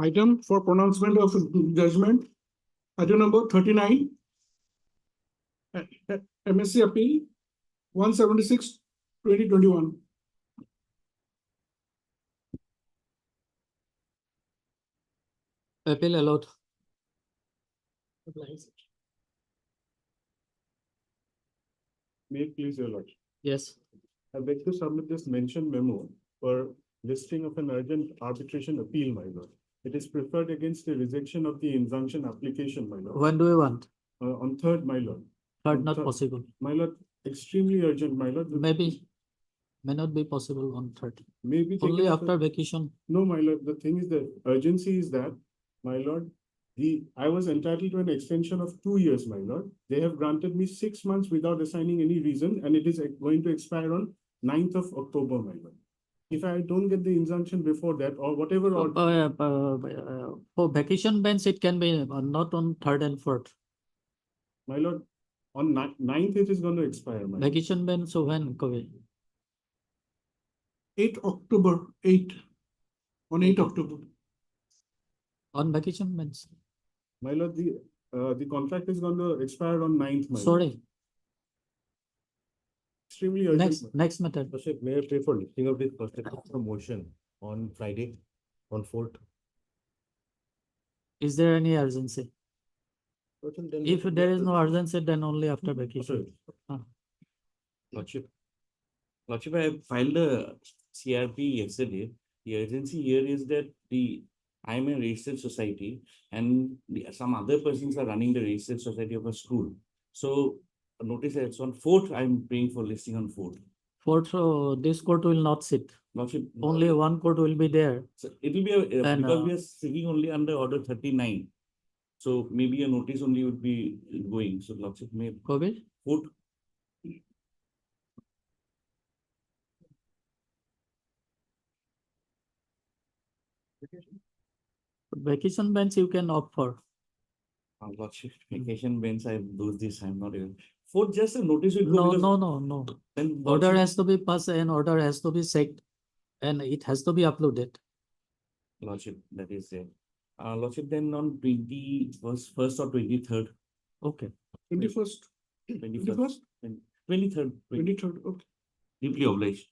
Item for pronouncement of judgment, item number 39. MSc Appeal 176/2021. Appeal allowed. May it please your lordship. Yes. I beg to submit this mentioned memo for listing of an urgent arbitration appeal, my lord. It is preferred against the rejection of the injunction application, my lord. When do you want? On third, my lord. Third, On not third. possible. My lord, extremely urgent, my lord. Maybe may not be possible on third. Maybe taken Only as after a- vacation. No, my lord, the thing is the urgency is that, my lord, I was entitled to an extension of 2 years, my lord. They have granted me 6 months without assigning any reason, and it is going to expire on 9th of October, my lord. If I don't get the injunction before that or whatever, or For vacation bench, it can be not on third and fourth. my lord, on 9th it is going to expire, my lord. Vacation bench, so when, Kobe? 8 October, 8. On 8 October. On vacation bench. My lord, the contract is going to expire on 9th, my lord. Sorry, Extremely urgent. next matter. Worship, may I pray for lifting of this motion on Friday, on 4th? Is there any urgency? Worship, then If let- there is no urgency, then only after vacation. Lordship, I have filed a CRP yesterday. The urgency here is that I'm a registered society and some other persons are running the registered society of a school. So notice that it's on 4th, I'm praying for listing on 4th. Fourth, this court will not sit. Lordship, Only one court will be there. so it will be And, because we are sitting only under order 39. So maybe a notice only would be going. So Lordship may Kobe? put. Vacation bench you can opt for. Lordship, vacation bench, I lose this, I'm not even. For just a notice will go No, because no. then Order Lordship- has to be passed and order has to be checked and it has to be uploaded. Lordship, that is there. Lordship, then on 21st or 23rd, Okay. 21st. 21st, 23rd, 23rd. Okay. deeply obliged.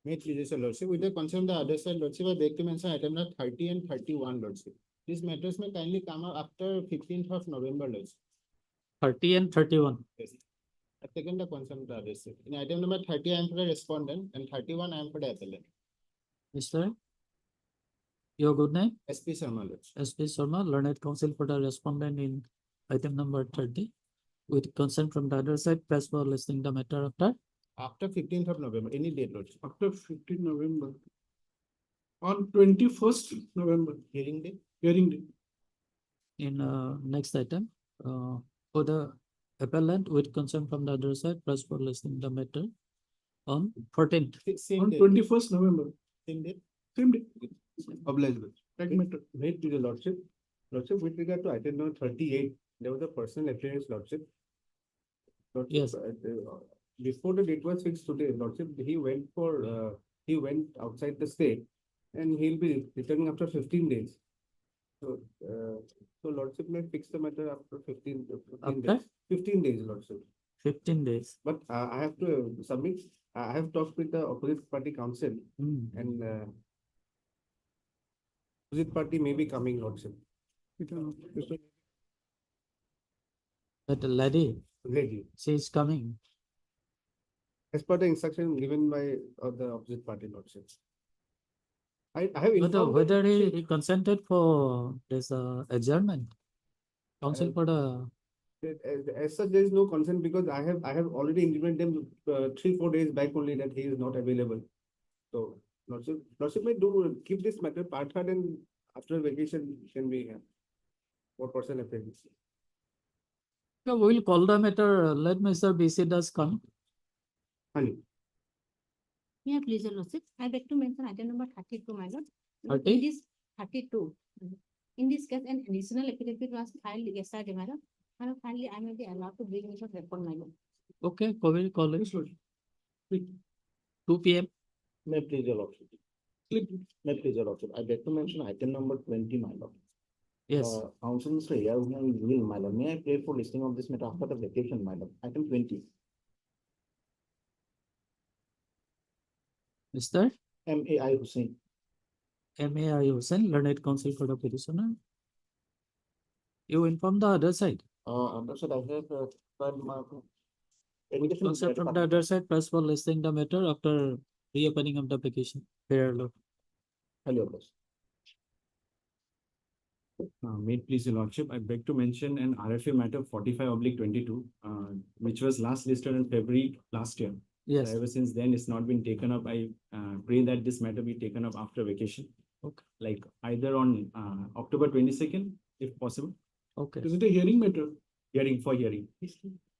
May it please your lordship, with the consent of the other side, lordship, I beg to mention item number 30 and 31, lordship. These matters may kindly come up after 15th of November, lordship. 30 and 31. Yes. I've taken the consent of the other side. In item number 30, I am for the respondent, and 31, I am for the appellant. Mr. Your good name? SP Sharma, lordship. SP Sharma, learned counsel for the respondent in item number 30. With consent from the other side, press for listing the matter After 15th of November, any date, lordship. After 15 November. On 21st November, Hearing date, hearing day. in next item. For the appellant with consent from the other side, press for listing the matter on 14th. same On date, 21st November. same date. Same day. Obliged. Like matter. Made to the lordship. Lordship, with regard to item number 38, there was a personal appearance, lordship. Lordship, Yes. Before the date was fixed today, lordship, he went outside the state and he'll be returning after 15 days. So lordship may fix the matter after 15 After? days. 15 days, lordship. 15 days. But I have to submit, I have talked with the opposite party council Hmm. and opposite party may be coming, lordship. That lady, Lady, she is coming. as per the instruction given by the opposite party, lordship. I have But informed. whether that- he consented for this adjournment. Counsel for the, As such, there is no consent because I have already intimated them 3-4 days back only that he is not available. So lordship may keep this matter part third and after vacation can be for personal affairs. we will call the matter, let Mr. BC does come. Honey, Yeah, please, your lordship. I beg to mention item number 32, my lord. 30? In this 32, in this case, an additional affidavit was filed yesterday, madam. And finally, I may be allowed to bring this report, my lord. Okay, we will call it Yes, Lord. 2 p.m. May please your lordship. May please, your lordship, I beg to mention item number 20, my lord. Yes, Council Mr. A.R. Will, my lord, may I pray for listing of this matter after the vacation, my lord, item 20, Mr. M.A.I. Hussain. M.A.I. Hussain, learned counsel for the petitioner. You inform the other side. Understood, I have, filed my education. Consent from the other side, press for listing the matter after reopening of the application. Fair law. Hello, boss. May it please your lordship, I beg to mention an RFA matter 45/22, which was last listed in February last year. Yes, Ever since then, it's not been taken up. I pray that this matter be taken up after vacation. Okay. Like either on October 22nd, if possible, okay, Is it a hearing matter? hearing for hearing.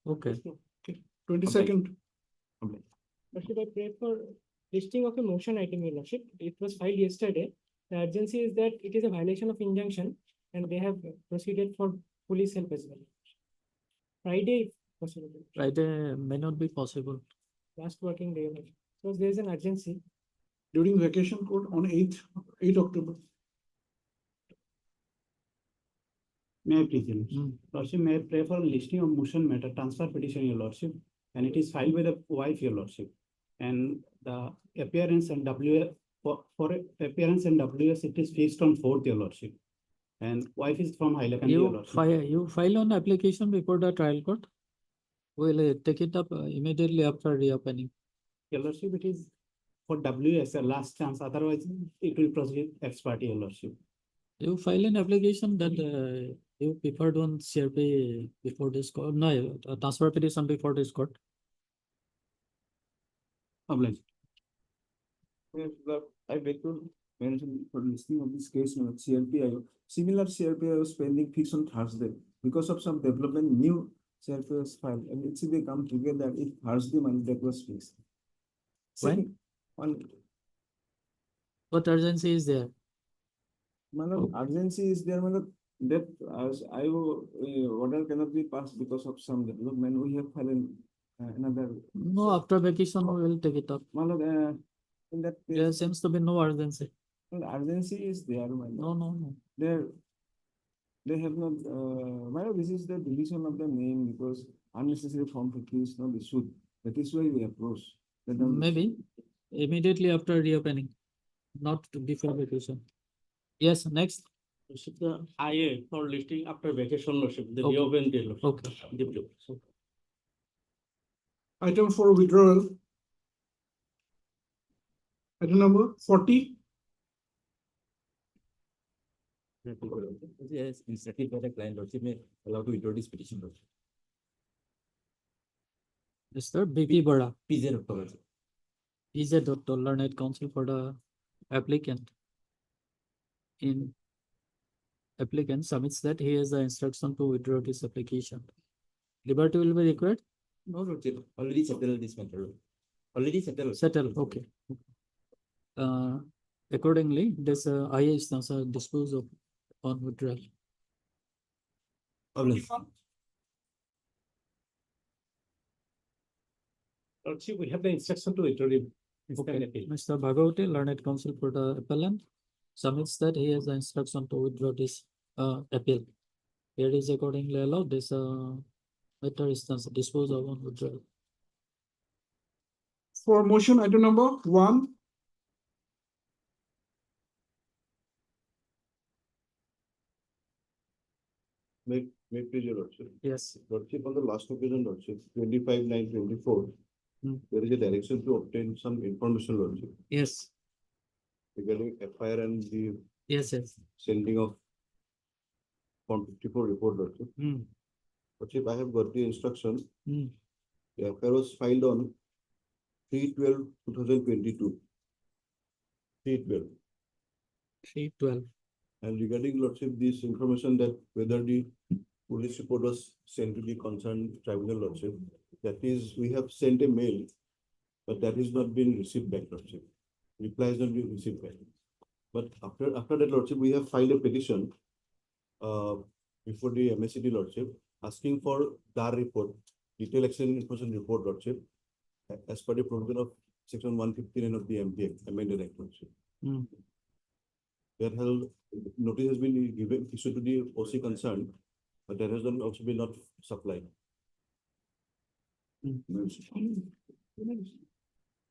okay. 22nd. But should I pray for listing of a motion item, your lordship? It was filed yesterday. The urgency is that it is a violation of injunction and they have proceeded for police help as well. Friday, if possible, Friday may not be possible. last working day, your lordship. Because there is an urgency. During vacation court on 8 October. May I please, your lordship? Hmm. Lordship, may I pray for listing of motion matter transfer petition, your lordship, and it is filed by the wife, your lordship. And the appearance and for appearance and WS, it is fixed on 4th, your lordship. And wife is from Hailakandi, your lordship. You file on application before the trial court. We'll take it up immediately after reopening. Your lordship, it is for WS, a last chance, otherwise it will proceed ex parte, your lordship. You file an application that you preferred one CRP before this court, no, transfer petition before this court. Obliged. Yes, I beg to mention for listening of this case, CRPI, similar CRPI was pending fixed on Thursday. Because of some development, new CRPI was filed, and it's they come together, if Thursday, my that was fixed. When? Second, on, What urgency is there? urgency is there, that as order cannot be passed because of some development, we have filed another. No, after vacation, we will take it up. In that There case, seems to be no urgency. urgency is there, No. They have not, this is the deletion of the name because unnecessary form 50 is not issued. That is why we approach. Maybe immediately after reopening, not before vacation. Yes, next. The IA for listing after vacation, lordship, the Okay. reopened day, lordship. Okay. Deputy. Item for withdrawal. Item number 40. Yes, instructed by the client, lordship may allow to withdraw this petition, lordship. Mr. B.P. Bora, PZ October. is a doctor, learned counsel for the applicant. In applicant submits that he has the instruction to withdraw this application. Liberty will be required. No, lordship, already settled this matter. Already settled. Settle, okay. Accordingly, this IA is now disposed of on withdrawal. Lordship, we have the instruction to withdraw it. Okay, Mr. Bhagavati, learned counsel for the appellant, submits that he has the instruction to withdraw this appeal. Here is accordingly allowed, this matter is disposed of on withdrawal. For motion item number 1. May please, your lordship. Yes. Lordship, on the last occasion, lordship, 25/9/24, there is a direction to obtain some information, lordship, Yes, regarding FIR and the yes. sending of Form 54 report, lordship. Hmm. Lordship, I have got the instruction. Hmm. The FIR was filed on 3/12/2022. 3/12. 312. And regarding lordship, this information that whether the police report was sent to the concerned tribunal, lordship, that is, we have sent a mail, but that is not been received back, lordship. Reply has not been received back. But after that, lordship, we have filed a petition before the MSCD, lordship, asking for DAR report, detailed action information report, lordship, as per the provision of section 159 of the MPA, amended act, lordship. Hmm. There has, notice has been given, issued to the OC concerned, but there has also been not supplied.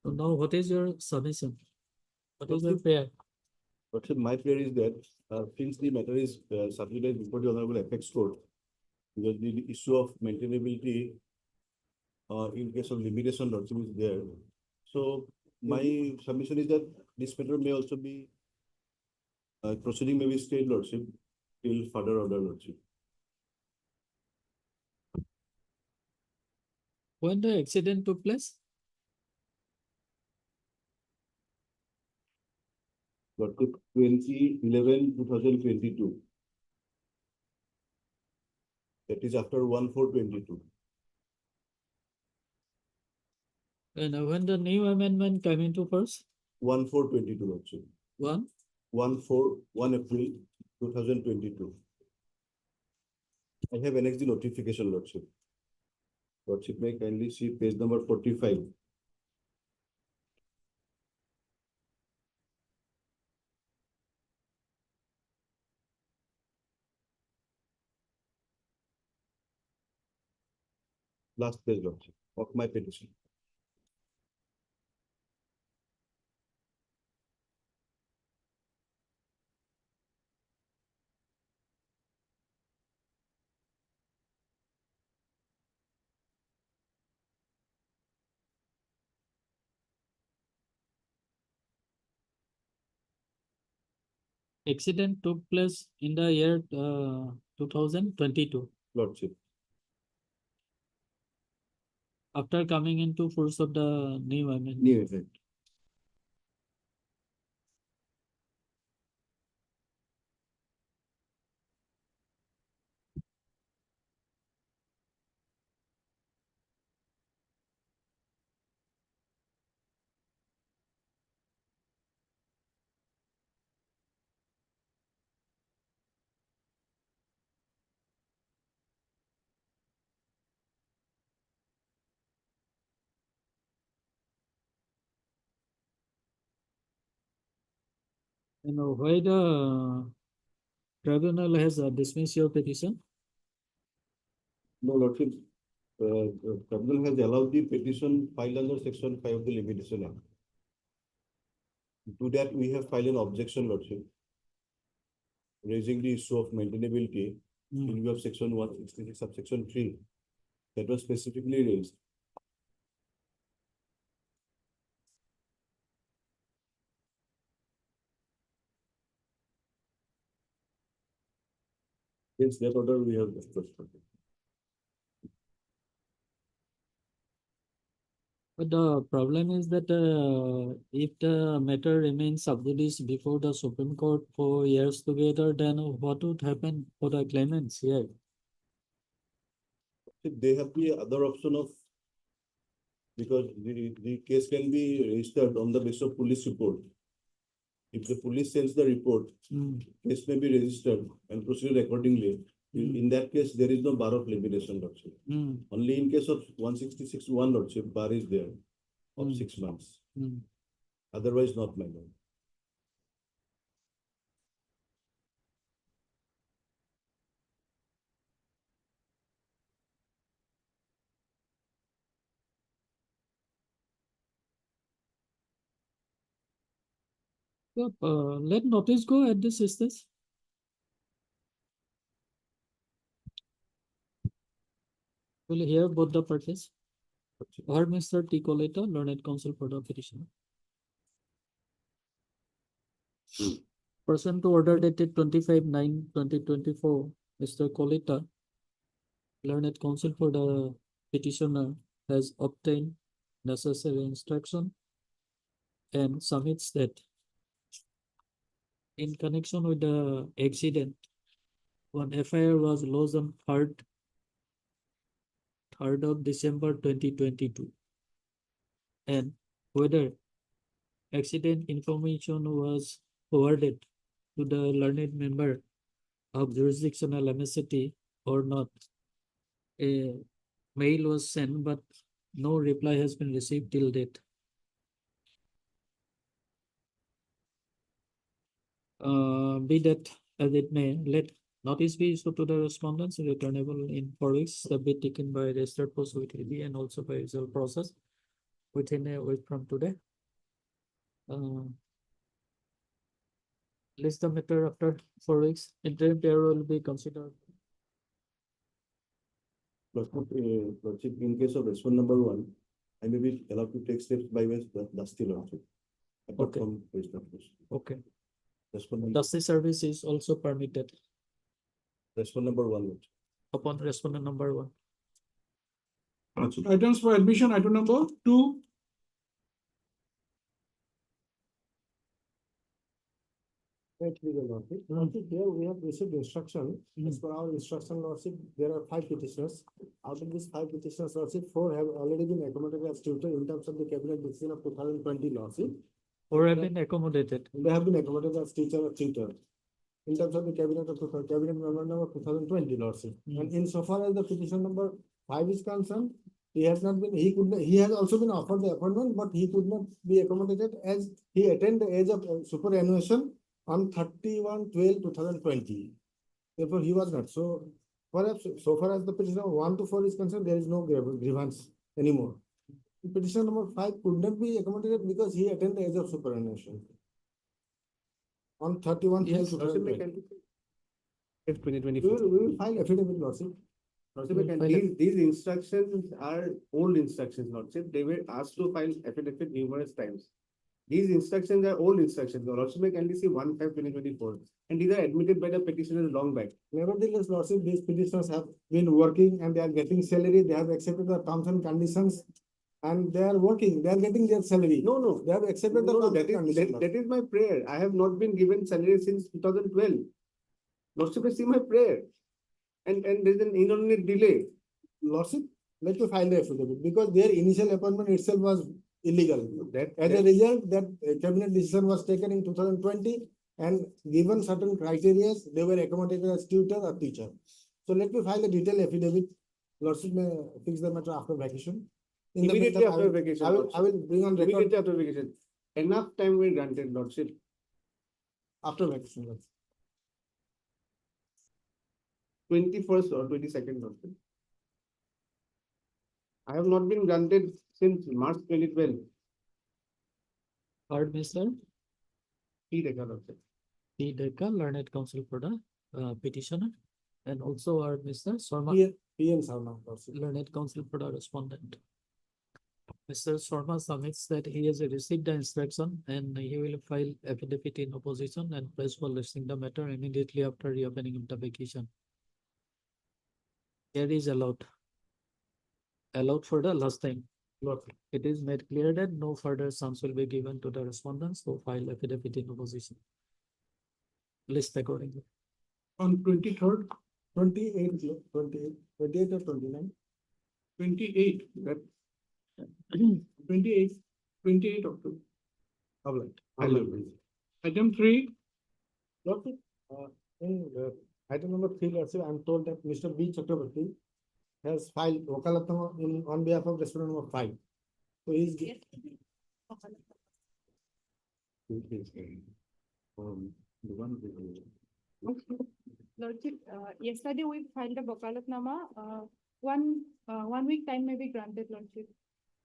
So now what is your submission? What is your prayer? But my prayer is that, since the matter is submitted before the Honorable Apex Court, because the issue of maintainability, in case of limitation also is there. So my submission is that this matter may also be, proceeding may be stayed, Lordship, till further order, Lordship. When the accident took place? Lordship, 2022. That is after 1/4/22. And when the new amendment came into force? 1/4/22, Lordship. 1 April 2022. I have annexed the notification, Lordship. Lordship may kindly see page number 45. Last page, Lordship, of my petition. Accident took place in the year 2022. Lordship. After coming into force of the new amendment. New event. You know, why the tribunal has dismissed your petition? No, Lordship, tribunal has allowed the petition filed under section 5 of the Limitation Act. To that, we have filed an objection, Lordship, raising the issue of maintainability in view of section 166 subsection 3 that was specifically raised. Since that order, we have discussed. But the problem is that if the matter remains sub judice before the Supreme Court for years together, then what would happen for the claimants here? They have the other option of, because the case can be registered on the basis of police report. If the police sends the report, case may be registered and proceeded accordingly. In that case, there is no bar of limitation, Lordship. Only in case of 166(1), Lordship, bar is there of 6 months. Otherwise, not, my lord. So, let notice go at this instance. We'll hear both the parties. Or Mr. T. Coletta, learned counsel for the petitioner. Person to order dated 25/9/2024, Mr. Coletta, learned counsel for the petitioner, has obtained necessary instruction and submits that in connection with the accident, one FIR was lodged on 3rd of December 2022. And whether accident information was forwarded to the learned member of jurisdictional MSCT or not. A mail was sent, but no reply has been received till date. be that as it may, let notice be issued to the respondents returnable in 4 weeks, the bid taken by registered post with AD and also by usual process within a week from today. List the matter after 4 weeks. Interim payroll will be considered. Lordship, in case of respondent number one, I may be allowed to take steps by way of dusty lordship. Apart Okay. from registered post. Okay. Respondent, Dusty service is also permitted respondent number one. Lordship. upon respondent number 1. Items for admission, item number 2. Right, legal lordship. Lordship, here we have received instruction. As per our instruction, lordship, there are 5 petitioners. Out of these 5 petitioners, lordship, 4 have already been accommodated as tutor in terms of the cabinet decision of 2020, lordship. Or have been accommodated. They have been accommodated as teacher or tutor. In terms of the cabinet of cabinet member number 2020, lordship. And insofar as the petition number 5 is concerned, he has not been, he has also been offered the appointment, but he could not be accommodated as he attained the age of superannuation on 31/12/2020. Therefore, he was not. So perhaps so far as the petition of 1 to 4 is concerned, there is no grievance anymore. Petition number 5 could not be accommodated because he attained the age of superannuation on 31/12/2020. If 2020. We will file affidavit, lordship. Lordship, we can file These instructions are old instructions, Lordship. They were asked to file affidavit numerous times. These instructions are old instructions. Lordship, I can see 1/5/2024, and these are admitted by the petitioners long back. Nevertheless, lordship, these petitioners have been working and they are getting salary. They have accepted the terms and conditions. And they are working, they are getting their salary. No. They have accepted the No, terms that and conditions. that is my prayer. I have not been given salary since 2012. Lordship, I see my prayer. And there's an inordinate delay. Lordship, let me file the affidavit because their initial appointment itself was illegal. As a That- result, that cabinet decision was taken in 2020 and given certain criteria, they were accommodated as tutor or teacher. So let me file a detailed affidavit. Lordship may fix the matter after vacation. In the Immediately meantime, after vacation, I will Lordship. bring on record Immediately after vacation. Enough time will granted, Lordship. after vacation. Lordship. 21st or 22nd, Lordship. I have not been granted since March 2012. Heard, Mr. P. Dekha, Lordship. P. Dekha, learned counsel for the petitioner, and also heard Mr. Sharma, PM Sarma, lordship. learned counsel for the respondent. Mr. Sharma submits that he has received the instruction and he will file affidavit in opposition and press for listing the matter immediately after reopening of the vacation. Here is allowed. Allowed for the last time. Lordship. It is made clear that no further chance will be given to the respondents to file affidavit in opposition. List accordingly. On 23rd, 28 or 29. 28, that 28 October. Item 3, Lordship, in item number 3, lordship, I am told that Mr. B. Chakrabarti has filed wakalatnama on behalf of respondent number 5. So he is Lordship, yesterday we filed a wakalatnama. One week time may be granted, Lordship.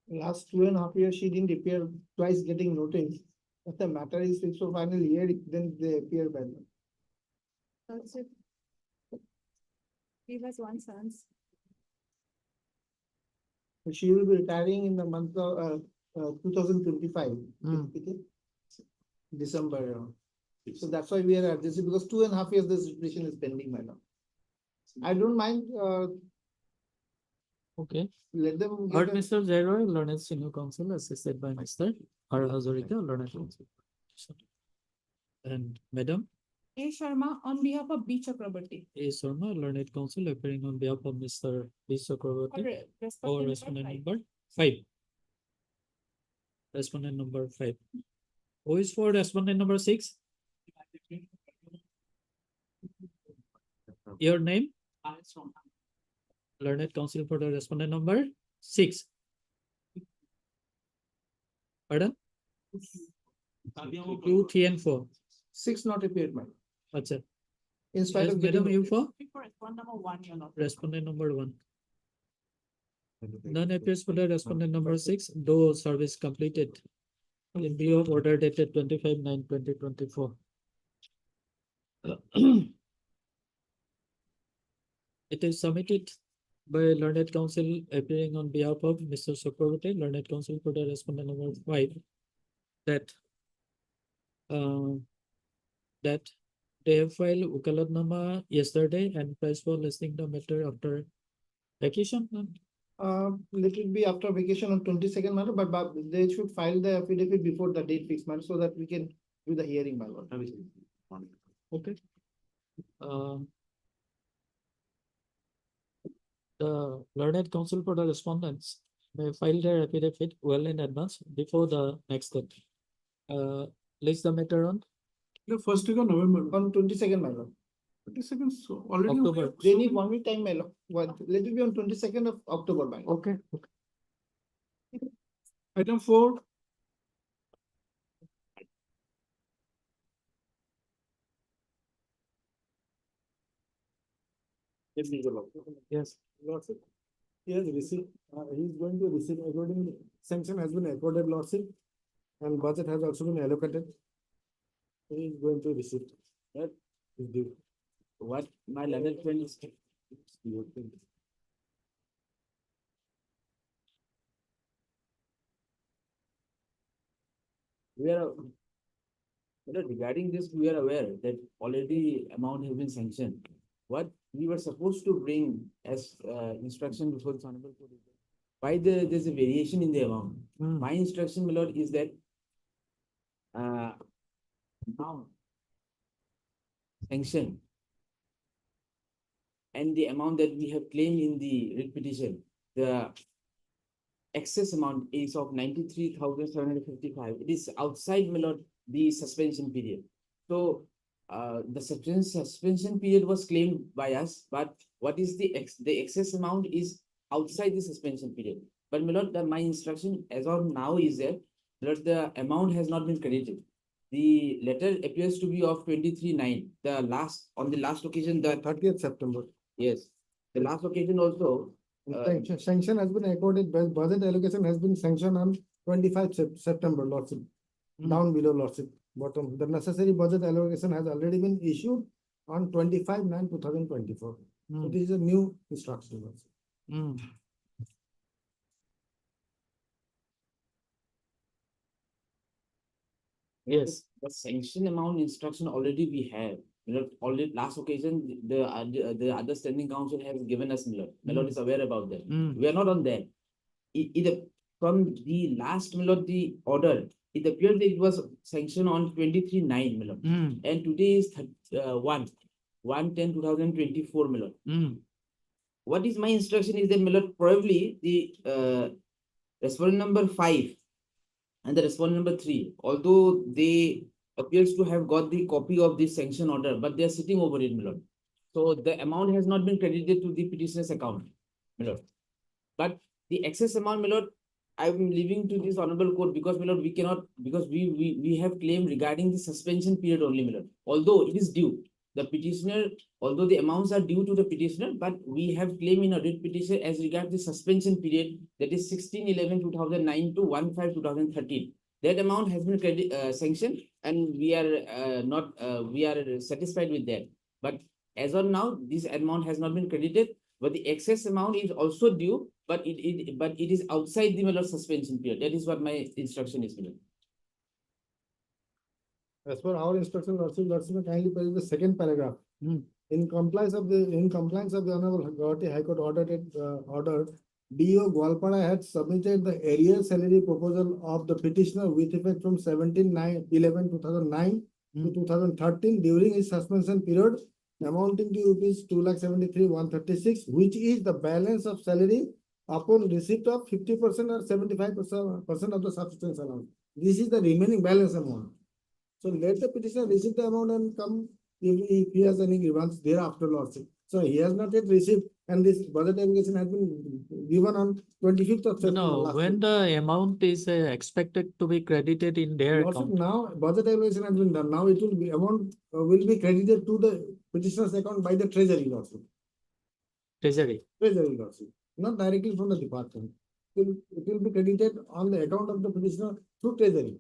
last 2.5 years, she didn't appear, twice getting notice. If the matter is fixed for final year, then they appear by now. Lordship. He has one son. She will be retiring in the month of 2025. Okay? December. So that's why we are adjusting because 2.5 years the situation is pending by now. I don't mind, Okay. let them. get Heard a- Mr. Jairo, learned senior counsel assisted by Mr. R. Hazarika, learned counsel. And Madam A. Sharma on behalf of B. Chakrabarti. A. Sharma, learned counsel appearing on behalf of Mr. B. Chakraborty. Or respondent number 5. Respondent number 5. Who is for respondent number 6? Your name? Learned counsel for the respondent number 6. Pardon? 2, 3, and 4. 6 not appeared by. Acha. In spite Yes, of Madam, getting. you for Respond number one, you're not. respondent number 1. None appears for the respondent number 6, though service completed in view of order dated 25/9/2024. It is submitted by learned counsel appearing on behalf of Mr. Chakraborty, learned counsel for the respondent number 5, that that they have filed Ukalatnama yesterday and press for listing the matter after vacation. Let it be after vacation on 22nd, madam, but they should file the affidavit before the date fixed, madam, so that we can do the hearing, my lord. Okay. The learned counsel for the respondents may file their affidavit well in advance before the next date. List the matter on The first week of November, On 22nd, my lord. 22nd, so already. we October. have They so need many- 1 week time, my lord. Let it be on 22nd of October, my lord. Okay. Item 4. Yes. Lordship, he has received, he is going to receive according, sanction has been accorded, Lordship, and budget has also been allocated. He is going to receive. That is due. What my learned friend is. We are, regarding this, we are aware that already amount has been sanctioned. What we were supposed to bring as instruction before the honorable court is that why there's a variation in the amount. My instruction, my lord, is that now sanction and the amount that we have claimed in the writ petition, the excess amount is of 93,755. It is outside, my lord, the suspension period. So the suspension period was claimed by us, but what is the excess amount is outside the suspension period. But my lord, my instruction as of now is that, Lord, the amount has not been credited. The letter appears to be of 23/9. On the last occasion, the 30th September. yes, the last occasion also. Sanction has been accorded, budget allocation has been sanctioned on 25 September, Lordship. Down below, Lordship, bottom, the necessary budget allocation has already been issued on 25/9/2024. It is a new instruction, Lordship. Yes. The sanction amount instruction already we have. Already last occasion, the other standing council has given us, my lord is aware about that. We are not on that. From the last, my lord, the order, it appeared that it was sanctioned on 23/9, my lord. And today is 1/10/2024, my lord. What is my instruction is that, my lord, probably the respondent number 5 and the respondent number 3, although they appears to have got the copy of this sanction order, but they are sitting over it, my lord. So the amount has not been credited to the petitioner's account, my lord. But the excess amount, my lord, I'm leaving to this honorable court because, my lord, we cannot, because we have claimed regarding the suspension period only, my lord. Although it is due, the petitioner, although the amounts are due to the petitioner, but we have claimed in a writ petition as regards the suspension period, that is 16/11/2009 to 1/5/2013. That amount has been sanctioned, and we are satisfied with that. But as of now, this amount has not been credited, but the excess amount is also due, but it is outside the, my lord, suspension period. That is what my instruction is, my lord. As per our instruction, Lordship, kindly page the second paragraph. In compliance of the Honorable Guwahati High Court order, DO Gwalpara had submitted the area salary proposal of the petitioner with effect from 17/11/2009 to 2013 during his suspension period, amounting to rupees 2,73,136, which is the balance of salary upon receipt of 50% or 75% of the subsistence allowance. This is the remaining balance amount. So let the petitioner receive the amount and come if he has any grievance thereafter, Lordship. So he has not yet received, and this budget allocation has been given on 25th of September. No, last when week. the amount is expected to be credited in their Lordship, account. now budget allocation has been done. Now it will be amount will be credited to the petitioner's account by the treasury lordship. Treasury. Treasury lordship, not directly from the department. It will be credited on the account of the petitioner through treasury.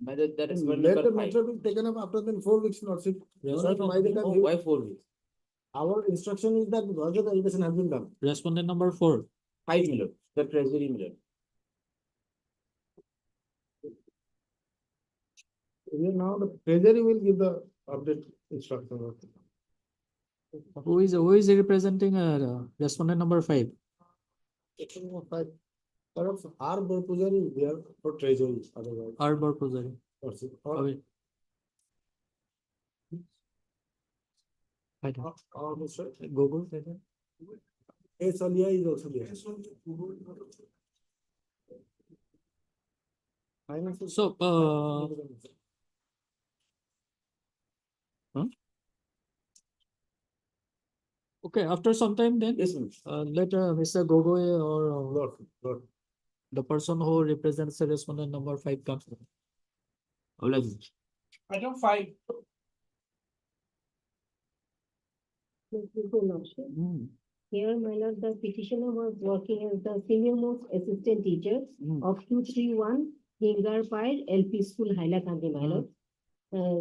By that is one Let number the five. matter be taken up after then 4 weeks lordship. Yes, So that by the time Oh, he- why 4 weeks? our instruction is that budget allocation has been done. Respondent number 4. 5 million, the treasury million. Here now the treasury will give the update instruction. Who is representing respondent number 5? Section number 5. Perhaps R. Pujari is there for treasury otherwise. Arbor Pujari. Lordship. Or Okay. Mr. Google. S. Alia is also there. Finance- So, okay, after some time then, Yes, ma'am. let Mr. Gogoi or Lord. the person who represents the respondent number 5 comes. Item 5. Hmm. Here, my lord, the petitioner was working as the senior most assistant teacher Hmm. of 231 Hingarpire LP School, Hailakandi, my lord.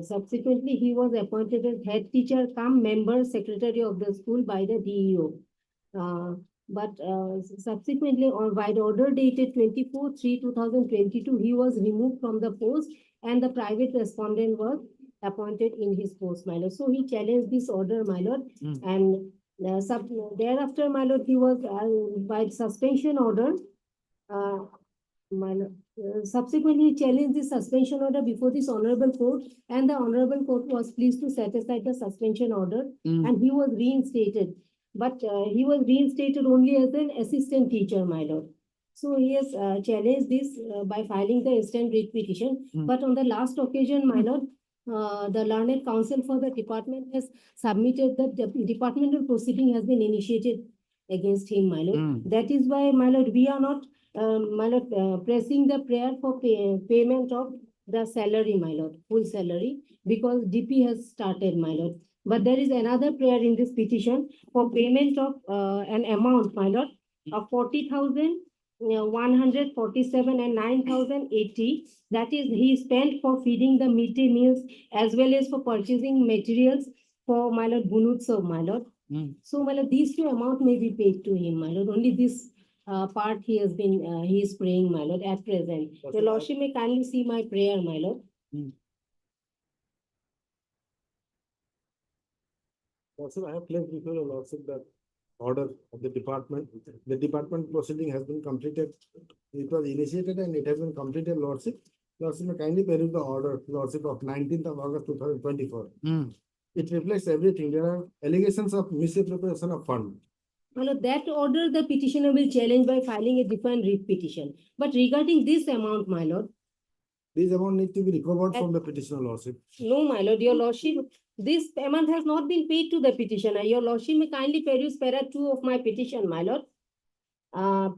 Subsequently, he was appointed as head teacher cum member secretary of the school by the DEO. But subsequently, by the order dated 24/3/2022, he was removed from the post and the private respondent was appointed in his post, my lord. So he challenged this order, my lord, and thereafter, my lord, he was by suspension order. My lord, subsequently, he challenged the suspension order before this honorable court, and the honorable court was pleased to set aside the suspension order, and he was reinstated. But he was reinstated only as an assistant teacher, my lord. So he has challenged this by filing the instant writ petition. But on the last occasion, my lord, the learned counsel for the department has submitted that the departmental proceeding has been initiated against him, my lord. That is why, my lord, we are not, my lord, pressing the prayer for payment of the salary, my lord, full salary, because DP has started, my lord. But there is another prayer in this petition for payment of an amount, my lord, of 40,147 and 9,080. That is, he spent for feeding the midday meals as well as for purchasing materials for, my lord, Gunutsav, my lord. So, my lord, these two amounts may be paid to him, my lord. Only this part he has been, he is praying, my lord, at present. Your lordship may kindly see my prayer, my lord. Also, I have placed before your lordship that order of the department. The department proceeding has been completed. It was initiated and it has been completed, lordship. Lordship may kindly peruse the order, lordship, of 19th of August 2024. It reflects everything. There are allegations of misappropriation of fund. My lord, that order the petitioner will challenge by filing a different writ petition. But regarding this amount, my lord, This amount need to be recovered from the petitioner, lordship. no, my lord, your lordship, this amount has not been paid to the petitioner. Your lordship may kindly peruse para 2 of my petition, my lord.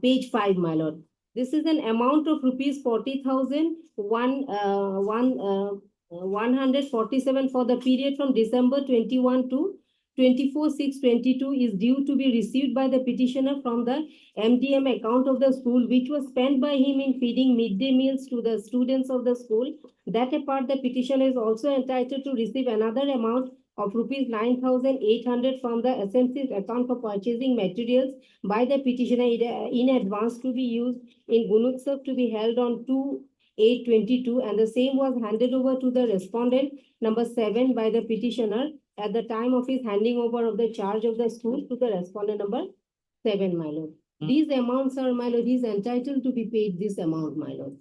Page 5, my lord. This is an amount of rupees 40,147 for the period from December 21 to 24/6/22 is due to be received by the petitioner from the MDM account of the school, which was spent by him in feeding midday meals to the students of the school. That apart, the petitioner is also entitled to receive another amount of rupees 9,800 from the SMC's account for purchasing materials by the petitioner in advance to be used in Gunutsav to be held on 2/8/22, and the same was handed over to the respondent number 7 by the petitioner at the time of his handing over of the charge of the school to the respondent number 7, my lord. These amounts are, my lord, he is entitled to be paid this amount, my lord.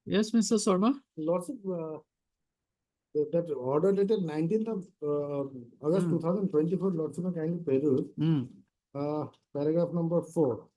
Yes, Mr. Sharma. Lordship, that order dated 19th of August 2024, lordship may kindly peruse. Paragraph number 4.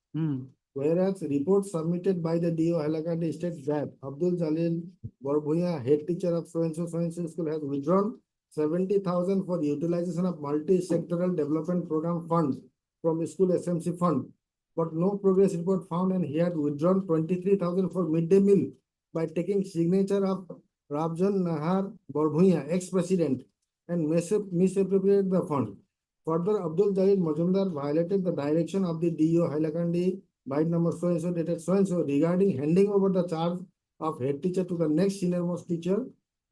Whereas report submitted by the DO Hailakandi states that Abdul Jalil Borbhuya, head teacher of so-and-so school, has withdrawn 70,000 for utilization of multi-sectoral development program fund from school SMC fund. But no progress report found, and he had withdrawn 23,000 for midday meal by taking signature of Rabjan Nahar Borbhuya, ex-president, and misappropriated the fund. Further, Abdul Jalil Majumdar violated the direction of the DO Hailakandi by number so-and-so dated so-and-so regarding handing over the charge of head teacher to the next senior most teacher.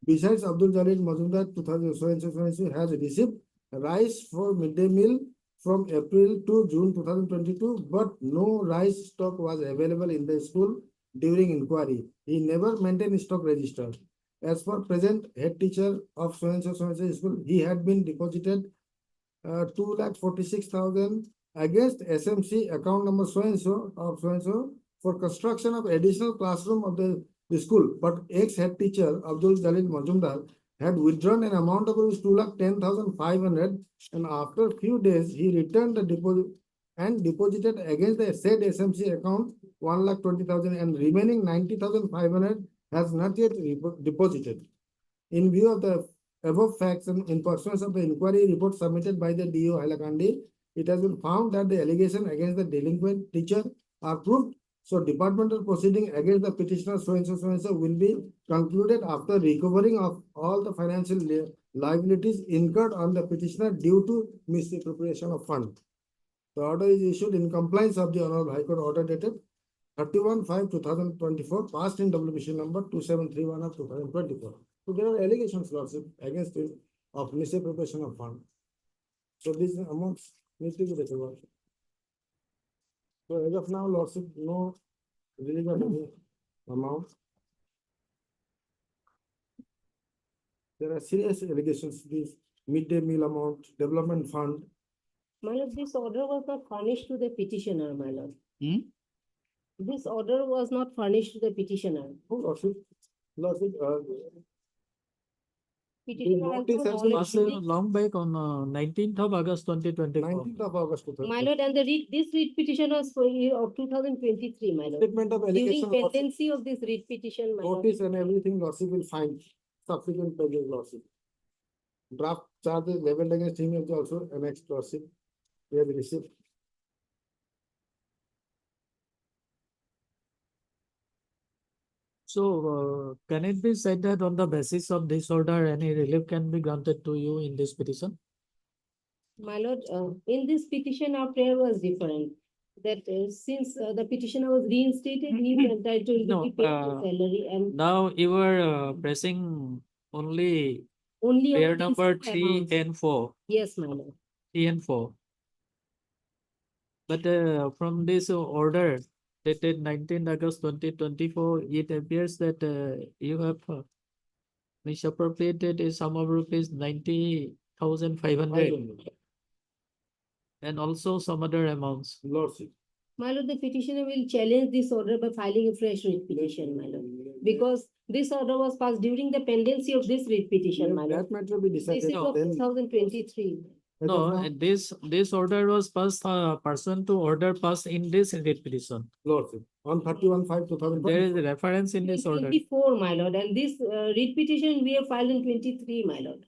Besides, Abdul Jalil Majumdar 2000 so-and-so has received rice for midday meal from April to June 2022, but no rice stock was available in the school during inquiry. He never maintained stock register. As for present head teacher of so-and-so school, he had been deposited 2,46,000 against SMC account number so-and-so of so-and-so for construction of additional classroom of the school. But ex-head teacher Abdul Jalil Majumdar had withdrawn an amount of 2,10,500, and after a few days he returned the deposit and deposited against the said SMC account 1,20,000, and remaining 90,500 has not yet deposited. In view of the above facts and in pursuance of the inquiry report submitted by the DO Hailakandi, it has been found that the allegation against the delinquent teacher are proved. So departmental proceeding against the petitioner so-and-so will be concluded after recovering of all the financial liabilities incurred on the petitioner due to misappropriation of fund. The order is issued in compliance of the Honorable High Court order dated 31/5/2024, passed in WBC number 2731 of 2024. So there are allegations, Lordship, against him of misappropriation of fund. So these amounts need to be recovered. So as of now, Lordship, no release of any amount. There are serious allegations, this midday meal amount, development fund. My lord, this order was not furnished to the petitioner, my lord. This order was not furnished to the petitioner. Oh, Lordship, Petitioner has notice no has been knowledge Last to long back on 19th of August 2024. 19th of August. My lord, and this writ petition was for year of 2023, my lord. Statement of During allegation, Lordship, pendency of this writ petition, my lord. notice and everything, Lordship will find subsequent pages, Lordship. Draft charges leveled against him is also annexed, Lordship. We have received. So, can it be said that on the basis of this order, any relief can be granted to you in this petition? My lord, in this petition, our prayer was different. That since the petitioner was reinstated, he is entitled No, to be paid the salary and Now you are pressing only only. on prayer these number two 3 amounts. and 4. Yes, my lord. 3 and 4. But from this order dated 19th August 2024, it appears that you have misappropriated a sum of rupees 90,500 and also some other amounts. Lordship. My lord, the petitioner will challenge this order by filing a fresh writ petition, my lord. Because this order was passed during the pendency of this writ petition, my lord. That matter will be This decided is of then. 2023. As of No, now, this order was passed pursuant to order passed in this writ petition. Lordship, on 31/5/2024. There is a reference in this order. 24, my lord, and this writ petition we have filed in 23, my lord.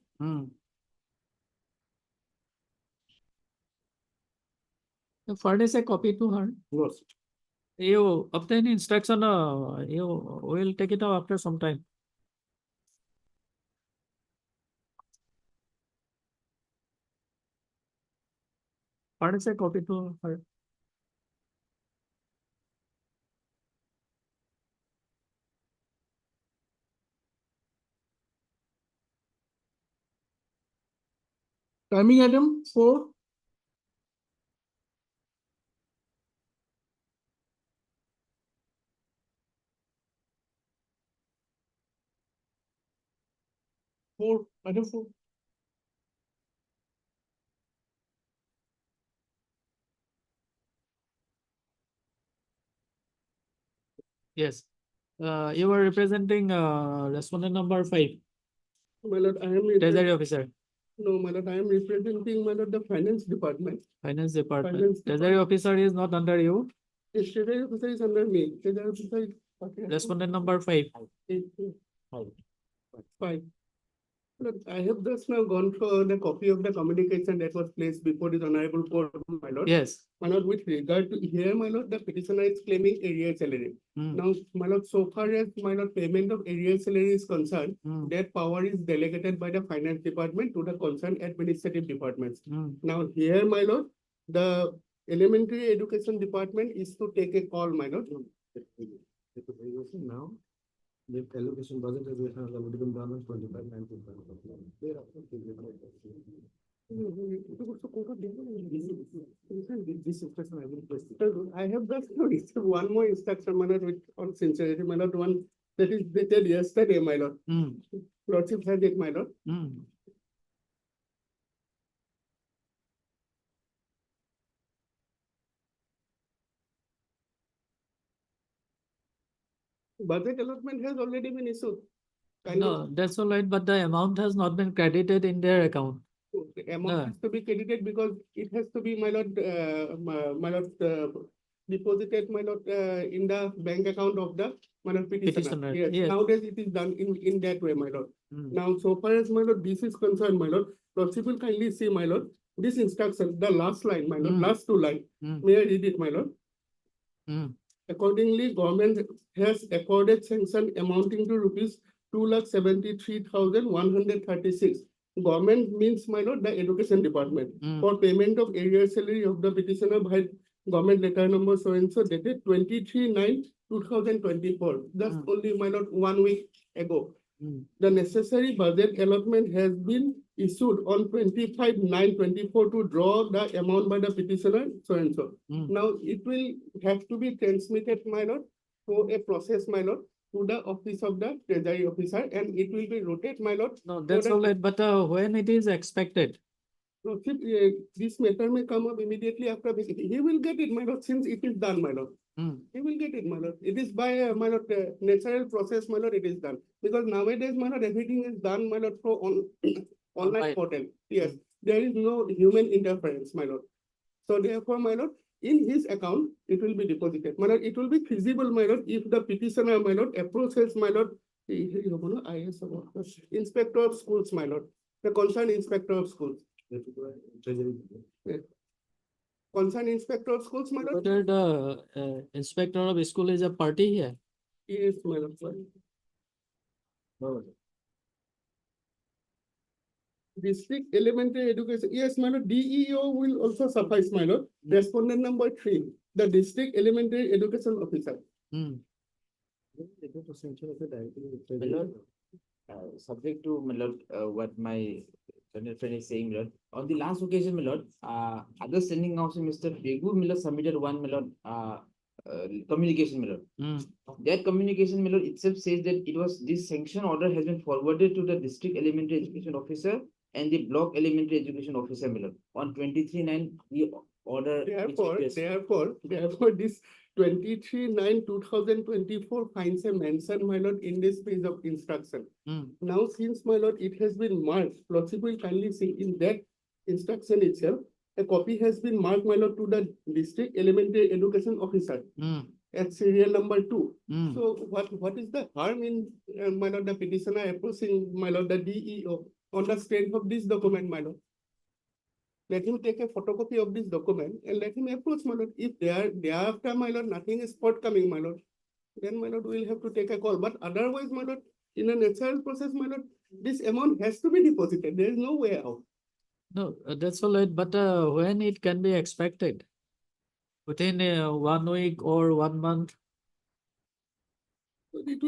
Furnish a copy to her. Lordship. You obtain instruction, you will take it up after some time. Furnish a copy to her. Timing item 4. Item 4. Yes. You were representing respondent number 5, My lord, I am Treasury Officer, no, my lord, I am representing, my lord, the finance department. Finance Department. Finance Treasury Officer is not under you. The treasury officer is under me. Treasury officer is. okay. Respondent number 5. Fine. Look, I have just now gone through the copy of the communication that was placed before this honorable court, my lord. Yes. My lord, with regard to here, my lord, the petitioner is claiming area salary. Hmm. Now, my lord, so far as my lord, payment of area salary is concerned, Hmm. that power is delegated by the finance department to the concerned administrative departments. Hmm. Now, here, my lord, the elementary education department is to take a call, my lord. Now, the allocation budget has already been done on 25/9. This instruction I will place. I have just received one more instruction, my lord, with on sincerity, my lord, one that is dated yesterday, my lord. Hmm. Lordship has it, my lord. Hmm. Budget allotment has already been issued. Kindly- No, that's all right, but the amount has not been credited in their account. The amount has to be credited because it has to be, my lord, deposited, my lord, in the bank account of the, my lord, petitioner. Petitioner, Yes, yes. nowadays it is done in that way, my lord. Hmm. Now, so far as, my lord, this is concerned, my lord, Lordship will kindly see, my lord, this instruction, the last line, my lord, Hmm. last two line. Hmm. May I read it, my lord? Hmm. Accordingly, government has accorded sanction amounting to rupees 2,73,136. Government means, my lord, the education department, Hmm. for payment of area salary of the petitioner by government letter number so and so dated 23/9/2024. Just Hmm. only, my lord, 1 week ago. Hmm. The necessary budget allotment has been issued on 25/9/24 to draw the amount by the petitioner so and so. Hmm. Now, it will have to be transmitted, my lord, for a process, my lord, to the office of the treasury officer, and it will be routed, my lord. No, that's that- all right, but when it is expected? So, this matter may come up immediately after this. He will get it, my lord, since it is done, my lord. Hmm. He will get it, my lord. It is by, my lord, natural process, my lord, it is done. Because nowadays, my lord, everything is done, my lord, for online Online. portal. Yes, there is no human interference, my lord. So therefore, my lord, in his account, it will be deposited. My lord, it will be feasible, my lord, if the petitioner, my lord, approaches, my lord, IS, inspector of schools, my lord, the concerned inspector of schools. Concerned inspector of schools, my lord. Whether the inspector of school is a party here? Yes, my lord, sorry. District Elementary Education, yes, my lord, DEO will also suffice, my lord. Respondent number 3, the District Elementary Education Officer. Hmm. My lord, subject to, my lord, what my friend is saying, my lord. On the last occasion, my lord, other standing officer, Mr. Begu, my lord, submitted one, my lord, communication, my lord. Hmm. That communication, my lord, itself says that it was, this sanction order has been forwarded to the district elementary education officer and the block elementary education officer, my lord. On 23/9, the order. which Therefore, requests- therefore, this 23/9/2024 finds a mention, my lord, in this page of instruction. Hmm. Now, since, my lord, it has been marked, Lordship will kindly see in that instruction itself, a copy has been marked, my lord, to the District Elementary Education Officer Hmm. at serial number 2. Hmm. So what is the harm in, my lord, the petitioner approaching, my lord, the DEO on the strength of this document, my lord? Let him take a photocopy of this document and let him approach, my lord. If thereafter, my lord, nothing is forthcoming, my lord, then, my lord, we'll have to take a call. But otherwise, my lord, in a natural process, my lord, this amount has to be deposited. There is no way out. No, that's all right, but when it can be expected? Within 1 week or 1 month? So it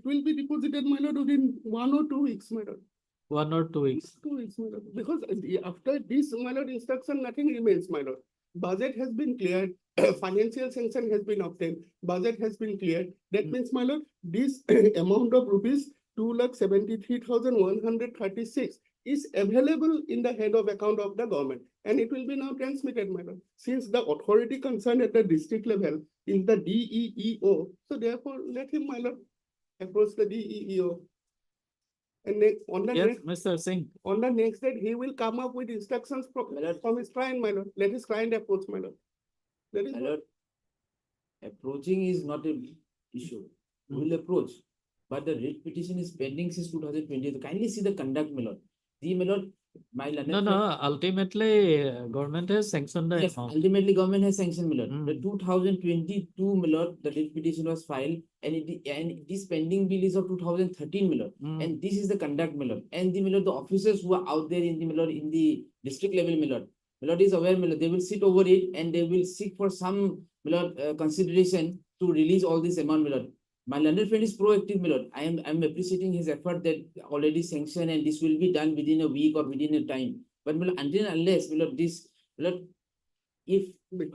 will be deposited, my lord, within 1 or 2 weeks, my lord. 1 or 2 weeks? 2 weeks, my lord. Because after this, my lord, instruction, nothing remains, my lord. Budget has been cleared, financial sanction has been obtained, budget has been cleared. That Hmm. means, my lord, this amount of rupees 2,73,136 is available in the head of account of the government, and it will be now transmitted, my lord. Since the authority concerned at the district level is the DEEO, so therefore let him, my lord, approach the DEEO. And on the Yes, next, Mr. Singh. on the next date, he will come up with instructions from his client, my lord. Let his client approach, my lord. That is My what- lord, approaching is not a issue. We will approach. But the writ petition is pending since 2020. Kindly see the conduct, my lord. The my lord, my learned No, friend- no, ultimately, government has sanctioned the Yes, amount. ultimately government has sanctioned, my lord. The Mm. 2022, my lord, the writ petition was filed and this pending bill is of 2013, my lord. Mm. And this is the conduct, my lord. And the, my lord, the officers who are out there in the, my lord, in the district level, my lord. My lord is aware, my lord, they will sit over it and they will seek for some, my lord, consideration to release all this amount, my lord. My learned friend is proactive, my lord. I'm appreciating his effort that already sanctioned and this will be done within a week or within a time. But my lord, until and unless, my lord, this, my lord, if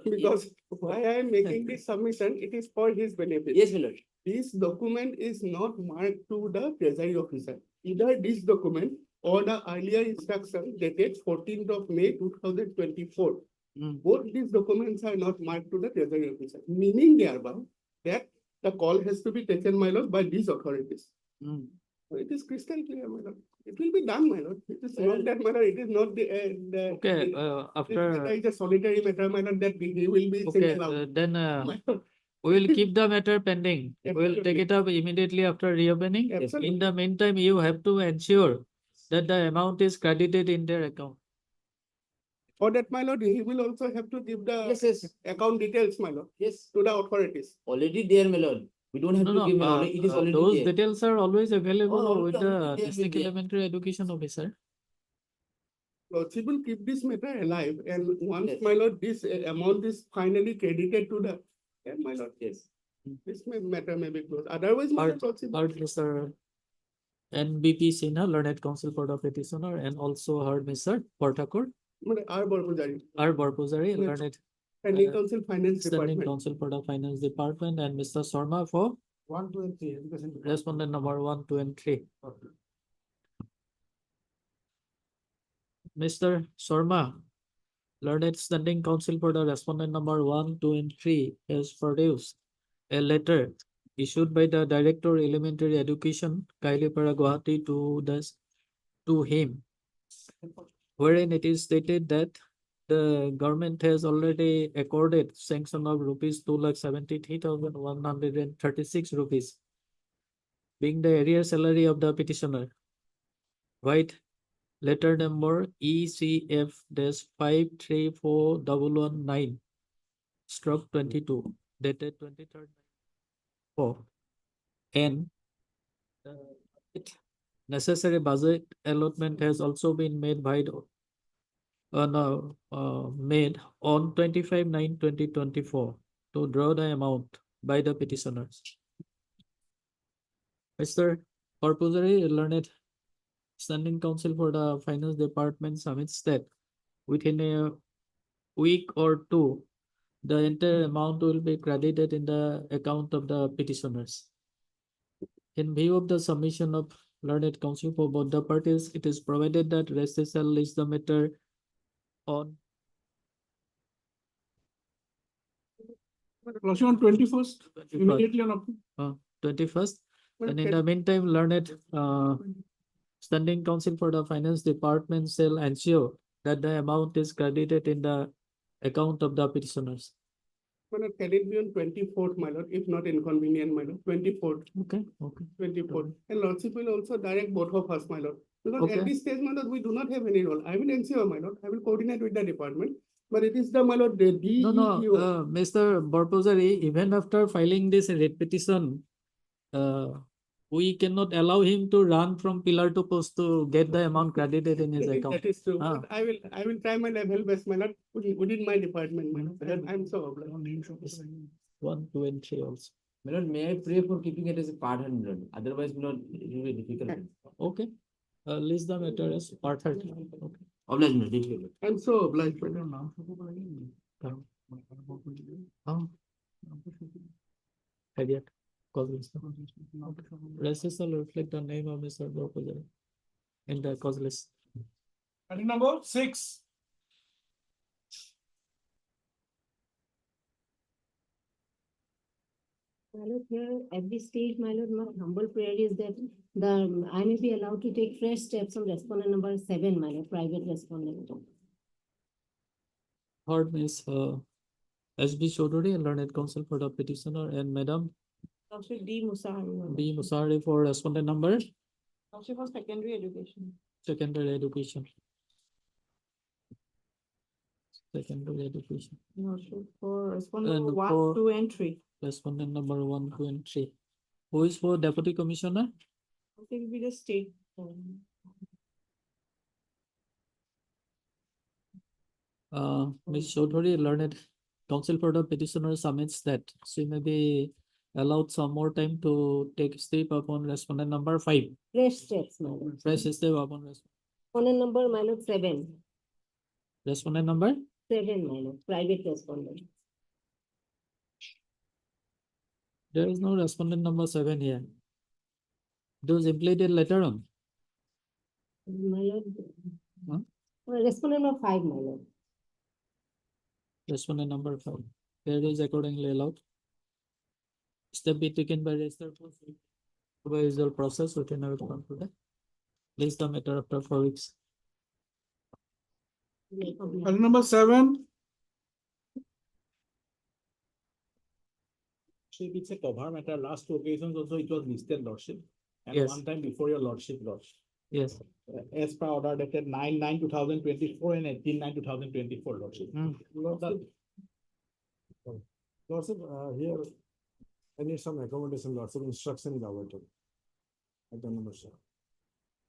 Because why I am making this submission, it is for his benefit. yes, my lord. This document is not marked to the treasury officer. Either this document or the earlier instruction dated 14th of May 2024. Mm. Both these documents are not marked to the treasury officer, meaning thereby that the call has to be taken, my lord, by these authorities. Mm. So it is crystal clear, my lord. It will be done, my lord. It is not that, my lord, it is not the. Okay, This after, matter is a solitary matter, my lord, that he will be okay, singled out. then, My lord, we will keep the matter pending. We will take Absolutely. it up immediately after reopening. In Absolutely. the meantime, you have to ensure that the amount is credited in their account. For that, my lord, he will also have to give the Yes, yes, account details, my lord, yes. to the authorities. Already there, my lord. We don't have No, to no, give, my lord. It is already those there. details are always available Oh, with already the there, district with the- elementary education officer. Lordship will keep this matter alive, and once, Yes. my lord, this amount is finally credited to the, then, my lord, Yes. this matter may be closed. Otherwise, my lord, Lordship. Heard Mr. NBP Sinha, Learned Counsel for the petitioner, and also heard Mr. Portakor, R. Borpujari, R. Borpuzari, Yes. Learned Standing Uh, Council Finance Standing Department. Counsel for the Finance Department, and Mr. Sharma for 1, 2, and 3. Education department. respondent number 1, 2, and 3. Mr. Sharma, Learned Standing Counsel for the respondent number 1, 2, and 3 has produced a letter issued by the Director Elementary Education, Kailipara, Guwahati to him, wherein it is stated that the government has already accorded sanction of rupees 2,73,136 rupees, being the area salary of the petitioner. Right, letter number ECF-534119 stroke 22 dated 23rd. And necessary budget allotment has also been made by the made on 25/9/2024 to draw the amount by the petitioners. Mr. Corpusary, Learned Standing Counsel for the Finance Department submits that within a week or two, the entire amount will be credited in the account of the petitioners. In view of the submission of Learned Counsel for both the parties, it is provided that Rested shall list the matter on Lordship, on 21st, 21st. immediately on 21st. Well, And in the meantime, Learned Standing Counsel for the Finance Department shall ensure that the amount is credited in the account of the petitioners. My lord, can it be on 24th, my lord, if not inconvenient, my lord, 24th, Okay, okay. 24th. And Lordship will also direct both of us, my lord. Because Okay. at this stage, my lord, we do not have any role. I will ensure, my lord, I will coordinate with the department. But it is the, my lord, the No, no, DEO. Mr. Borpuzari, even after filing this writ petition, we cannot allow him to run from pillar to post to get the amount credited in his account. That is true. Ah. But I will try my level best, my lord, within my department, my lord. I'm so obliged. 1, 2, and 3 also. My lord, may I pray for keeping it as a part 100? Otherwise, my lord, it will be difficult. Okay, list the matter as part 30. Okay. Oblige, my lord, difficult. I'm so obliged, my lord. Idiot. Cause list. Rest shall reflect the name of Mr. Borpuzari in the cause list. item number 6. My lord, here at this stage, my lord, my humble prayer is that I may be allowed to take fresh steps on respondent number 7, my lord, private respondent. Heard Miss S.B. Chaudhary, learned counsel for the petitioner, and Madam Lordship D Musahari. B. Musari for respondent number, Lordship for secondary education. secondary education. Secondary education. Lordship for respondent And number for- 1, 2, and 3. Respondent number 1, 2, and 3. Who is for deputy commissioner? I think we just state. Ms. Chaudhary, learned counsel for the petitioner submits that she may be allowed some more time to take step upon respondent number 5. Fresh steps, my lord. Fresh step upon Respondent number, my lord, 7. respondent number. 7, my lord, private respondent. There is no respondent number 7 here. Those implicated later on. My lord. Huh? Respondent number 5, my lord. Respondent number 5. There is accordingly allowed. Step be taken by register by usual process within our control. Place the matter after 4 weeks. Item number 7, So if it's a cover matter, last two occasions also it was listed lordship. And Yes. one time before your lordship, lordship. Yes. As per order dated 9/9/2024 and 18/9/2024, lordship. Lordship, here, I need some accommodation, lordship, instruction is awaited. Item number 7.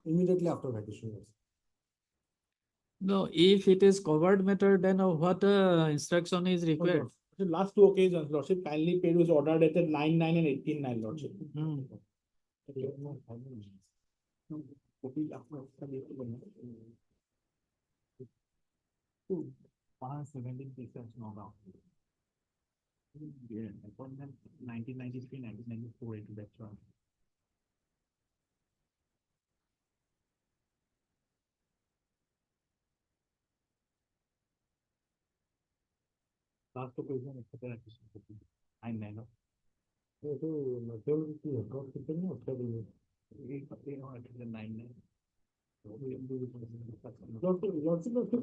Immediately after vacation. Lordship. No, if it is covered matter, then what instruction is required? So last two occasions, lordship, kindly paid was order dated 9/9 and 18/9, lordship. Hmm. Two, 117 pieces no doubt. Yeah, appointment 1993, 1994 into that one. Last occasion, I know. Lordship,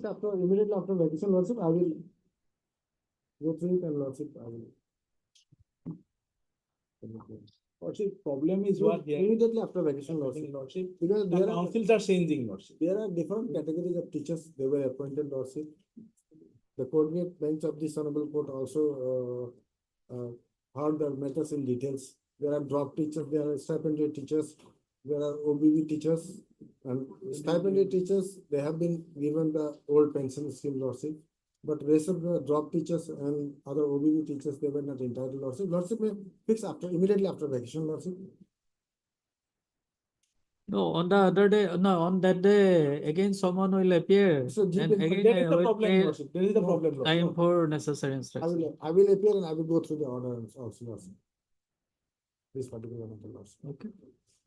after, immediately after vacation, lordship, I will go through it and lordship, I will. Lordship, problem is what here. Immediately after vacation, lordship. Lordship, Because the there are, councils are changing, lordship. there are different categories of teachers, they were appointed, lordship. The coordinate bench of this honorable court also heard the matters in details. There are drop teachers, there are stipendiary teachers, there are OBB teachers. And stipendiary teachers, they have been given the old pension scheme, lordship. But rest of the drop teachers and other OBB teachers, they were not entitled, lordship. Lordship may fix after, immediately after vacation, lordship. No, on the other day, no, on that day, again someone will appear. So, And GP, again There is the will problem, take lordship. There is the No, problem, lordship. time for necessary instruction. I will appear and I will go through the order also, lordship. This particular matter, lordship. Okay.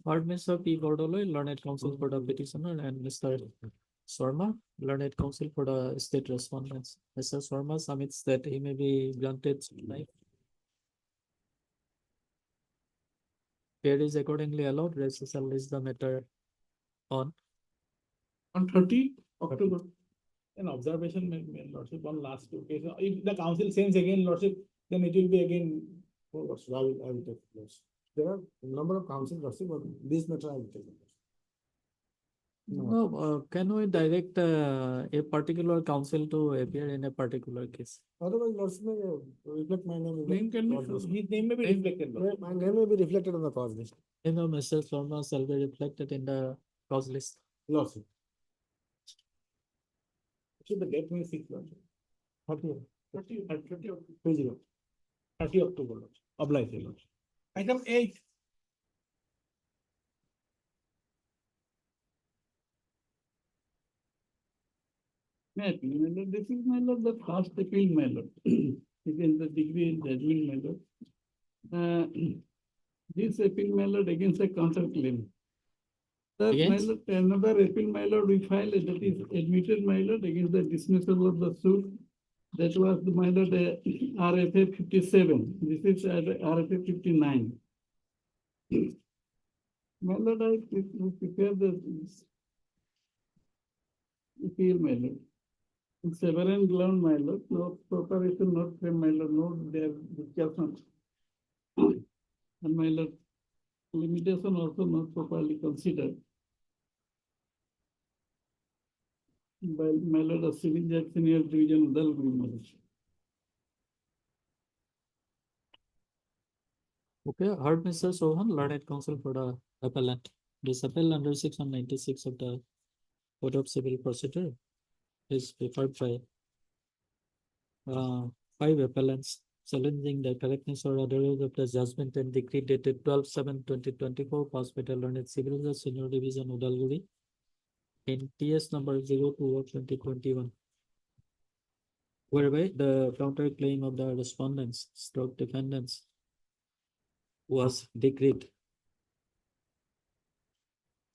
Pardon, Mr. P. Bordoloi, learned counsel for the petitioner, and Mr. Swarma, learned counsel for the state respondents. Mr. Swarma submits that he may be granted life. Here is accordingly allowed. Rest shall list the matter on. 30 October. An observation, lordship, on last occasion. If the council sends again, lordship, then it will be again. Lordship, I will take place. There are a number of councils, lordship, but this matter I will take. No, can we direct a particular council to appear in a particular case? Otherwise, lordship may reflect my name. in the Name can be cause list. His name may be reflected, lordship. My name may be reflected on the cause list. Name of Mr. Swarma shall be reflected in the cause list. Lordship. Keep the date may fix, lordship. 30. 30 October, lordship. Oblige, lordship. Item 8, May I appeal, my lord? This is, my lord, the first appeal, my lord. Against the degree in judgment, my lord. This appeal, my lord, against the counter claim. That, my Against? lord, another appeal, my lord, we filed that is admitted, my lord, against the dismissal of the suit. That was, my lord, RFA 57. This is RFA 59. My lord, I prepare the appeal, my lord. several ground, my lord, no preparation, not frame, my lord, no their discussion. And my lord, limitation also not properly considered. By my lord, a civil judge senior division, Udalguri, my lord. Okay, heard Mr. Sohan, learned counsel for the appellant. This appeal under section 96 of the Code of Civil Procedure is preferred by five appellants challenging the correctness or otherwise of the judgment and decree dated 12/7/2024 passed by the learned civil judge senior division Udalguri in TS number 02 of 2021. Whereby the counterclaim of the respondents stroke defendants was decreed.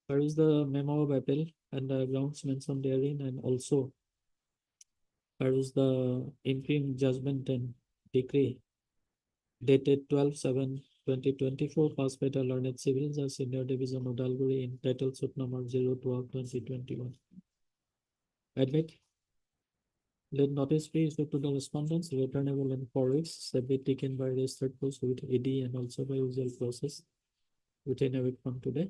There is the memo of appeal and the grounds mentioned therein, and also there is the interim judgment and decree dated 12/7/2024 passed by the learned civil judge senior division Udalguri in title suit number 02 of 2021. Admit. Let notice be issued to the respondents returnable in 4 weeks, shall be taken by registered post with AD and also by usual process within a week from today.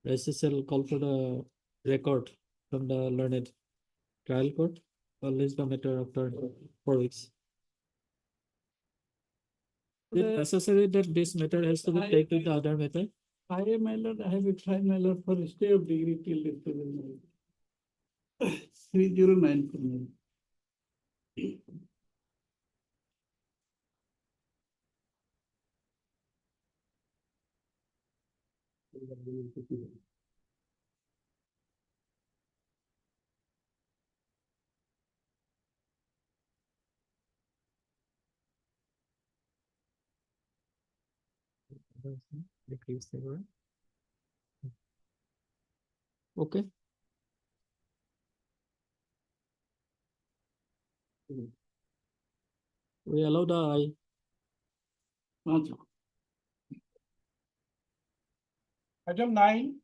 SSL call for the record from the learned trial court, publish the matter after 4 weeks. Is it necessary that this matter has to be taken with the other matter? I, my lord, I have applied, my lord, for stay of degree till this present, my lord. 309 for me. Decrease the error. Okay. We allow the I. Item 9,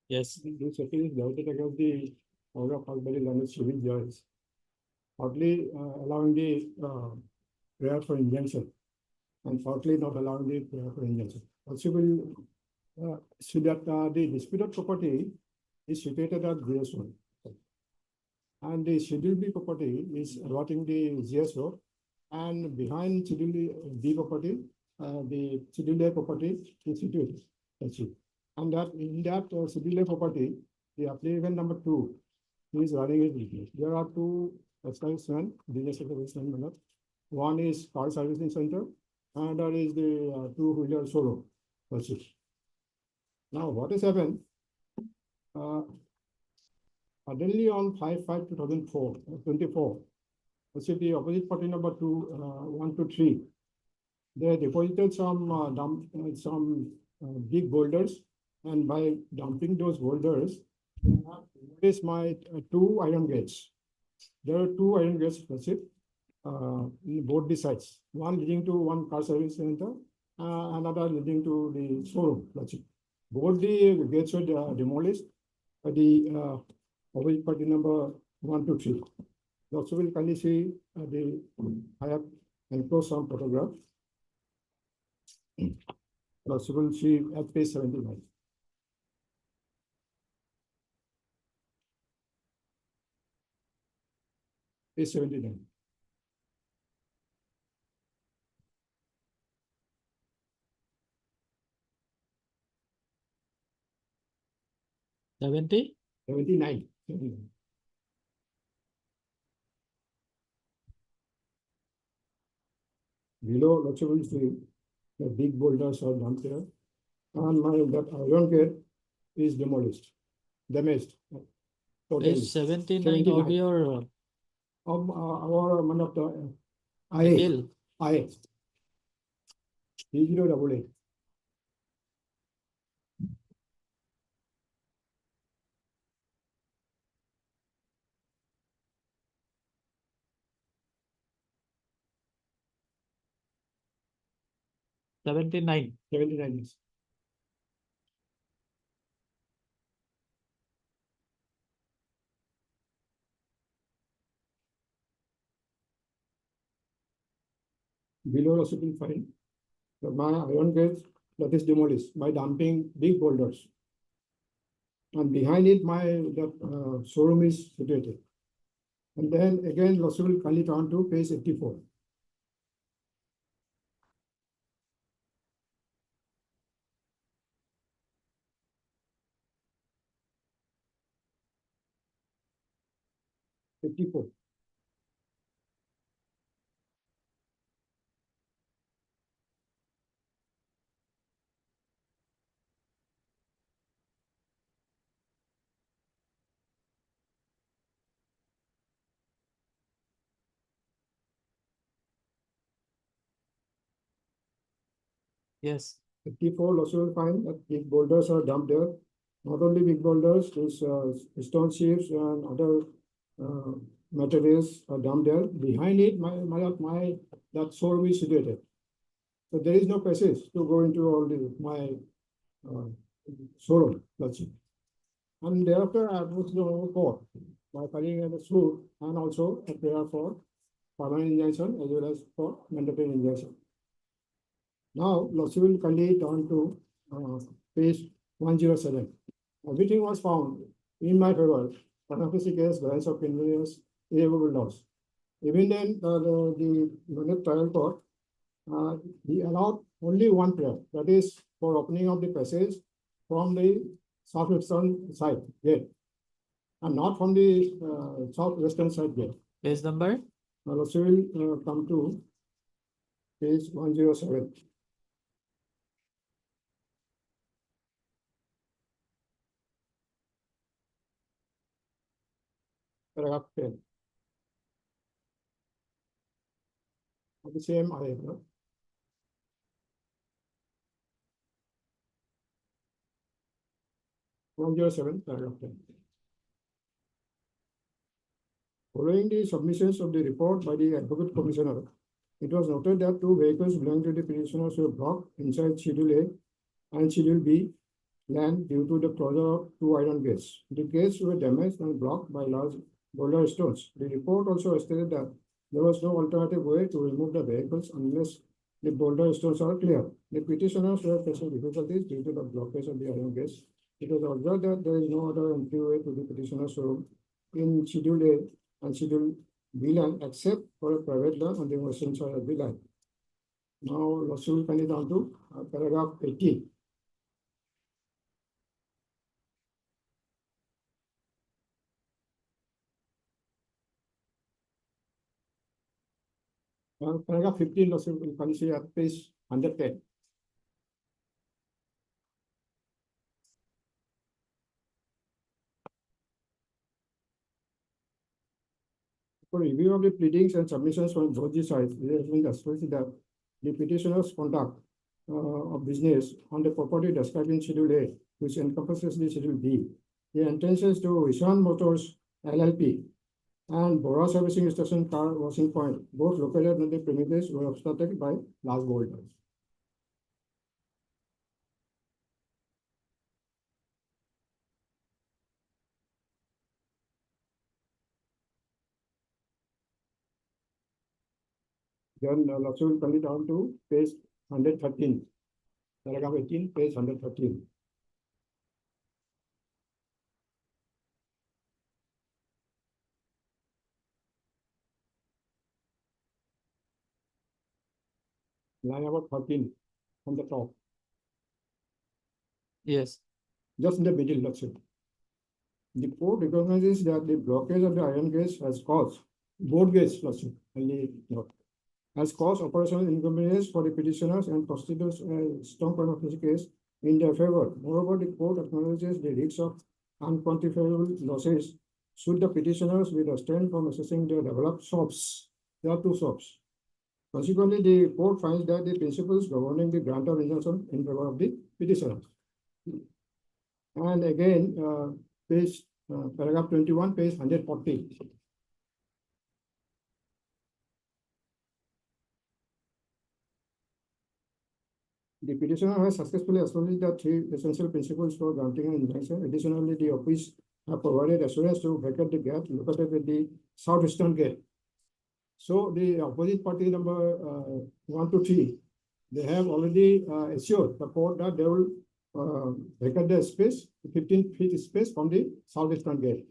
Yes. This appeal is doubted against the order of Albury Learned Civil Judge, partly allowing the prayer for injunction and partly not allowing the prayer for injunction. Also will see that the disputed property is situated at GS Road. And the Schedule B property is allotting the GS Road, and behind Schedule B property, the Schedule A property is situated. That's it. And that in that Schedule A property, the applicant number 2 is running his business. There are two establishments, business establishment. One is car servicing center, and that is the two-wheeler showroom. That's it. Now, what has happened? Suddenly on 5/5/2024, the opposite party number 1 to 3, they deposited some big boulders, and by dumping those boulders, there is my 2 iron gates. There are 2 iron gates, that's it, in both the sides. One leading to one car service center, another leading to the showroom, that's it. Both the gates were demolished by the opposite party number 1 to 3. Also will kindly see I have enclosed some photograph. Also will see at page 79. Page 79. $70? 79. Below, let's will see the big boulders are dumped there, and that iron gate is demolished, damaged. Totally. Page 79 of your Our one of the appeal. I 3088. 79. 79 years. Below also been fine. My iron gate that is demolished by dumping big boulders. And behind it, the showroom is situated. And then again, Lossi will kindly turn to page 84. Yes. 54, also will find that big boulders are dumped there. Not only big boulders, this stone chips and other materials are dumped there. Behind it, that showroom is situated. So there is no passage to go into all my showroom. That's it. And thereafter, I was to court by filing a suit and also a prayer for permanent injunction as well as for mandatory injunction. Now, Lossi will kindly turn to page 107. Everything was found in my favor. Panafisi case, balance of convenience, irrevocable loss. Even then, the trial court, he allowed only one prayer, that is for opening of the passage from the southwestern side gate, and not from the southwestern side gate. Page number? Lossi will come to page 107. Paragraph 10. Of the same article. Paragraph 10. Following the submissions of the report by the Advocate Commissioner, it was noted that two vehicles belonging to the petitioners were blocked inside Schedule A and Schedule B land due to the closure of two iron gates. The gates were damaged and blocked by large boulder stones. The report also stated that there was no alternative way to remove the vehicles unless the boulder stones are clear. The petitioners were facing difficulties due to the blockage of the iron gates. It was observed that there is no other entryway to the petitioner's home in Schedule A and Schedule B land except for a private land on the western side of the line. Now, Lossi will kindly down to paragraph 18. Paragraph 15, Lossi will kindly see at page 110. For review of the pleadings and submissions from both the sides, it has been expressed that the petitioner's conduct of business on the property described in Schedule A, which encompasses the Schedule B, the intentions to Ishan Motors LLP and Bora Servicing Station Car Washing Point, both located on the premises, were obstructed by large boulders. Then Lossi will come down to page 113. Paragraph 18, page 113. Line about 13 from the top. Yes. Just in the middle, that's it. The court recognizes that the blockage of the iron gates has caused both gates, has caused operational inconvenience for the petitioners and constitutes a strong prima facie case in their favor. Moreover, the court acknowledges the risks of unquantifiable losses should the petitioners be restrained from assessing their developed shops. There are two shops. Consequently, the court finds that the principles governing the grant of injunction in favor of the petitioners. And again, paragraph 21, page 140. The petitioner has successfully established the three essential principles for granting an injunction. Additionally, the office have provided assurance to vacate the gate located at the southeastern gate. So the opposite party number 1 to 3, they have already assured the court that they will vacate the space, 15 feet space from the southeastern gate.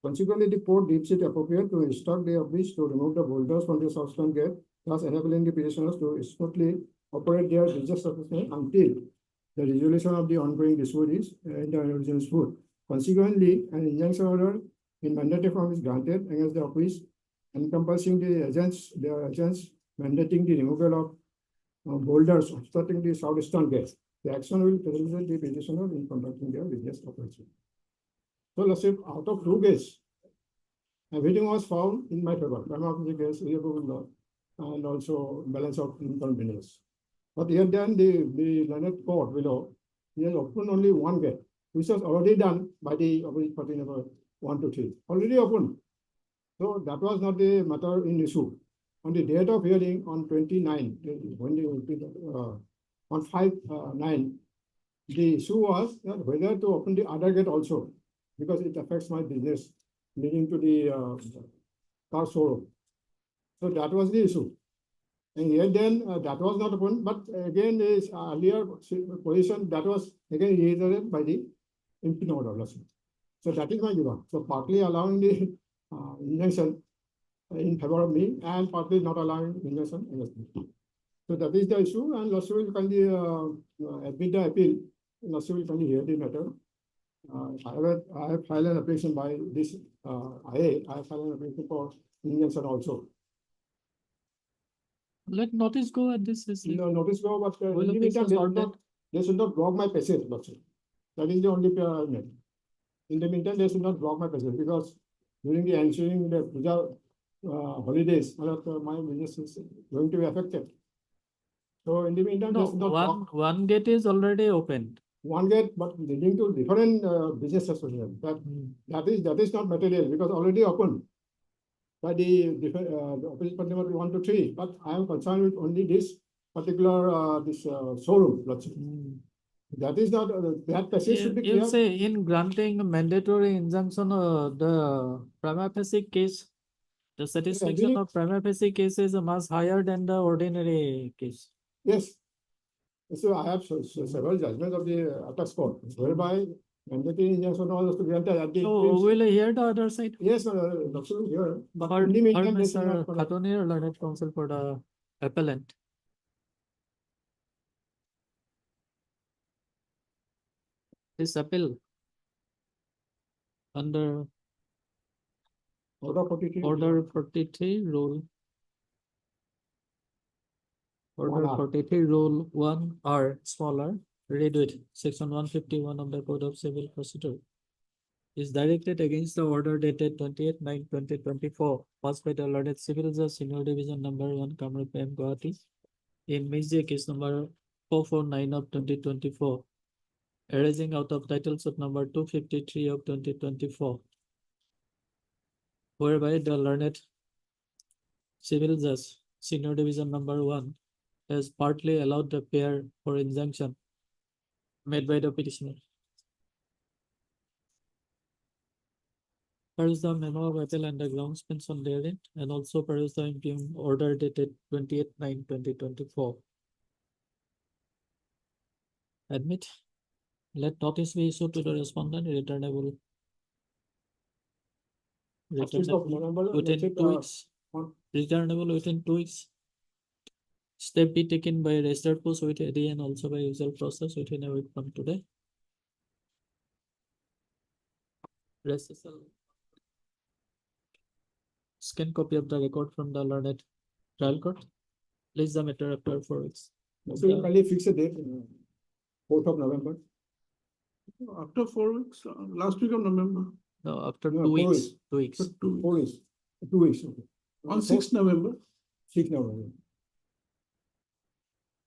Consequently, the court deems it appropriate to instruct the office to remove the boulders from the southeastern gate, thus enabling the petitioners to smoothly operate their business until the resolution of the ongoing dispute in the original dispute. Consequently, an injunction order in mandatory form is granted against the office encompassing their agents mandating the removal of boulders obstructing the southeastern gate. The action will facilitate the petitioner in conducting their business operation. So let's say out of 2 cases, everything was found in my favor. Prima facie case, irrevocable law, and also balance of inconvenience. But here then the learned court below, he has opened only 1 gate, which was already done by the opposite party number 1 to 3, already opened. So that was not the matter in issue. On the date of hearing on 29, on 5/9, the issue was that whether to open the other gate also, because it affects my business leading to the car showroom. So that was the issue. And yet then that was not open, but again is earlier position that was again reiterated by the impugn order. So that is my view. So partly allowing the injunction in favor of me and partly not allowing injunction against me. So that is the issue, and lawsuit will kindly admit the appeal. Lawsuit will kindly hear the matter. I have filed an application by this IA. I have filed an application for injunction also. Let notice go at this. No, notice go, but Will in the office meantime, sorted? they should not block my passage. That is the only matter. In the meantime, they should not block my passage because during the ensuing the puja holidays, my business is going to be affected. So in the meantime, No, they should not block one gate is already opened. 1 gate, but leading to different business association. That is not material because already open by the opposite party number 1 to 3. But I am concerned with only this particular showroom. That is not that passage should be You clear. say in granting a mandatory injunction, the prima facie case, the satisfaction agree. of prima facie case is much higher than the ordinary case. Yes. So I have several judgments of the apex court whereby mandatory injunction was to granted at the. So will I hear the other side? Yes, absolutely here. But Heard in the meantime, they should Mr. not connect. Khatoni, learned counsel for the appellant. This appeal under Order 43. Order 43 Rule. Order 1R. 43 Rule 1R smaller, read with Section 151 of the Code of Civil Procedure, is directed against the order dated 28/9/2024, passed by the learned civil judge, senior division number 1, Kamrup M. Guwahati, in Mejia case number 449 of 2024, arising out of title suit number 253 of 2024, whereby the learned civil judge, senior division number 1, has partly allowed the pair for injunction made by the petitioner. Peruse the memo of appeal and the grounds mentioned therein, and also peruse the impugn order dated 28/9/2024. Admit. Let notice be issued to the respondent, returnable First week of November, within let's say, 2 weeks. Returnable within 2 weeks. Step be taken by registered post with AD and also by usual process within a week from today. Recessal. Scan copy of the record from the learned trial court. Place the matter after 4 weeks. So you kindly fix a date, 4th of November. After 4 weeks, last week of November, No, after No, 2 4 weeks. weeks. 2 weeks. 4 weeks. 2 weeks. Okay. on 6th November. 6th November.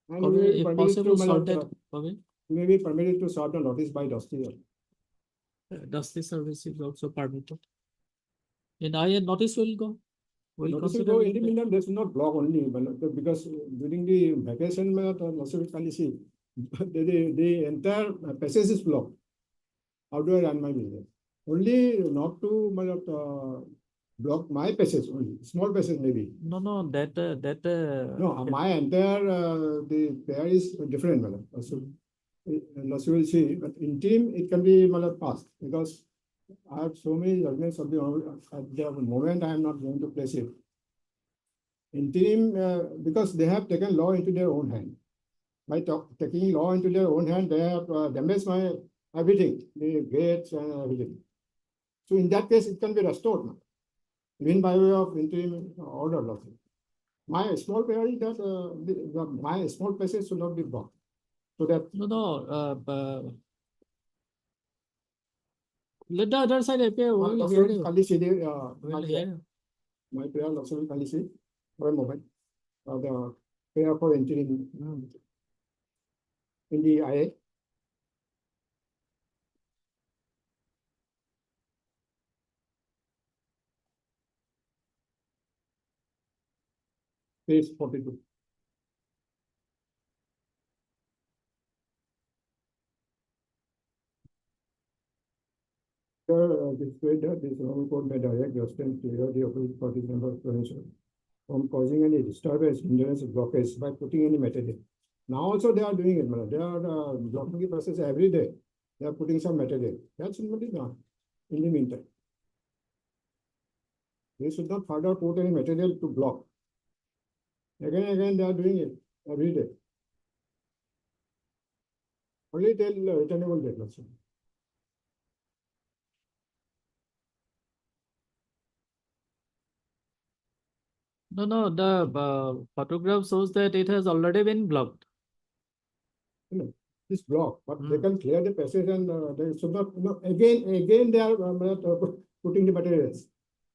And Or we will if permit it possible, to, sorted. Okay. we may be permitted to sort the notice by Dusty. Dusty service is also permitted. In IN notice will go. We'll Notice consider though, it in the that- meantime, they should not block only, but because during the vacation, the entire passage is blocked. How do I run my business? Only not to block my passage only, small passage maybe. No, no, that. No, my entire, the pair is different, madam. So, you will see, but in team, it can be passed because I have so many judgments of at the moment I am not going to place it. In team, because they have taken law into their own hand. By taking law into their own hand, they have damaged my everything, the gates and everything. So in that case, it can be restored now, even by way of interim order. My small prayer is that my small passage should not be blocked. So that Let the other side appear. We will hear you. We'll hear you. My prayer also will kindly see for a moment. The prayer for entering in the IA. Page 42. Displayed that this wrong code may direct justice to the opposite party member from causing any disturbance, hindrance, blockage by putting any material. Now also they are doing it, madam. They are blocking the process every day. They are putting some material. That's not done in the meantime. They should not further put any material to block. Again and again, they are doing it every day. Only till returnable date, that's all. No, the photograph shows that it has already been blocked. This block, but they can clear the passage and they should not, again they are putting the materials.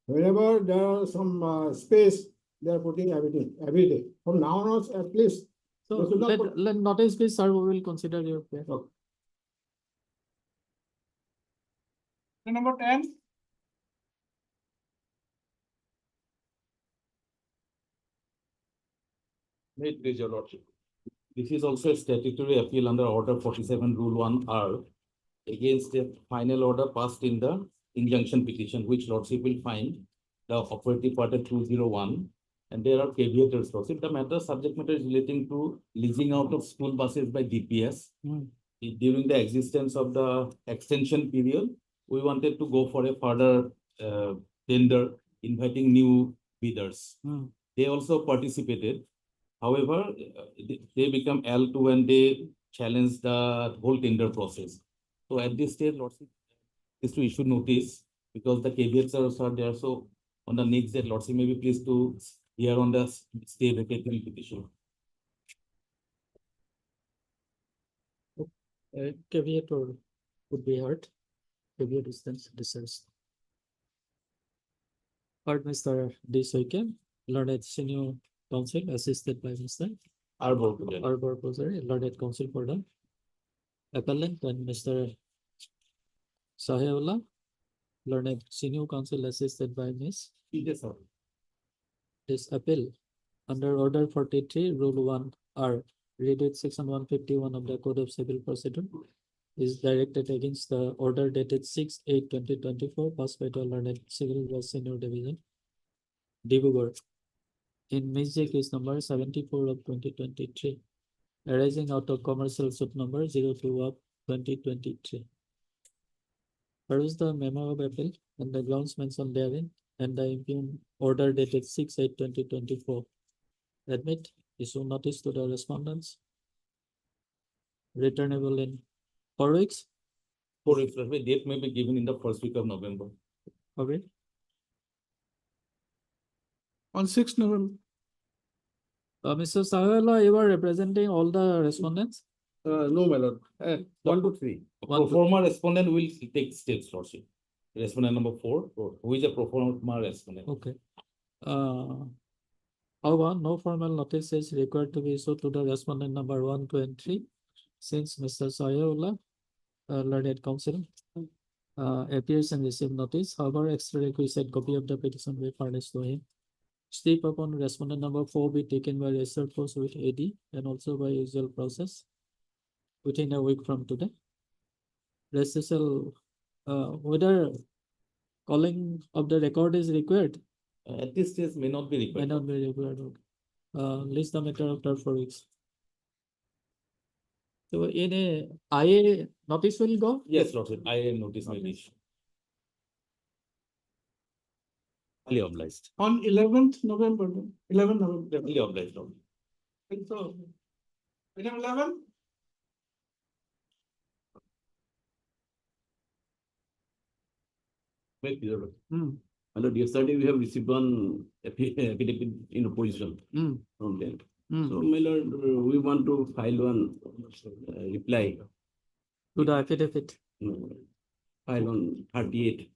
Whenever there are some space, they are putting everything every day. From now on, at least. So they should not put- let notice please, sir, we will consider your prayer. Okay. Number 10. May it please your lordship. This is also a statutory appeal under order 47 rule 1R against the final order passed in the injunction petition, which lordship will find the operative part at 201. And there are caveats also. The matter, subject matter is relating to leasing out of school buses by DPS. During the existence of the extension period, we wanted to go for a further tender, inviting new bidders. They also participated. However, they become L2 when they challenge the whole tender process. So at this stage, lordship is to issue notice because the caveats are also there. So on the next day, lordship may be pleased to hear on the stay vacating petition. Caveat or would be heard. Caveat is then discussed. Heard Mr. D. Soike, learned senior counsel assisted by Mr. Arbor Pujari, learned counsel for the appellant, and Mr. Saheullah, learned senior counsel assisted by Ms. Yes, sir. This appeal under order 43 rule 1R read with section 151 of the Code of Civil Procedure is directed against the order dated 6/8/2024 passed by the learned civil law senior division Dibrugarh in Mizje case number 74 of 2023 arising out of commercial suit number 02 of 2023. Peruse the memo of appeal and the grounds mentioned therein and the impugned order dated 6/8/2024. Admit, issue notice to the respondents. Returnable in 4 weeks. 4 weeks, date may be given in the first week of November. Okay. On 6th November. Mr. Saheullah, you are representing all the respondents? No, my lord. 1 to 3. One Pro to- forma respondent will take steps, lordship. Respondent number 4, who is a pro forma respondent. Okay. However, no formal notice is required to be issued to the respondent number 1, 2, and 3, since Mr. Saheullah, learned counsel, appears and receive notice. However, extra requisite copy of the petition will be furnished to him step upon respondent number 4 be taken by registered post with AD and also by usual process within a week from today. Recessal, whether calling of the record is required, At this stage may not be may required. not be required. List the matter after 4 weeks. So in a IA notice will go? Yes, Lordship, I notice my wish. Highly obliged. On 11th November, 11 November. Highly obliged, Lord. Think so. Item 11? Wait, Your Lord. Hmm. My Lord, yesterday we have received one affidavit in opposition Hmm. from them. Hmm. So, my Lord, we want to file one reply, To the affidavit, file on 38,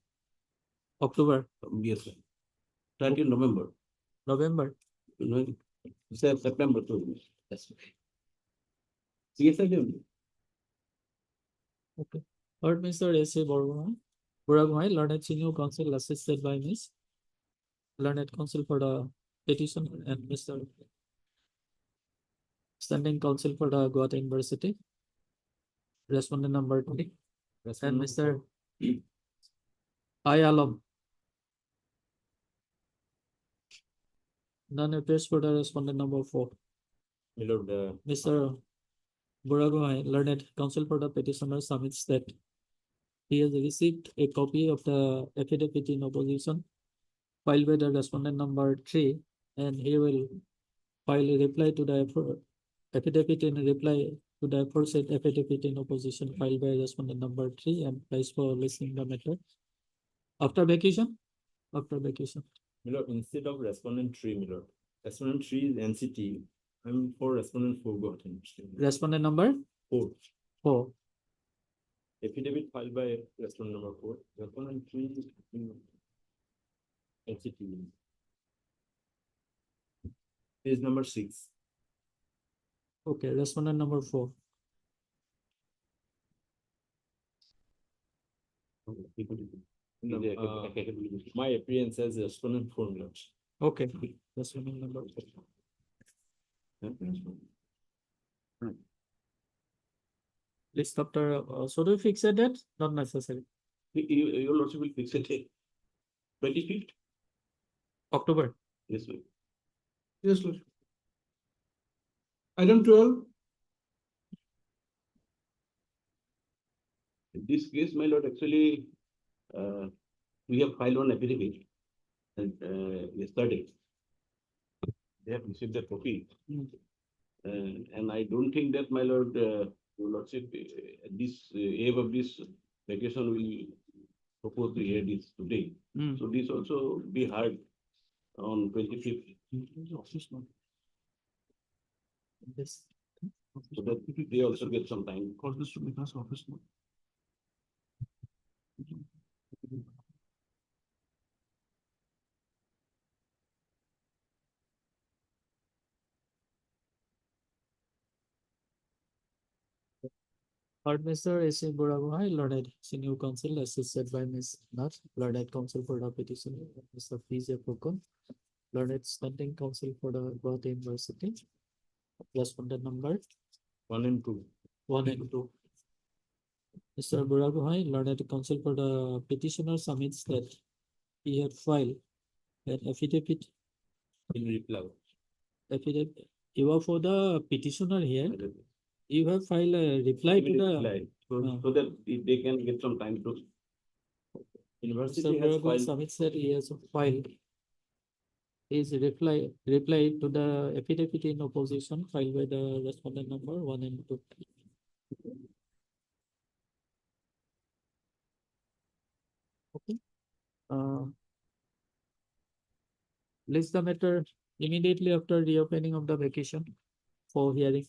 October, yes, sir. 30 November, November. you know, September too. That's right. Yes, I do. Okay. Heard Mr. A.C. Buragoy, learned senior counsel assisted by Miss learned counsel for the petition and Mr. Standing counsel for the Guwahati University. Respondent number 3 and Mr. I Alam. None appears for the respondent number 4. My Lord, Mr. Buragoy, learned counsel for the petitioner submits that he has received a copy of the affidavit in opposition filed by the respondent number 3 and he will file a reply to the affidavit in reply to the aforesaid affidavit in opposition filed by respondent number 3 and place for listening the matter. After vacation? After vacation. My Lord, instead of respondent 3, my Lord, respondent 3 is NCT. I'm for respondent 4 Guwahati. Respondent number 4. 4. Affidavit filed by respondent number 4. Respondent 3 is NCT. Page number 6. Okay, respondent number 4. My appearance as respondent 4, my Lord. Okay, respondent number 4. List after, so do you fix a date? Not necessary. Your Lordship will fix it. 25th? October. Yes, sir. Yes, Lord. Item 12. In this case, my Lord, actually, we have filed one affidavit and yesterday. They have received the copy. And I don't think that, my Lord, Your Lordship, this eve of this vacation will propose to hear this today. So this also be heard on 25th. Yes. So that they also get some time. Heard Mr. A.C. Buragoy, learned senior counsel assisted by Ms. Nath, learned counsel for the petition, Mr. P.J. Pokon, learned standing counsel for the Guwahati University. Respondent number 1 and 2. 1 and 2. Mr. Buragoy, learned counsel for the petitioner submits that he had filed an affidavit. In reply. Affidavit. You are for the petitioner here. You have filed a reply to the. Reply. So that they can get some time to. University Mr. has Buragoy filed. submits that he has filed his reply to the affidavit in opposition filed by the respondent number 1 and 2. Okay. List the matter immediately after reopening of the vacation for hearing.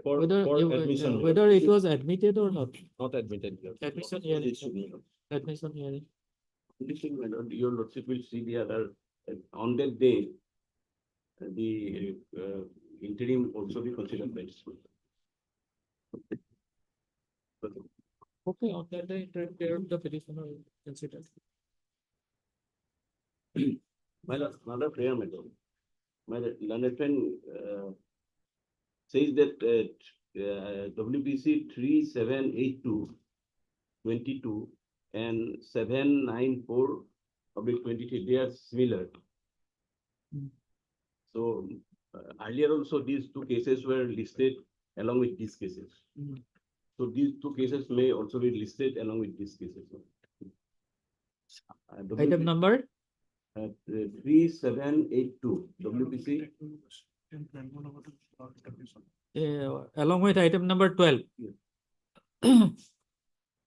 For admission. Whether it was admitted or not. Not admitted. Admission hearing. Admission hearing. Your Lordship will see the other, on that day, the interim also be considered by the school. Okay, on that day, the petitioner considered. My lord, another prayer, my lord. My learned friend says that WPC 3782/22 and 794/23, they are similar. Hmm. So earlier also these two cases were listed along with these cases. Hmm. So these two cases may also be listed along with these cases. Item number? 3782 WPC. Along with item number 12. Yes.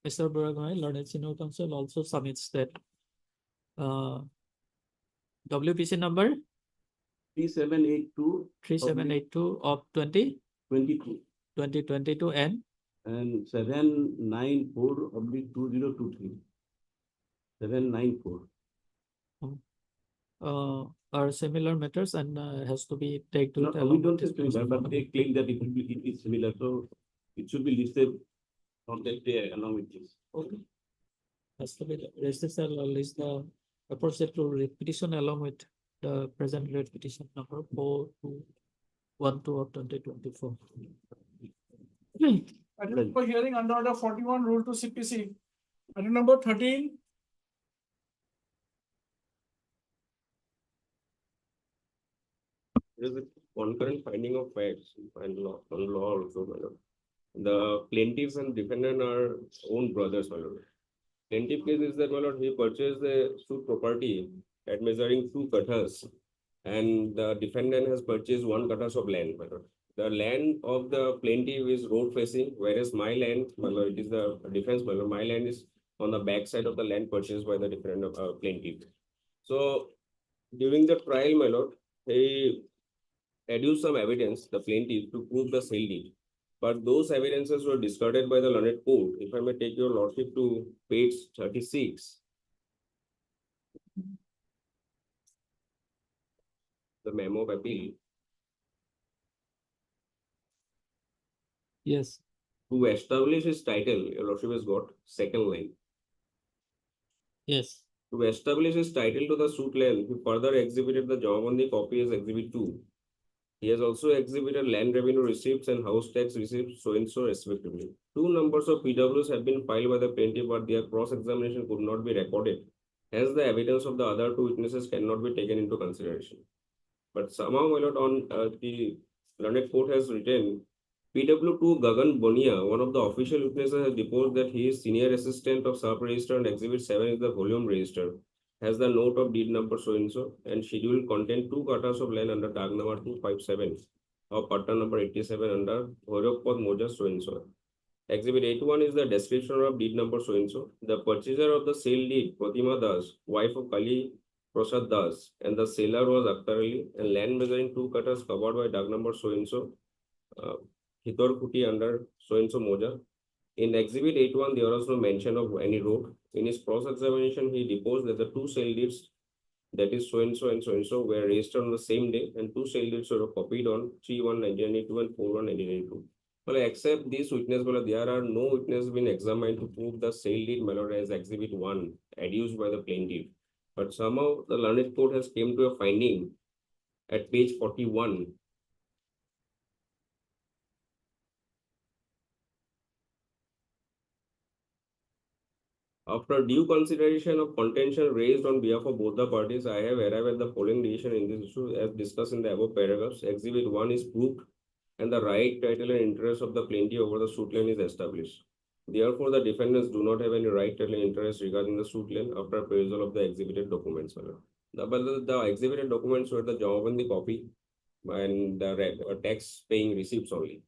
Mr. Buragmai, Learned Senior Counsel also submits that WPC number 3782 of 22 2022 and 794/2023. 794. are similar matters and has to be taken No, to we don't say similar, but they claim that it is similar, so it should be listed on that day along with this. Okay. Has to be registered list the appropriate to repetition along with the present rate petition number 4212 of 2024. For hearing under order 41 rule to CPC. Item number 13. There is a concurrent finding of facts and law also, my lord. The plaintiffs and defendant are own brothers, my lord. Plaintiff case is that, my lord, he purchased the suit property at measuring 2 kathas, and the defendant has purchased 1 kathas of land, my lord. The land of the plaintiff is road facing, whereas my land, my lord, it is the defense, my lord, my land is on the back side of the land purchased by the defendant plaintiff. So during the trial, my lord, he adduced some evidence, the plaintiff, to prove the sale deed. But those evidences were discarded by the learned court. If I may take your lordship to page 36. The memo of appeal. Yes. To establish his title, your lordship has got second line. Yes. To establish his title to the suit land, he further exhibited the Jamabandi copy as Exhibit 2. He has also exhibited land revenue receipts and house tax receipts, so and so respectively. 2 numbers of PWs have been filed by the plaintiff, but their cross-examination could not be recorded. Hence, the evidence of the other 2 witnesses cannot be taken into consideration. But somehow, my lord, on the learned court has written, PW2 Gagan Bonia, one of the official witnesses, has deposed that he is senior assistant of sub-register and Exhibit 7 is the volume register. Has the note of deed number so and so, and schedule contain 2 kathas of land under tag number 257 of patta number 87 under Horyokpad Moja so and so. Exhibit 81 is the description of deed number so and so. The purchaser of the sale deed, Pratima Das, wife of Kali Prasad Das, and the seller was Akhtar Ali, and land measuring 2 kathas covered by tag number so and so. Hitor Kuti under so and so Moja. In Exhibit 81, there was no mention of any road. In his cross-examination, he deposed that the 2 sale deeds, that is so and so and so and so, were registered on the same day, and 2 sale deeds were copied on 3/1/1992 and 4/1/1992. Well, except this witness, well, there are no witnesses been examined to prove the sale deed, my lord, as Exhibit 1, adduced by the plaintiff. But somehow the learned court has came to a finding at page 41. After due consideration of contention raised on behalf of both the parties, I have arrived at the following decision in this issue as discussed in the above paragraphs. Exhibit 1 is proved and the right, title, and interest of the plaintiff over the suit land is established. Therefore, the defendants do not have any right, title, and interest regarding the suit land after perusal of the exhibited documents. The exhibited documents were the Jamabandi copy and the tax paying receipts only.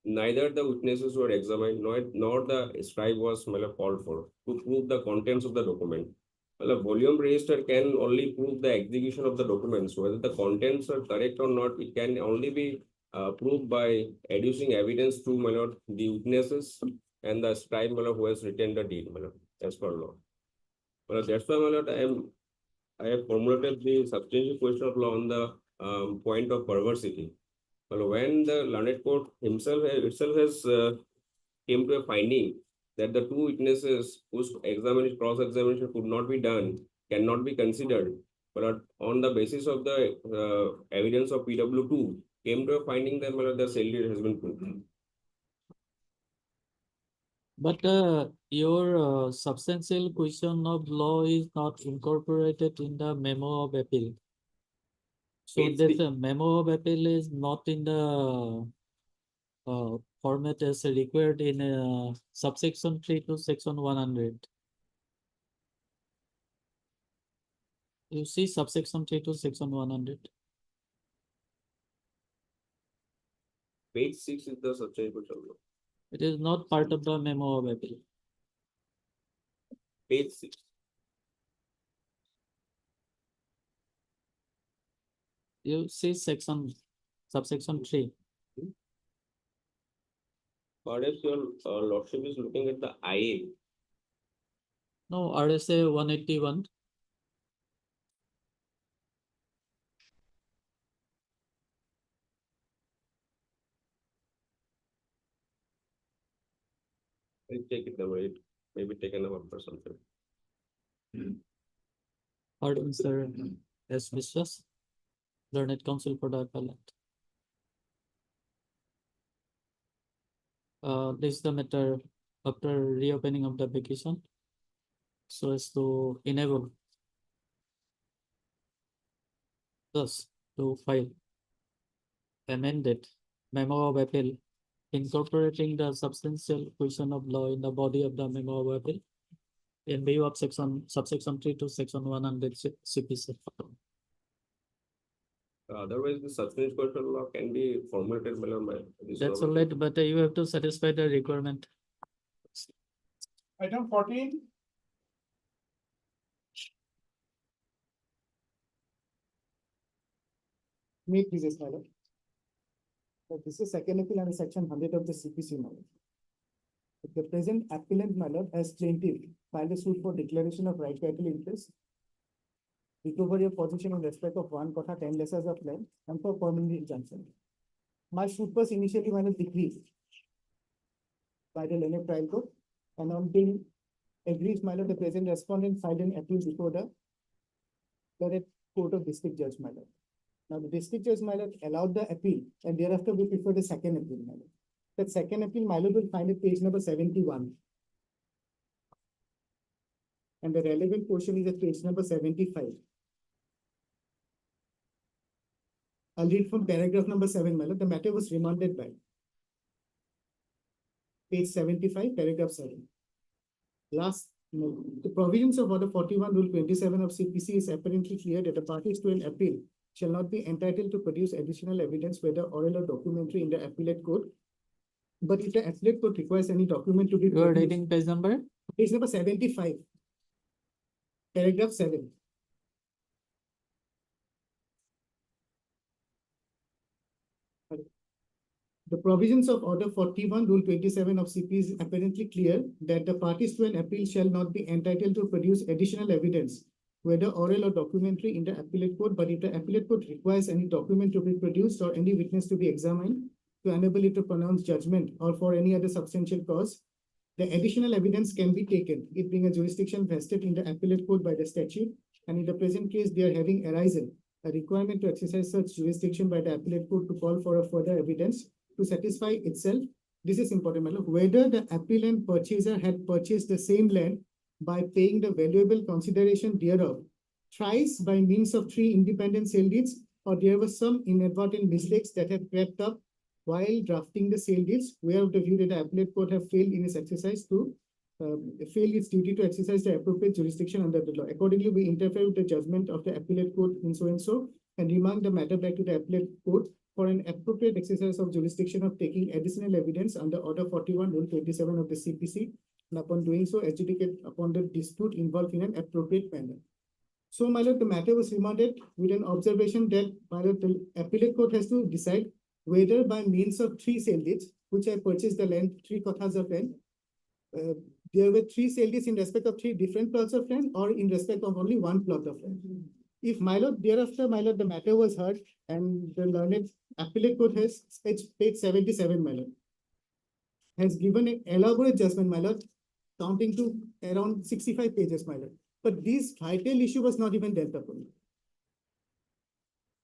Neither the witnesses were examined, nor the scribe was called for to prove the contents of the document. Well, a volume register can only prove the execution of the documents. Whether the contents are correct or not, it can only be proved by adducing evidence to the witnesses and the scribe who has written the deed as per law. Well, that's why I have formulated the substantial question of law on the point of perversity. Well, when the learned court itself has came to a finding that the two witnesses whose examination, cross-examination could not be done, cannot be considered, but on the basis of the evidence of PW2, came to a finding that the cell deed has been proven. But your substantial question of law is not incorporated in the memo of appeal. So Page this six. memo of appeal is not in the format as required in subsection 3 to section 100. You see subsection 3 to section 100. Page 6 is the substantial question of law. It is not part of the memo of appeal. Page 6. You see subsection 3. Perhaps your lordship is looking at the IA. No, RSA 181. I'll take it away. Maybe take another for something. Pardon, sir. S. Vishwas, learned counsel for the appellant. This is the matter after reopening of the application, so as to enable us to file amended memo of appeal incorporating the substantial question of law in the body of the memo of appeal in view of subsection 3 to section 100 CPC. Otherwise, the substantial question of law can be formulated by this. That's all right, but you have to satisfy the requirement. Item 14. Make this my lord. This is second appeal under section 100 of the CPC, my lord. The present appellant, my lord, as plaintiff filed a suit for declaration of right title interest, recovery of possession in respect of 1 quota 10 lessons of land, and for permanent injunction. My suit was initially, my lord, decreased by the Learned Trial Court, and on being agrees, my lord, the present respondent filed an appeal before the Court of District Judge, my lord. Now, the district judge, my lord, allowed the appeal, and thereafter we prefer the second appeal, my lord. That second appeal, my lord, will find at page number 71. And the relevant portion is at page number 75. I'll read from paragraph number 7, my lord. The matter was remanded by page 75, paragraph 7. The provisions of Order 41, Rule 27 of CPC is apparently clear that the parties to an appeal shall not be entitled to produce additional evidence, whether oral or documentary, in the appellate court. But if the appellate court requires any document to be You are produced, reading page number? page number 75, paragraph 7. The provisions of Order 41, Rule 27 of CP is apparently clear that the parties to an appeal shall not be entitled to produce additional evidence, whether oral or documentary, in the appellate court. But if the appellate court requires any document to be produced or any witness to be examined to enable it to pronounce judgment or for any other substantial cause, the additional evidence can be taken, it being a jurisdiction vested in the appellate court by the statute. And in the present case, they are having arisen a requirement to exercise such jurisdiction by the appellate court to call for a further evidence to satisfy itself. This is important, my lord, whether the appellant purchaser had purchased the same land by paying the valuable consideration thereof thrice by means of 3 independent sale deeds, or there were some inadvertent mistakes that had crept up while drafting the sale deeds, where the view that the appellate court have failed in its exercise to failed its duty to exercise the appropriate jurisdiction under the law. Accordingly, we interfere with the judgment of the appellate court in so and so, and remand the matter back to the appellate court for an appropriate exercise of jurisdiction of taking additional evidence under Order 41, Rule 27 of the CPC, and upon doing so, adjudicate upon the dispute involved in an appropriate manner. So, my lord, the matter was remanded with an observation that, my lord, the appellate court has to decide whether by means of 3 sale deeds, which I purchased the land, 3 kothas of land, there were 3 sale deeds in respect of 3 different plots of land, or in respect of only 1 plot of land. If, my lord, thereafter, my lord, the matter was heard and the learned appellate court has, page 77, my lord, has given an elaborate judgment, my lord, counting to around 65 pages, my lord. But this vital issue was not even dealt upon.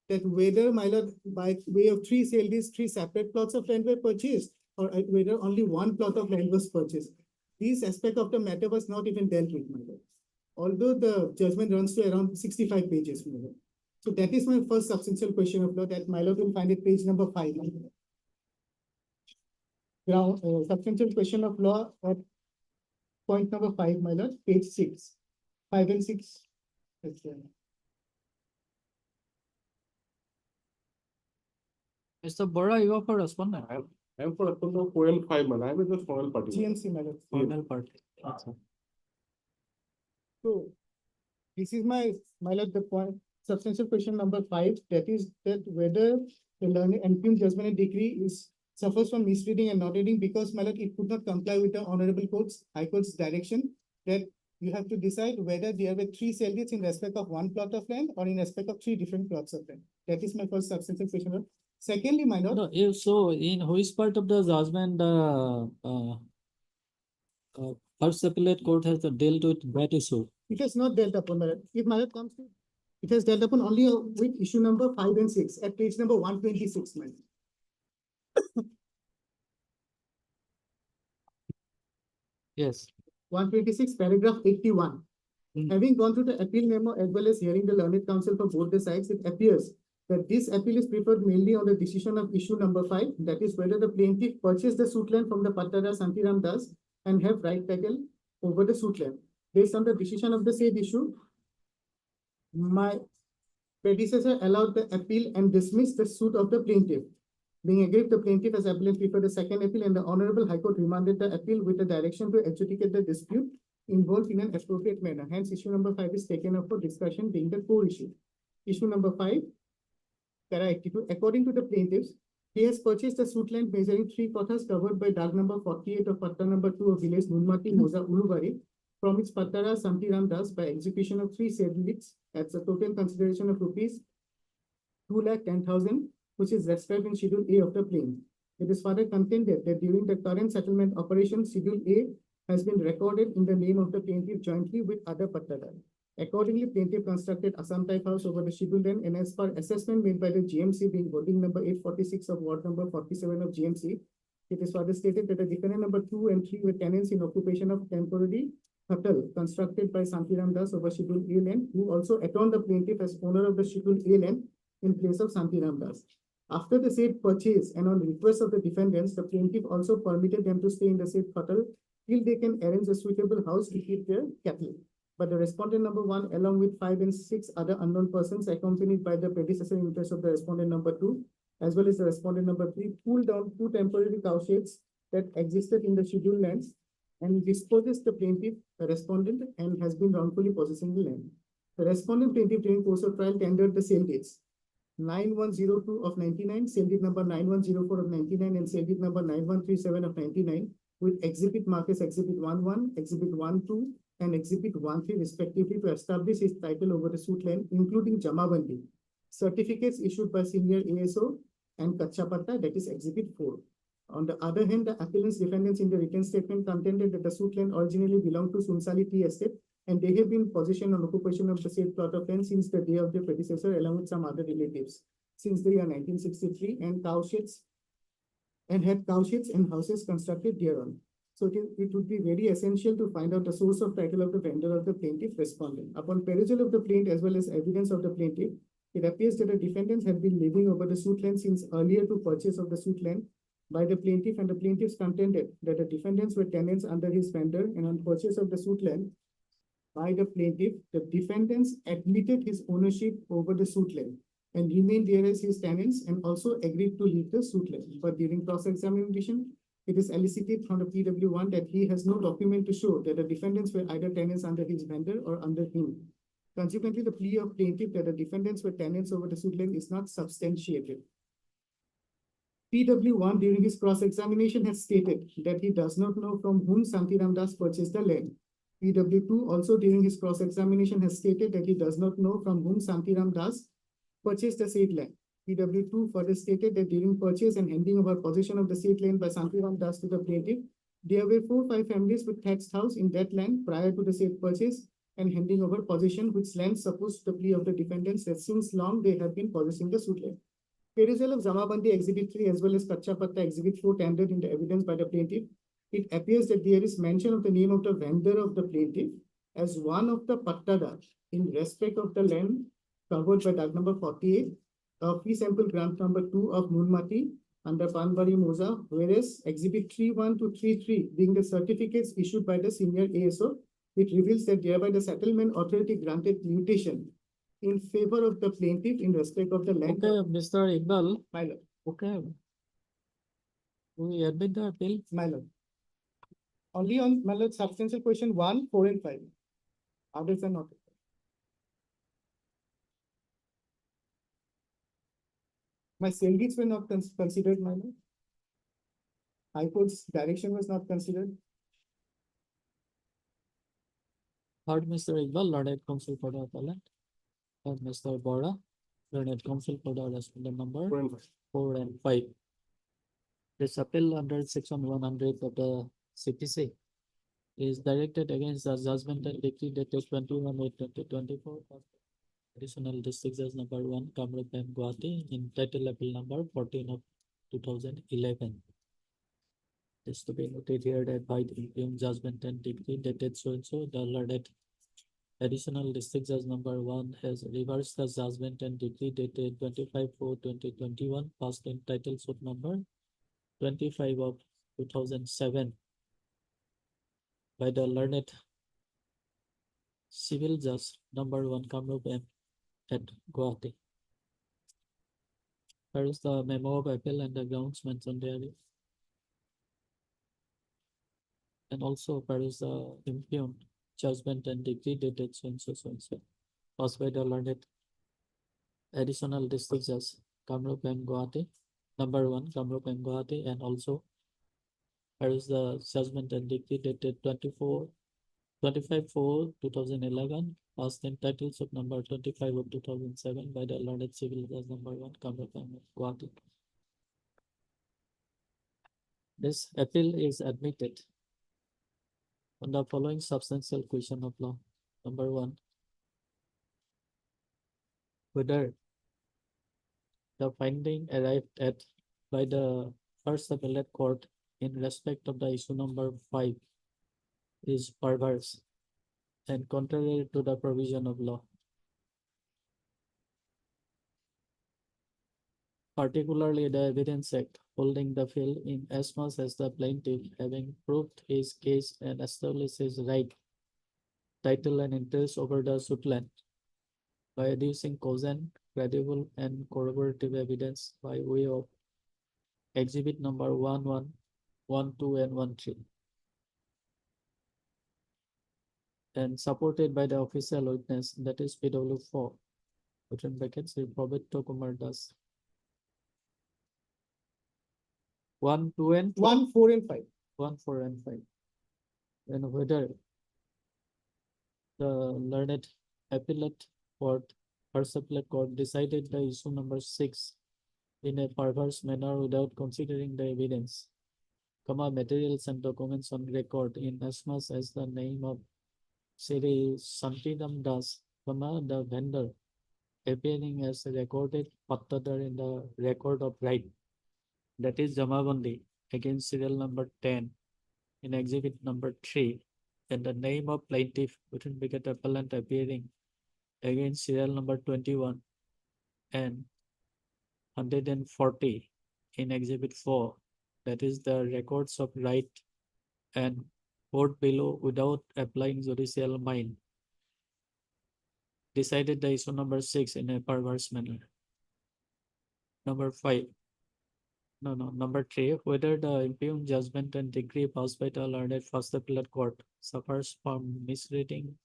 That whether, my lord, by way of three sale deeds, three separate plots of land were purchased, or whether only one plot of land was purchased. This aspect of the matter was not even dealt with, my lord. Although the judgment runs to around 65 pages, my lord. So that is my first substantial question of law that my lord will find at page number 5. Now, substantial question of law at point number 5, my lord, page 6. 5 and 6. That's, Mr. Bora, you are for respondent. I am for respondent 4 and 5, man. I am just foreign party. GMC, my lord. Formal party. Okay. So this is my lord, the point, substantial question number 5, that is that whether the learning and judgment and decree suffers from misreading and not reading because, my lord, it could not comply with the honorable court's, high court's direction that you have to decide whether there were three sale deeds in respect of one plot of land or in respect of three different plots of land. That is my first substantial question. Secondly, my lord. No, if so, in which part of the judgment, first appellate court has dealt with that issue? It has not dealt upon, my lord. If my lord comes to, it has dealt upon only with issue number 5 and 6 at page number 126, my lord. Yes. 126, paragraph 81. Having gone through the appeal memo as well as hearing the learned counsel for both the sides, it appears that this appeal is preferred mainly on the decision of issue number 5, that is whether the plaintiff purchased the suit land from the Pattada Santiram Das and have right title over the suit land. Based on the decision of the said issue, my predecessor allowed the appeal and dismissed the suit of the plaintiff. Being aggrieved, the plaintiff as appellant preferred the second appeal and the Honorable High Court remanded the appeal with the direction to adjudicate the dispute involved in an appropriate manner. Hence, issue number 5 is taken up for discussion being the core issue. Issue number 5, para 82. According to the plaintiffs, he has purchased a suit land measuring 3 quarters covered by dag number 48 of patta number 2 of village Nunmati Moza Ulubari from its Pattara Santiram Das by execution of 3 sale deeds at the total consideration of rupees 2,10,000, which is described in Schedule A of the plain. It is further contended that during the current settlement operation, Schedule A has been recorded in the name of the plaintiff jointly with other Pattada. Accordingly, plaintiff constructed Assam type house over the scheduled land, and as per assessment made by the GMC being voting number 846 of ward number 47 of GMC, it is further stated that the defendant number 2 and 3 were tenants in occupation of temporary hotel constructed by Santiram Das over scheduled A land, who also atoned the plaintiff as owner of the scheduled A land in place of Santiram Das. After the said purchase and on request of the defendants, the plaintiff also permitted them to stay in the said hotel till they can arrange a suitable house to keep their cattle. But the respondent number 1, along with 5 and 6 other unknown persons, accompanied by the predecessor in interest of the respondent number 2, as well as the respondent number 3, pulled down 2 temporary cow sheds that existed in the scheduled lands and disposes the plaintiff, the respondent, and has been wrongfully possessing the land. The respondent plaintiff during course of trial tendered the sale dates 9102 of 99, sale deed number 9104 of 99, and sale deed number 9137 of 99, with exhibit markers exhibit 11, exhibit 12, and exhibit 13 respectively to establish his title over the suit land, including Jamabandi, certificates issued by senior ASO and Kachapatta, that is exhibit 4. On the other hand, the appellant's defendants in the written statement contended that the suit land originally belonged to Sunsali Tea Estate, and they have been in possession and occupation of the said plot of land since the day of their predecessor, along with some other relatives, since the year 1963, and cow sheds, and had cow sheds and houses constructed thereon. So it would be very essential to find out the source of title of the vendor of the plaintiff respondent. Upon perusal of the plaint as well as evidence of the plaintiff, it appears that the defendants had been living over the suit land since earlier to purchase of the suit land by the plaintiff, and the plaintiffs contended that the defendants were tenants under his vendor, and on purchase of the suit land by the plaintiff, the defendants admitted his ownership over the suit land and remained there as his tenants and also agreed to leave the suit land. But during cross-examination, it is elicited from the PW1 that he has no document to show that the defendants were either tenants under his vendor or under him. Consequently, the plea of plaintiff that the defendants were tenants over the suit land is not substantiated. PW1 during his cross-examination has stated that he does not know from whom Santiram Das purchased the land. PW2 also during his cross-examination has stated that he does not know from whom Santiram Das purchased the said land. PW2 further stated that during purchase and handing over possession of the said land by Santiram Das to the plaintiff, there were 4-5 families with thatched house in that land prior to the said purchase and handing over possession, which land supposed the plea of the defendants that since long they have been possessing the suit land. Perusal of Jamabandi Exhibit 3 as well as Kacha Patta Exhibit 4 tendered in the evidence by the plaintiff, it appears that there is mention of the name of the vendor of the plaintiff as one of the pattadar in respect of the land covered by Dag number 48, fee sample grant number 2 of Nunmati under Panbari Moza, whereas Exhibit 31 to 33 being the certificates issued by the senior ASO, it reveals that thereby the settlement authority granted mutation in favor of the plaintiff in respect of the land. Okay, Mr. Iqbal, My lord, okay. We admit the appeal. my lord. Only on, my lord, substantial question 1, 4, and 5. Others are not. My sale were not considered, my lord. High Court's direction was not considered. Third, Mr. Iqbal, learned counsel for the appellant. And Mr. Bora, learned counsel for the respondent number 4 and 5. This appeal under section 100 of the CPC is directed against the judgment and decree dated 21/8/2024. Additional district judge number 1, Kamrup M. Guwahati, in title appeal number 14 of 2011. This to be noted here that by the impugn judgment and decree dated so and so, the learned additional district judge number 1 has reversed the judgment and decree dated 25/4/2021, passed in title suit number 25 of 2007 by the learned civil judge number 1, Kamrup M. at Guwahati. Here is the memo of appeal and the grounds mentioned therein. And also here is the impugned judgment and decree dated so and so so and so, passed by the learned additional district judge Kamrup M. Guwahati, number 1, Kamrup M. Guwahati, and also here is the judgment and decree dated 25/4/2011, passed in title suit number 25 of 2007 by the learned civil judge number 1, Kamrup M. Guwahati. This appeal is admitted on the following substantial question of law. Number 1, whether the finding arrived at by the first appellate court in respect of the issue number 5 is perverse and contrary to the provision of law. Particularly the Evidence Act, holding the field in as much as the plaintiff, having proved his case and established his right, title, and interest over the suit land by adducing cogent, credible, and corroborative evidence by way of exhibit number 11, 12, and 13, and supported by the official witness, that is PW4, within brackets, Pabitro Kumar Das. 1, 2, and 1, 4, and 5. 1, 4, and 5. And whether the learned appellate court, first appellate court, decided the issue number 6 in a perverse manner without considering the evidence, materials and documents on record, in as much as the name of Sri Santidam Das, the vendor, appearing as a recorded pattadar in the record of right, that is Jamabandi, against serial number 10 in exhibit number 3, and the name of plaintiff within bracket appellant appearing against serial number 21 and 140 in exhibit 4, that is the records of right, and quote below without applying judicial mind, decided the issue number 6 in a perverse manner. Number 3, whether the impugned judgment and decree passed by the learned first appellate court suffers from misreading,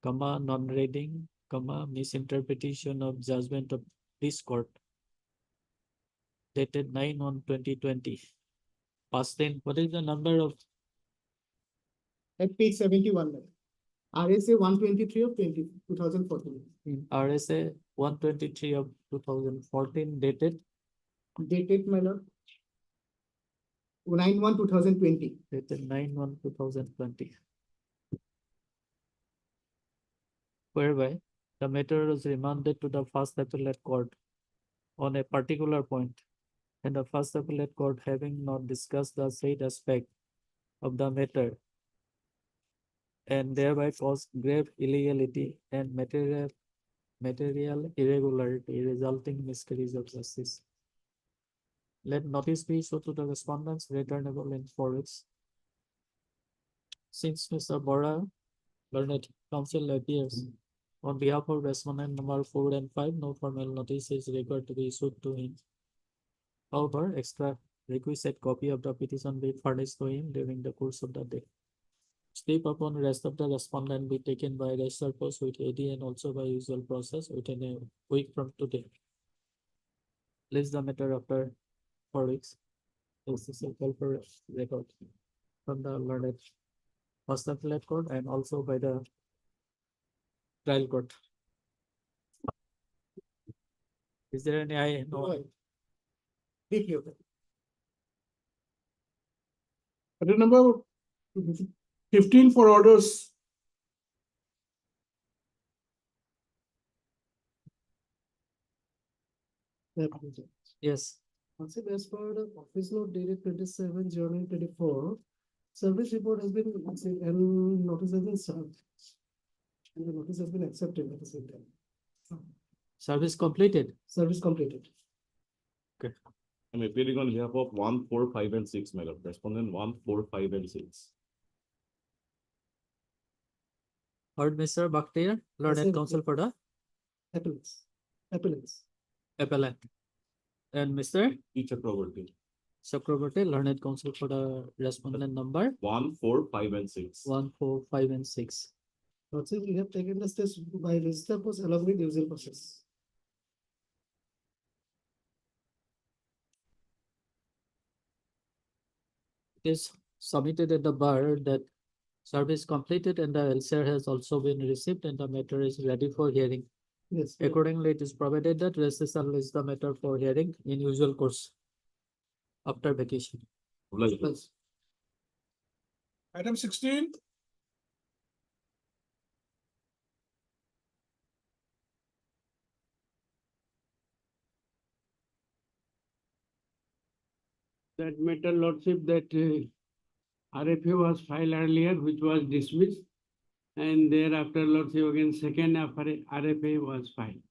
non-reading, misinterpretation of judgment of this court, dated 9/1/2020. Past in, what is the number of? At page 71, RSA 123 of 2014. In RSA 123 of 2014, dated, my lord, 9/1/2020. dated 9/1/2020. Whereby the matter is remanded to the first appellate court on a particular point, and the first appellate court having not discussed the said aspect of the matter and thereby caused grave illegality and material irregularity resulting miscarriage of justice. Let notice be issued to the respondents returnable in 4 weeks. Since Mr. Bora, learned counsel appears on behalf of respondent number 4 and 5, no formal notice is required to be issued to him. However, extra requisite copy of the petition be furnished to him during the course of the day. Step upon rest of the respondent be taken by registered post with AD and also by usual process within a week from today. Leaves the matter after 4 weeks. This is a call for record from the learned first appellate court and also by the trial court. Is there any I no? Briefly, okay. Item number 15 for orders. Yes. Also, as per the office note dated 27 January 24, service report has been and notice has been served. And the notice has been accepted at the same time. Service completed. Service completed. I'm appealing on behalf of 1, 4, 5, and 6, my lord. Respondent 1, 4, 5, and 6. Heard Mr. Bakhtiar, sir. learned counsel for the Appellants. Appellants. appellant. And Mr. E. Chakraborty. Chakraborty, learned counsel for the respondent number 1, 4, 5, and 6. 1, 4, 5, and 6. Also, we have taken the steps by register post along with usual process. It is submitted at the bar that service completed and the LCR has also been received and the matter is ready for hearing. Yes. Accordingly, it is provided that recessal is the matter for hearing in usual course after vacation. Obliged. Item 16. That matter, lordship, that RFA was filed earlier, which was dismissed. And thereafter, lordship, again, second RFA was filed.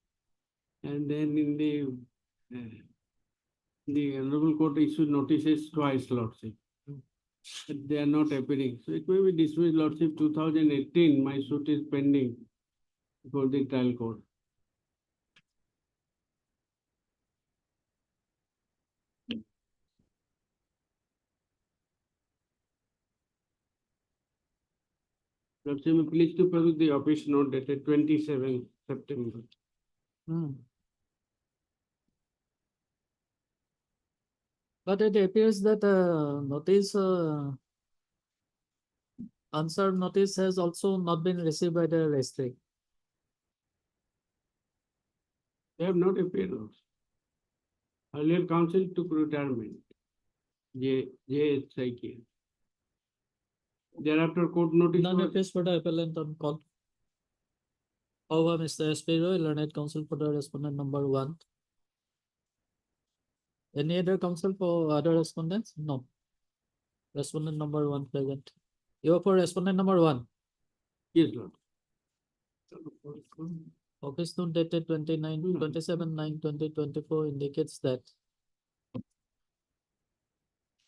And then in the honorable court issued notices twice, lordship. But they are not appearing. So it may be dismissed, lordship. 2018, my suit is pending before the trial court. Lordship, please to produce the office note dated 27 September. But it appears that notice, answer notice has also not been received by the registry. They have not appeared also. Earlier council took retirement. JHIK. Thereafter court notice. None was- appears for the appellant on call. However, Mr. S.P. Roy, learned counsel for the respondent number 1. Any other counsel for other respondents? No. Respondent number 1 present. You are for respondent number 1. Yes, Lord. Office note dated 27/9/2024 indicates that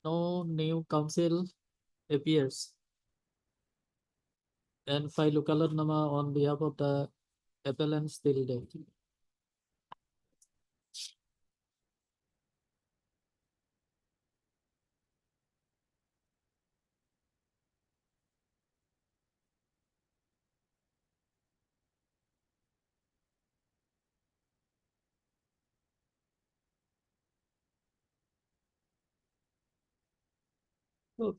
no new counsel appears. And file Ukalatnama on behalf of the appellant still there. So,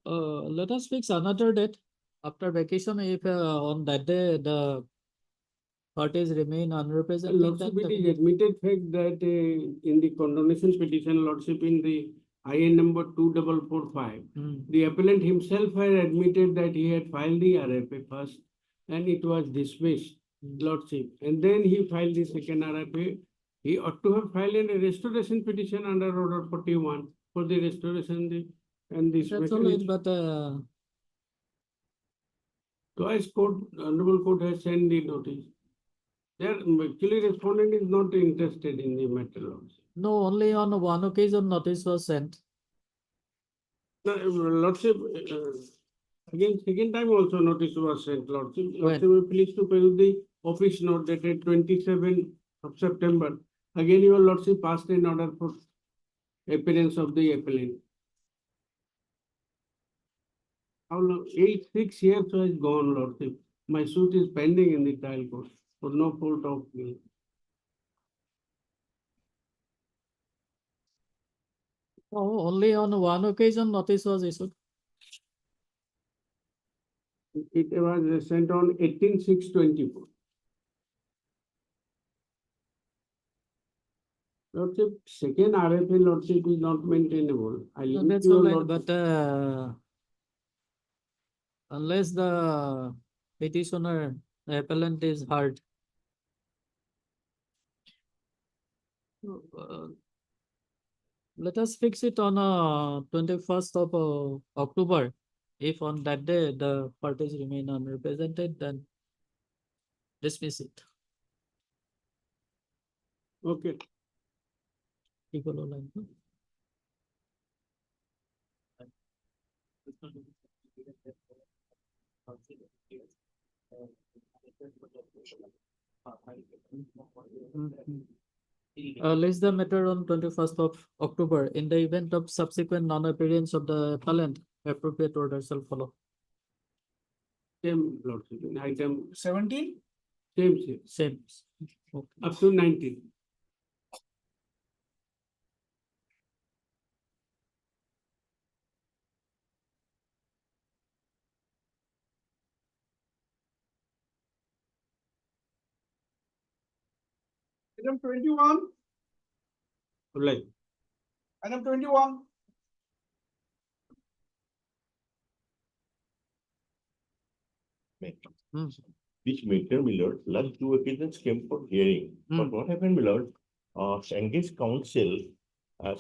let us fix another date after vacation. If on that day the parties remain unrepresented, Lordship, then it is admitted fact that in the condonation petition, Lordship, in the IN number 2445. Hmm. The appellant himself had admitted that he had filed the RFA first and it was dismissed, Lordship. And then he filed the second RFA. He ought to have filed a restoration petition under Order 41 for the restoration and this. That's all right, but Twice honorable court has sent the notice. There, actually respondent is not interested in the matter, Lordship. no, only on one occasion notice was sent. No, Lordship, again, second time also notice was sent, Lordship. When? Lordship, will please to peruse the office note dated 27 of September. Again, your Lordship passed an order for appearance of the appellant. How long? 6 years has gone, Lordship. My suit is pending in the trial court for no fault of me. Oh, only on one occasion notice was issued. It was sent on 18/6/24. Lordship, second RFA, Lordship, is not maintainable. I No, limit that's your all right, Lordship. but unless the petitioner, the appellant is heard. uh, Let us fix it on 21st of October. If on that day the parties remain unrepresented, then dismiss it. Okay. People will like, no? List the matter on 21st of October. In the event of subsequent non-appearance of the appellant, appropriate order shall follow. Same, Lordship, in item 17? same. Same. Okay. Up to 19. Item 21, Right. item 21. Hmm. Which matter, my lord, last two occasions came for hearing. But what happened, my lord? Engaged counsel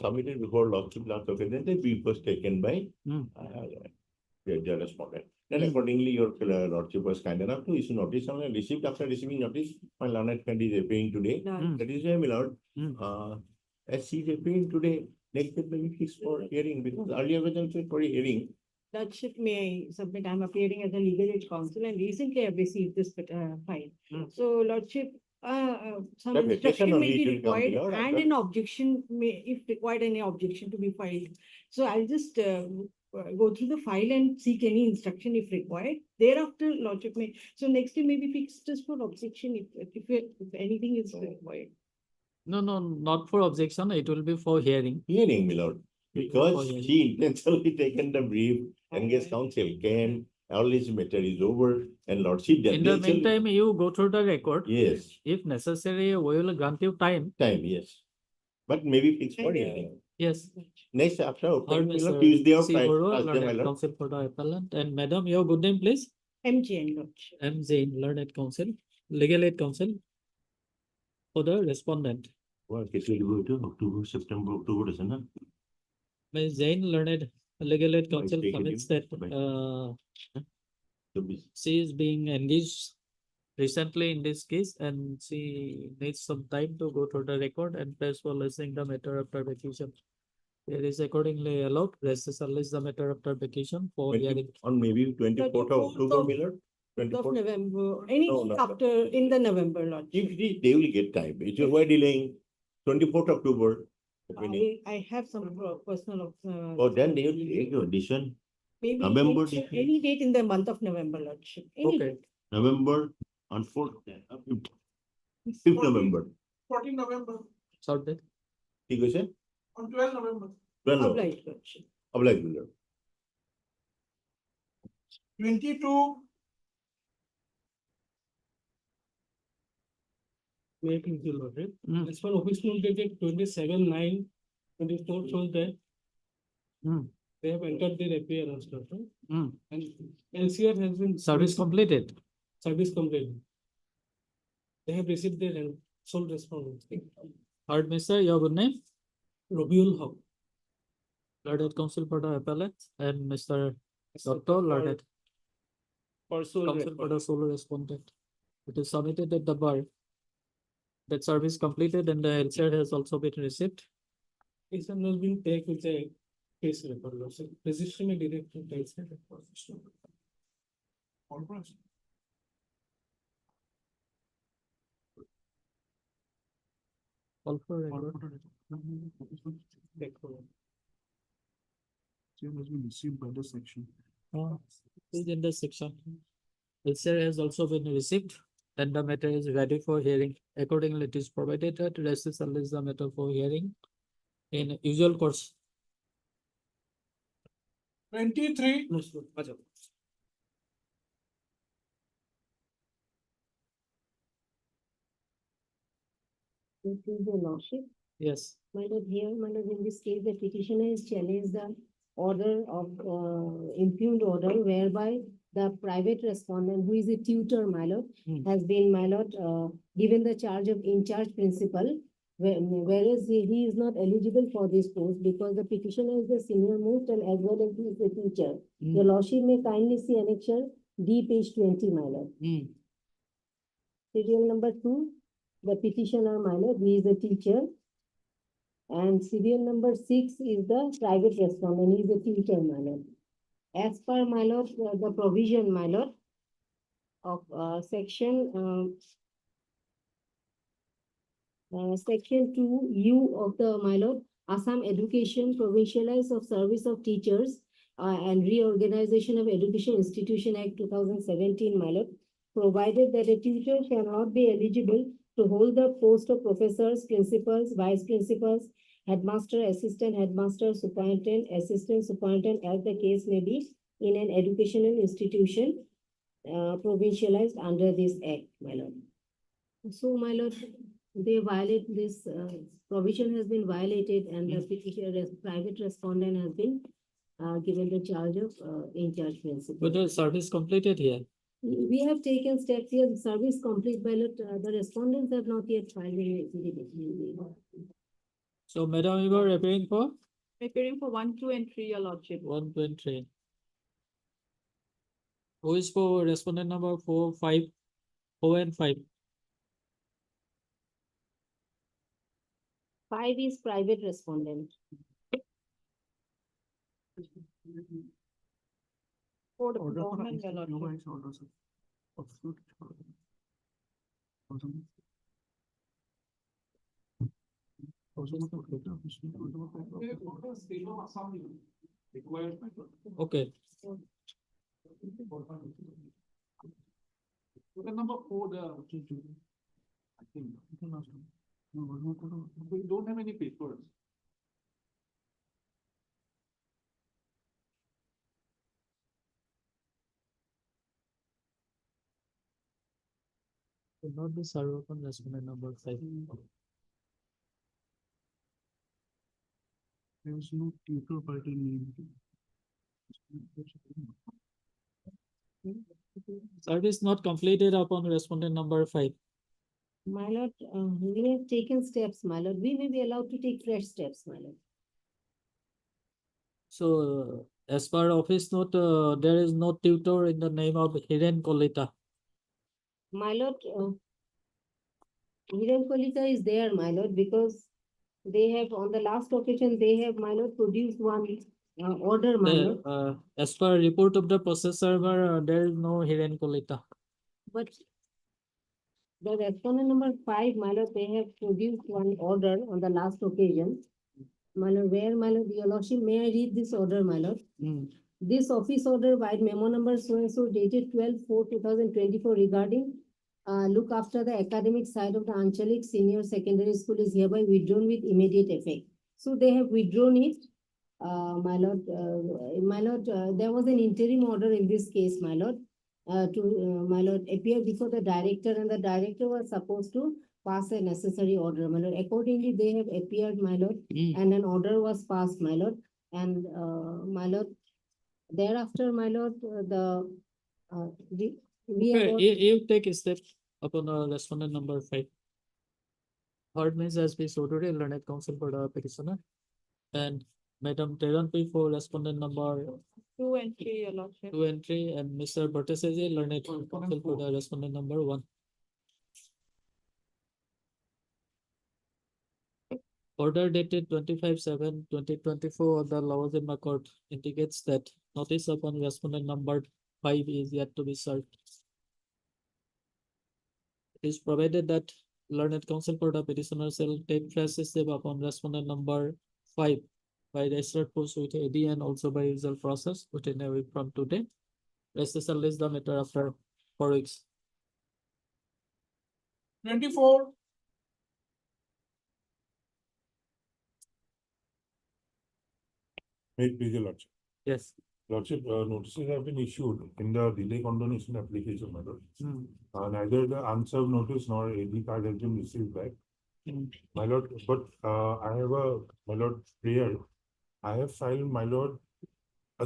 submitted before lordship last occasion, the brief was taken by the respondent. Then Hmm. accordingly, your lordship was kind enough to issue notice. And received after receiving notice, my learned friend is appearing today. Hmm. That is why, my lord, Hmm. as she is appearing today, next day may be fixed for hearing, because earlier was also for hearing. Lordship, may I submit, I'm appearing as a legal aid counsel and recently I've received this file. So Lordship, some The petition instruction only may be it will come, required Lord, and after- an objection may, if required, any objection to be filed. So I'll just go through the file and seek any instruction if required. Thereafter, Lordship may, so next day may be fixed just for objection if anything is required. No, not for objection. It will be for hearing. Hearing, my lord, because Oh, yeah. she intentionally taken the brief, engaged counsel came, all this matter is over, and lordship. In the actually- meantime, you go through the record. Yes, If necessary, we will grant you time. yes. But maybe fixed for hearing. Yes. Next after, Or open, my lord, Mr. Tuesday or C. Friday, Barua, Thursday, my learned lord. counsel for the appellant. And madam, your good name, please? MJN, Lordship. M. Zain, learned counsel, legal aid counsel for the respondent. Well, it will go to October, September, October, isn't it? Ms. Zain, learned legal aid By counsel taking commits him, that by- To be- she is being engaged recently in this case and she needs some time to go through the record and press for listening the matter after vacation. It is accordingly allowed, rest shall list the matter after vacation for hearing. On maybe 24th of October, my lord. Of 24th. November, any No, no. after, in the November, Lordship. If they will get time, it is why delaying 24th October. opening. I have some personal. Oh, then they will take your decision, Maybe November, any- December. any date in the month of November, Lordship. Any Okay. date. November on 4th, 5th November. 14 November, Short date. ठीक है sir? on 12 November. 12 November. Obliged, Lordship. Obliged, my lord. 22, May I please, your Lordship? Hmm. As for office note dated 27/9/24 shows that They have entered their appearance also, Hmm. and LCR has been. Service completed. Service completed. They have received their sole response. Third, Mr. Your good name? Robiul Haq. Learned counsel for the appellate and Mr. Doctor Learned For sole counsel for the sole respondent. It is submitted at the bar. That service completed and the LCR has also been received. This one has been taken with the case record, Lordship. Registry may direct to case record. All for record. Take for- Same has been received by the section. Is in this section. LCR has also been received and the matter is ready for hearing. Accordingly, it is provided that recess is the matter for hearing in usual course. 23. This is the lordship. Yes. My lord, here, my lord, in this case, the petitioner has challenged the order of impugned order whereby the private respondent, who is a tutor, my lord, has been, my lord, given the charge of in-charge principal, whereas he is not eligible for this post because the petitioner is the senior most and as well as he is the teacher. Your lordship may kindly see annexure D page 20, my lord. Serial number 2, the petitioner, my lord, he is a teacher. And serial number 6 is the private respondent, he is a teacher, my lord. As per, my lord, the provision, my lord, of section section 2U of the, my lord, Assam Education Provincialized of Service of Teachers and Reorganization of Education Institution Act 2017, my lord, provided that a tutor shall not be eligible to hold the post of professors, principals, vice principals, headmaster, assistant headmaster, superintendent, assistant superintendent, as the case may be, in an educational institution provincialized under this act, my lord. So, my lord, they violate this provision has been violated and the petitioner, private respondent has been given the charge of in-charge principal. But the service completed here. We have taken steps here, service complete, but the respondents have not yet filed any affidavit. So, madam, you were appearing for Appearing for 1, 2, and 3, your lordship. 1, 2, and 3. Who is for respondent number 4, 5, 4 and 5? 5 is private respondent. Code of government, your lordship. Okay. Number 4, I think. We don't have any papers. Could not be served upon respondent number 5. There is no tutor by the name. Service not completed upon respondent number 5. My lord, we have taken steps, my lord. We may be allowed to take fresh steps, my lord. So, as per office note, there is no tutor in the name of Hiren Kolita. My lord, Hiren Kolita is there, my lord, because they have, on the last occasion, they have, my lord, produced one order, my lord. As per report of the process server, there is no Hiren Kolita. But the respondent number 5, my lord, they have produced one order on the last occasion. My lord, where, my lord, your lordship, may I read this order, my lord? This office order by memo number so-and-so dated 12/4/2024 regarding look after the academic side of the Anchalik Senior Secondary School is hereby withdrawn with immediate effect. So they have withdrawn it, my lord. There was an interim order in this case, my lord, my lord, appear before the director, and the director was supposed to pass a necessary order, my lord. Accordingly, they have appeared, my lord, and an order was passed, my lord. And, my lord, thereafter, my lord, we Okay, award. you take a step upon respondent number 5. Third means as we saw today, learned counsel for the petitioner. And Madam Teranpi for respondent number 2 and 3, your lordship. 2 and 3, and Mr. Bhattacharya, learned counsel for the respondent number 1. Order dated 25/7/2024 of the Lawazima Court indicates that notice upon respondent number 5 is yet to be served. It is provided that learned counsel for the petitioner shall take fresh step upon respondent number 5 by registered post with AD and also by usual process within a week from today. Rest shall list the matter after 4 weeks. 24. May it please your lordship. Yes. Lordship, notices have been issued in the delay condonation application matter. Neither the unserved notice nor AD card has been received back. My lord, but I have my lord, prayer. I have filed, my lord, a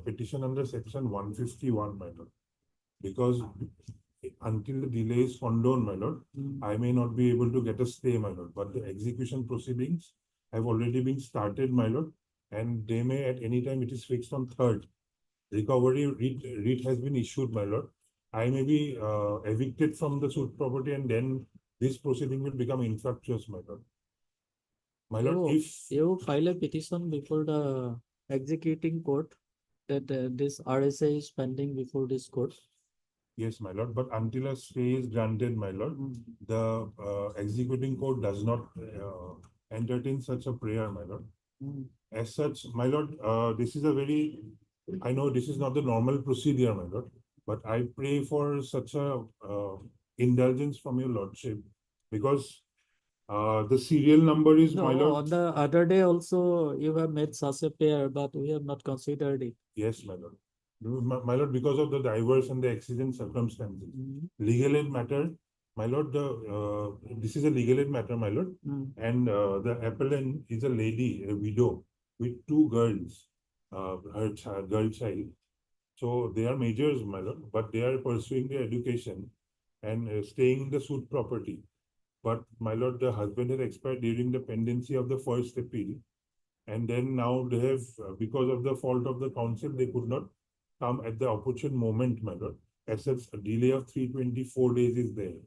petition under section 151, my lord. Because until the delay is condoned, my lord, I may not be able to get a stay, my lord. But the execution proceedings have already been started, my lord. And they may at any time, it is fixed on 3rd. Recovery writ has been issued, my lord. I may be evicted from the suit property and then this proceeding will become infructuous, my lord. My lord, if you file a petition before the executing court that this RSA is pending before this court. yes, my lord, but until a stay is granted, my lord, the executing court does not entertain such a prayer, my lord. As such, my lord, this is a very, I know this is not the normal procedure, my lord, but I pray for such a indulgence from your lordship because the serial number is, my No, lord. on the other day also you have made such a prayer, but we have not considered it. Yes, my lord. My lord, because of the diverse and the exigent circumstances, legal aid matter, my lord, this is a legal aid matter, my lord, and the appellant is a lady, a widow, with 2 girls, her girl child. So they are majors, my lord, but they are pursuing their education and staying in the suit property. But my lord, the husband has expired during the pendency of the first appeal. And then now they have, because of the fault of the council, they could not come at the opportune moment, my lord. As such, a delay of 324 days is there.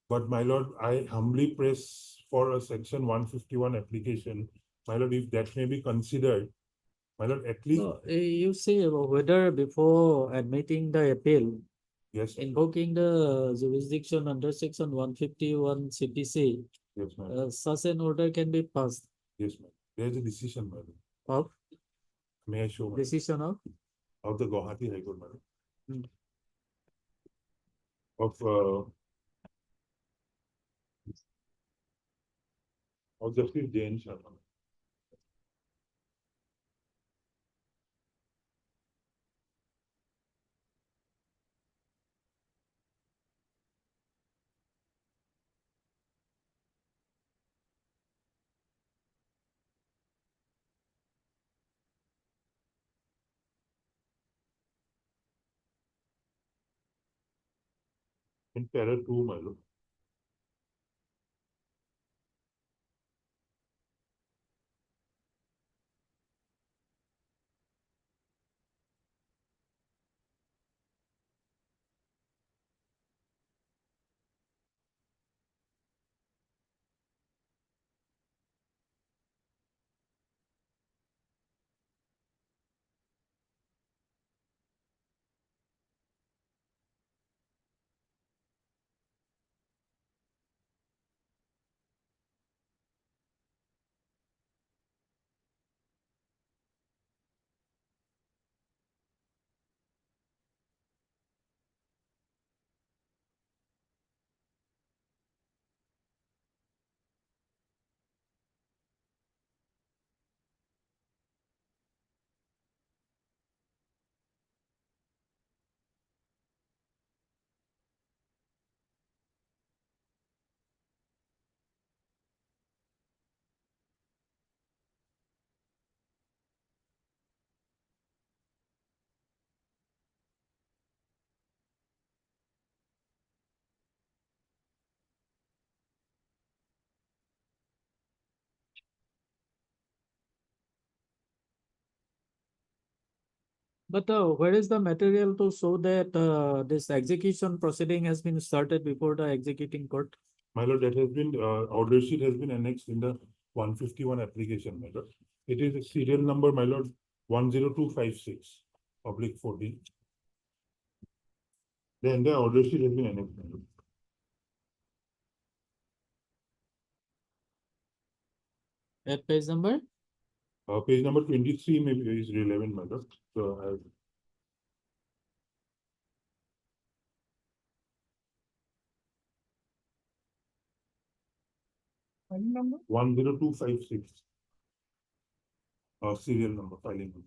But my lord, I humbly press for a section 151 application. My lord, if that may be considered, my lord, at least. No, you say whether before admitting the appeal, yes, invoking the jurisdiction under section 151 CPC, yes, ma'am. such an order can be passed. Yes, ma'am. There is a decision, madam. Of? May I show? Madam? Decision of? Of the Guwahati High Court, madam. Of Justice Jain Sharma. In para 2, my lord. But where is the material to show that this execution proceeding has been started before the executing court? My lord, that has been, order sheet has been annexed in the 151 application, my lord. It is a serial number, my lord, 10256/14. Then the order sheet has been annexed, my lord. At page number? Page number 23 maybe is relevant, my lord. So I have. Filing number? 10256. Serial number, filing number.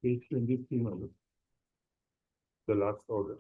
Page 23, my lord. The last order.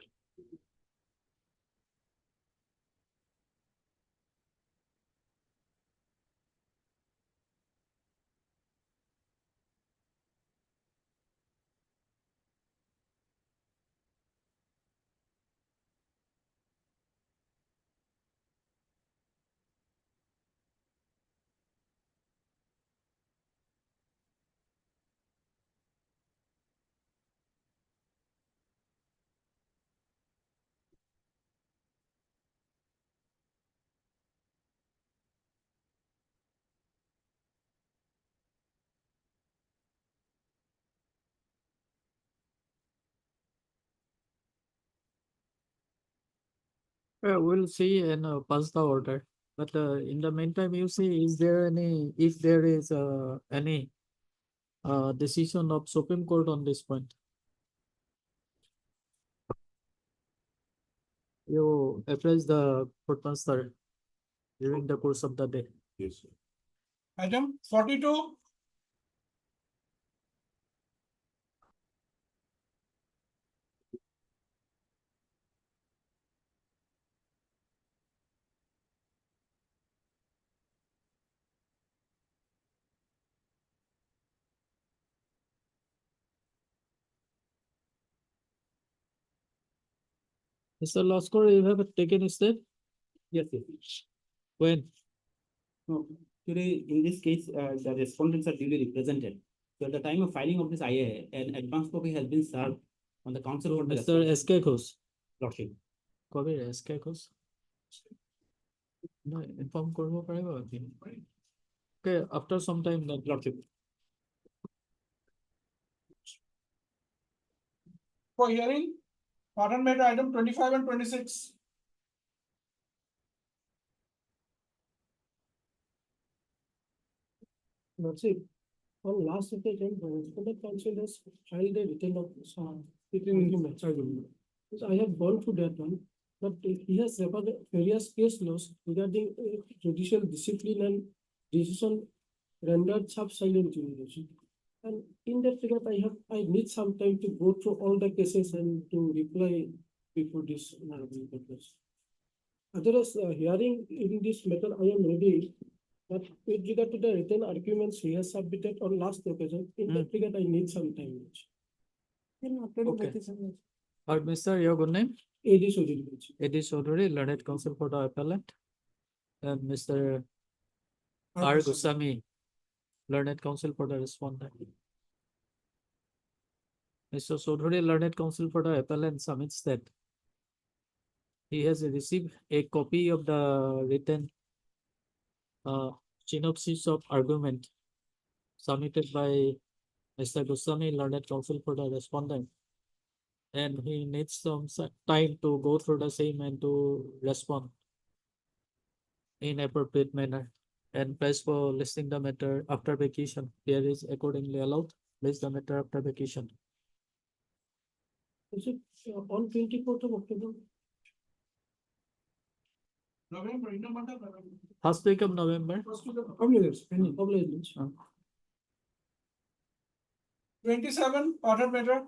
We'll see and pass the order. But in the meantime, you see, is there any, if there is any decision of Supreme Court on this point? You appraise the court master during the course of the day. Yes, sir. Item 42. Mr. Laskar, you have taken a step? Yes, yes. When? No, today, in this case, the respondents are duly represented. So at the time of filing of this IA, an advance copy has been served on the council. for the Mr. SK Khos. Lordship. কবে SK Khos? No, inform করবো পারিব কি? Okay, after some time, then Lordship. For hearing, pardon matter item 25 and 26. Lordship, on last occasion, the respondent counsel has filed a written agreement. So I have gone through that one, but he has referred various case laws regarding judicial discipline and decision rendered sub-silent jurisdiction. And in that regard, I need some time to go through all the cases and to reply before this honorable purpose. Otherwise, hearing in this matter, I am ready. But with regard to the written arguments he has submitted on last occasion, in that regard, I need some time. Okay. Or Mr. your good name? A.D. Sodhiri. A.D. Chaudhary, learned counsel for the appellant. And Mr. R. Goswami, learned counsel for the respondent. Mr. Chaudhary, learned counsel for the appellant, submits that he has received a copy of the written synopsis of argument submitted by Mr. Goswami, learned counsel for the respondent. and he needs some time to go through the same and to respond in appropriate manner. And place for listing the matter after vacation. Here is accordingly allowed. List the matter after vacation. Is it on 24th of October? First week of November. Published. 27, order matter.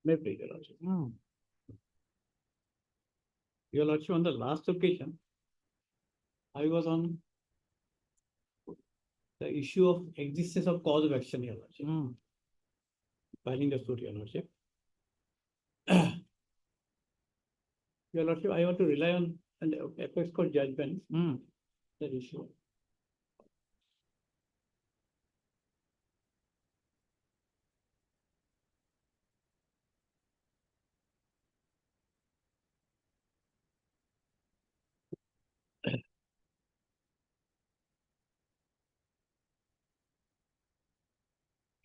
May please, Your Lordship. Your Lordship, on the last occasion, I was on the issue of existence of cause of action, Your Lordship. Filing the suit, Your Lordship. Your Lordship, I want to rely on an apex court judgment, that issue.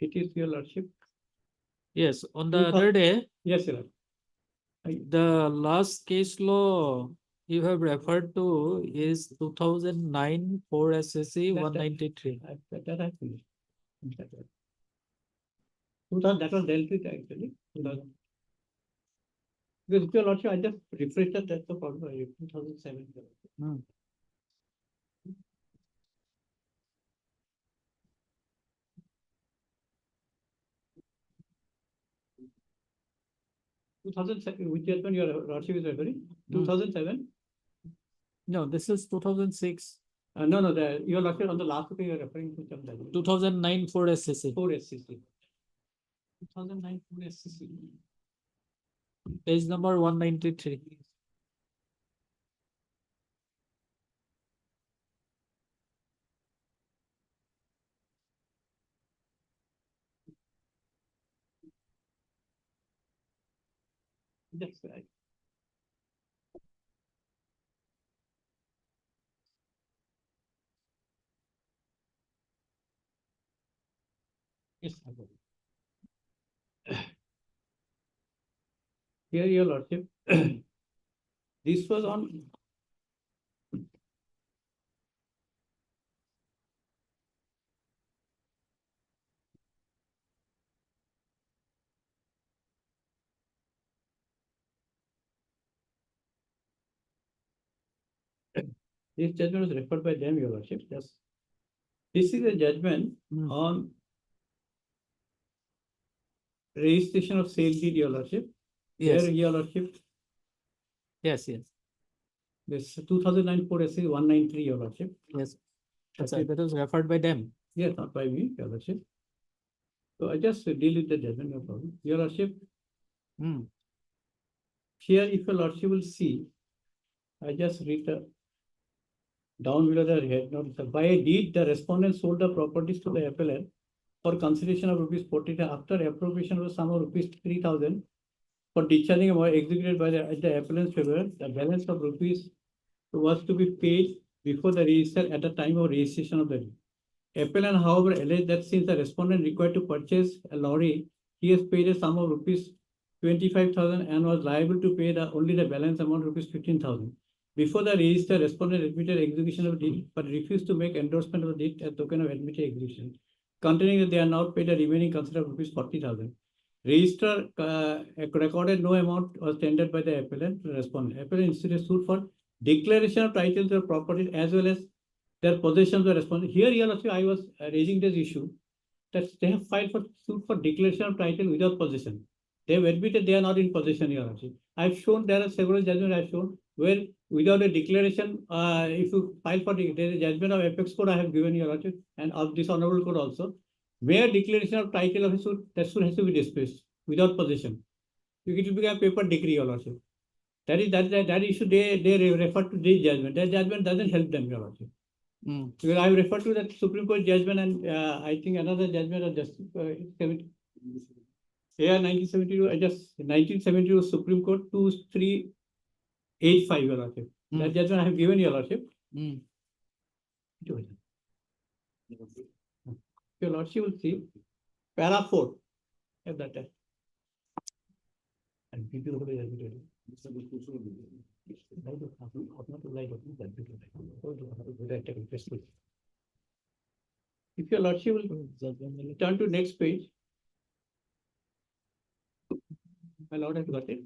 It is, Your Lordship. Yes, on the other day, Yes, Your Lordship. the last case law you have referred to is 2009 4 SSC 193. That I finished. That was dealt with actually. Because Your Lordship, I just refreshed that, that's the problem, 2007. 2007, which judgment Your Lordship is referring? 2007? No, this is 2006. No, Your Lordship, on the last page you are referring to some judgment. 2009 4 SCC. 4 SCC. 2009 4 SCC. Page number 193. That's right. Yes, I will. Here, Your Lordship, this was on this judgment was referred by them, Your Lordship. Yes. This is a judgment on registration of sale deed, Your Lordship. Yes. Here, Your Lordship, Yes, yes. this 2009 4 SC 193, Your Lordship. Yes. That's right. That was referred by them. Yes, not by me, Your Lordship. So I just deal with the judgment, no problem. Your Lordship, here, if Your Lordship will see, I just read the down below the head note. By a deed, the respondent sold the properties to the appellant for consideration of rupees 40 after appropriation of the sum of rupees 3,000 for discharging amount executed by the appellant's favor. The balance of rupees was to be paid before the register at the time of registration of the deed. Appellant, however, alleged that since the respondent required to purchase a lorry, he has paid a sum of rupees 25,000 and was liable to pay only the balance amount rupees 15,000. Before the register, respondent admitted execution of deed, but refused to make endorsement of the deed as token of admitted execution, containing that they are now paid the remaining consider of rupees 40,000. Registrar recorded no amount was tendered by the appellant to respondent. Appellant instituted suit for declaration of title to the property as well as their possession of the respondent. Here, I was raising this issue that they have filed for suit for declaration of title without possession. They have admitted they are not in possession, Your Lordship. I've shown there are several judgments I've shown where without a declaration, if you file for the, there is judgment of apex court I have given your lordship and of this honorable court also, where declaration of title of a suit, that suit has to be dismissed without possession. It will be a paper decree, your lordship. That issue, they refer to this judgment. That judgment doesn't help them, your lordship. Because I have referred to that Supreme Court judgment and I think another judgment of justice, 1972, just 1972 Supreme Court 2385, your lordship. That judgment I have given, your lordship. Your lordship will see para 4 at that time. And people will be if your lordship will turn to next page. My lord has got it.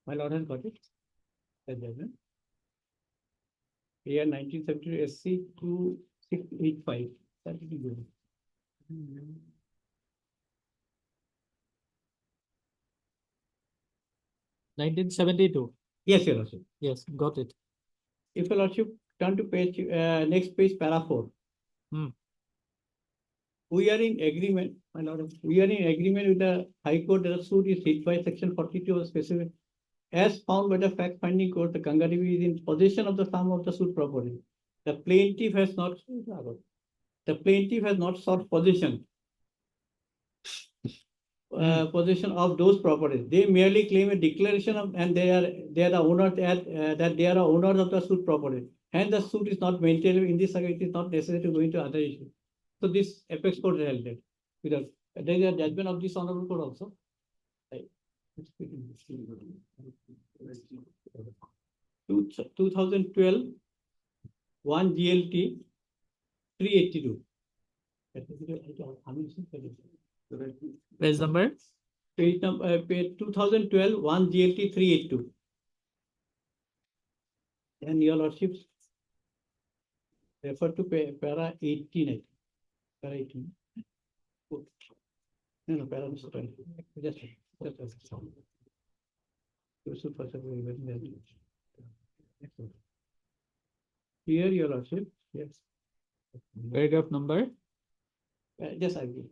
My lord has got it. Year 1972 SC 2685. That will be good. 1972. Yes, your lordship. Yes, got it. If your lordship turn to page, next page, para 4. We are in agreement, my lord, we are in agreement with the High Court that the suit is hit by section 42 of specific. As found by the fact finding court, the Kangaroo is in possession of the sum of the suit property. The plaintiff has not sought possession. Possession of those properties. They merely claim a declaration of, and they are the owners that they are owners of the suit property. And the suit is not maintained in this circuit, it is not necessary to go into other issues. So this apex court held it. Without there is a judgment of this honorable court also. 2012 1 GLT 382. Page number? Page number, page 2012 1 GLT 382. And your lordships refer to para 18. I think. Para 18. No, para just here, your lordship, yes. Paragraph number? Just I will.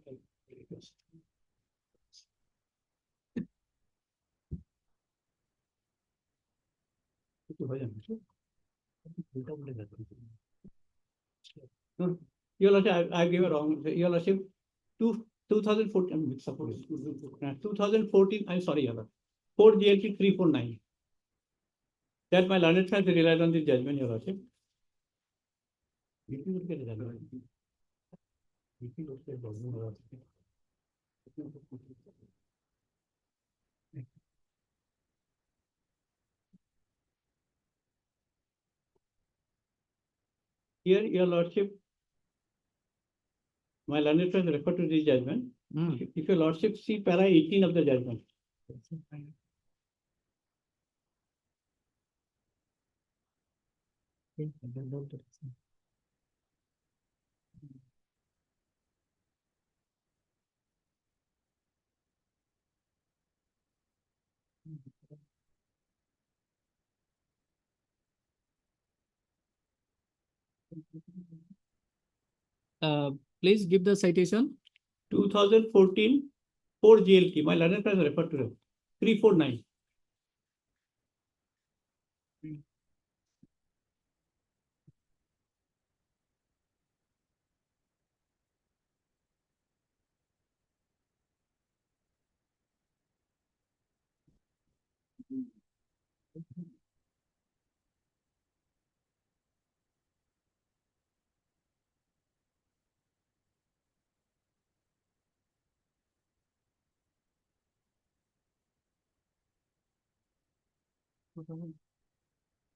No, your lordship, I gave a wrong. Your lordship, 2014. Suppose 2014. I'm sorry, your lord. 4 GLT 349. That my learned has relied on the judgment, your lordship. Here, your lordship, my learned has referred to this judgment. If your lordship see para 18 of the judgment. Please give the citation. 2014 4 GLT. My learned has referred to it. 349.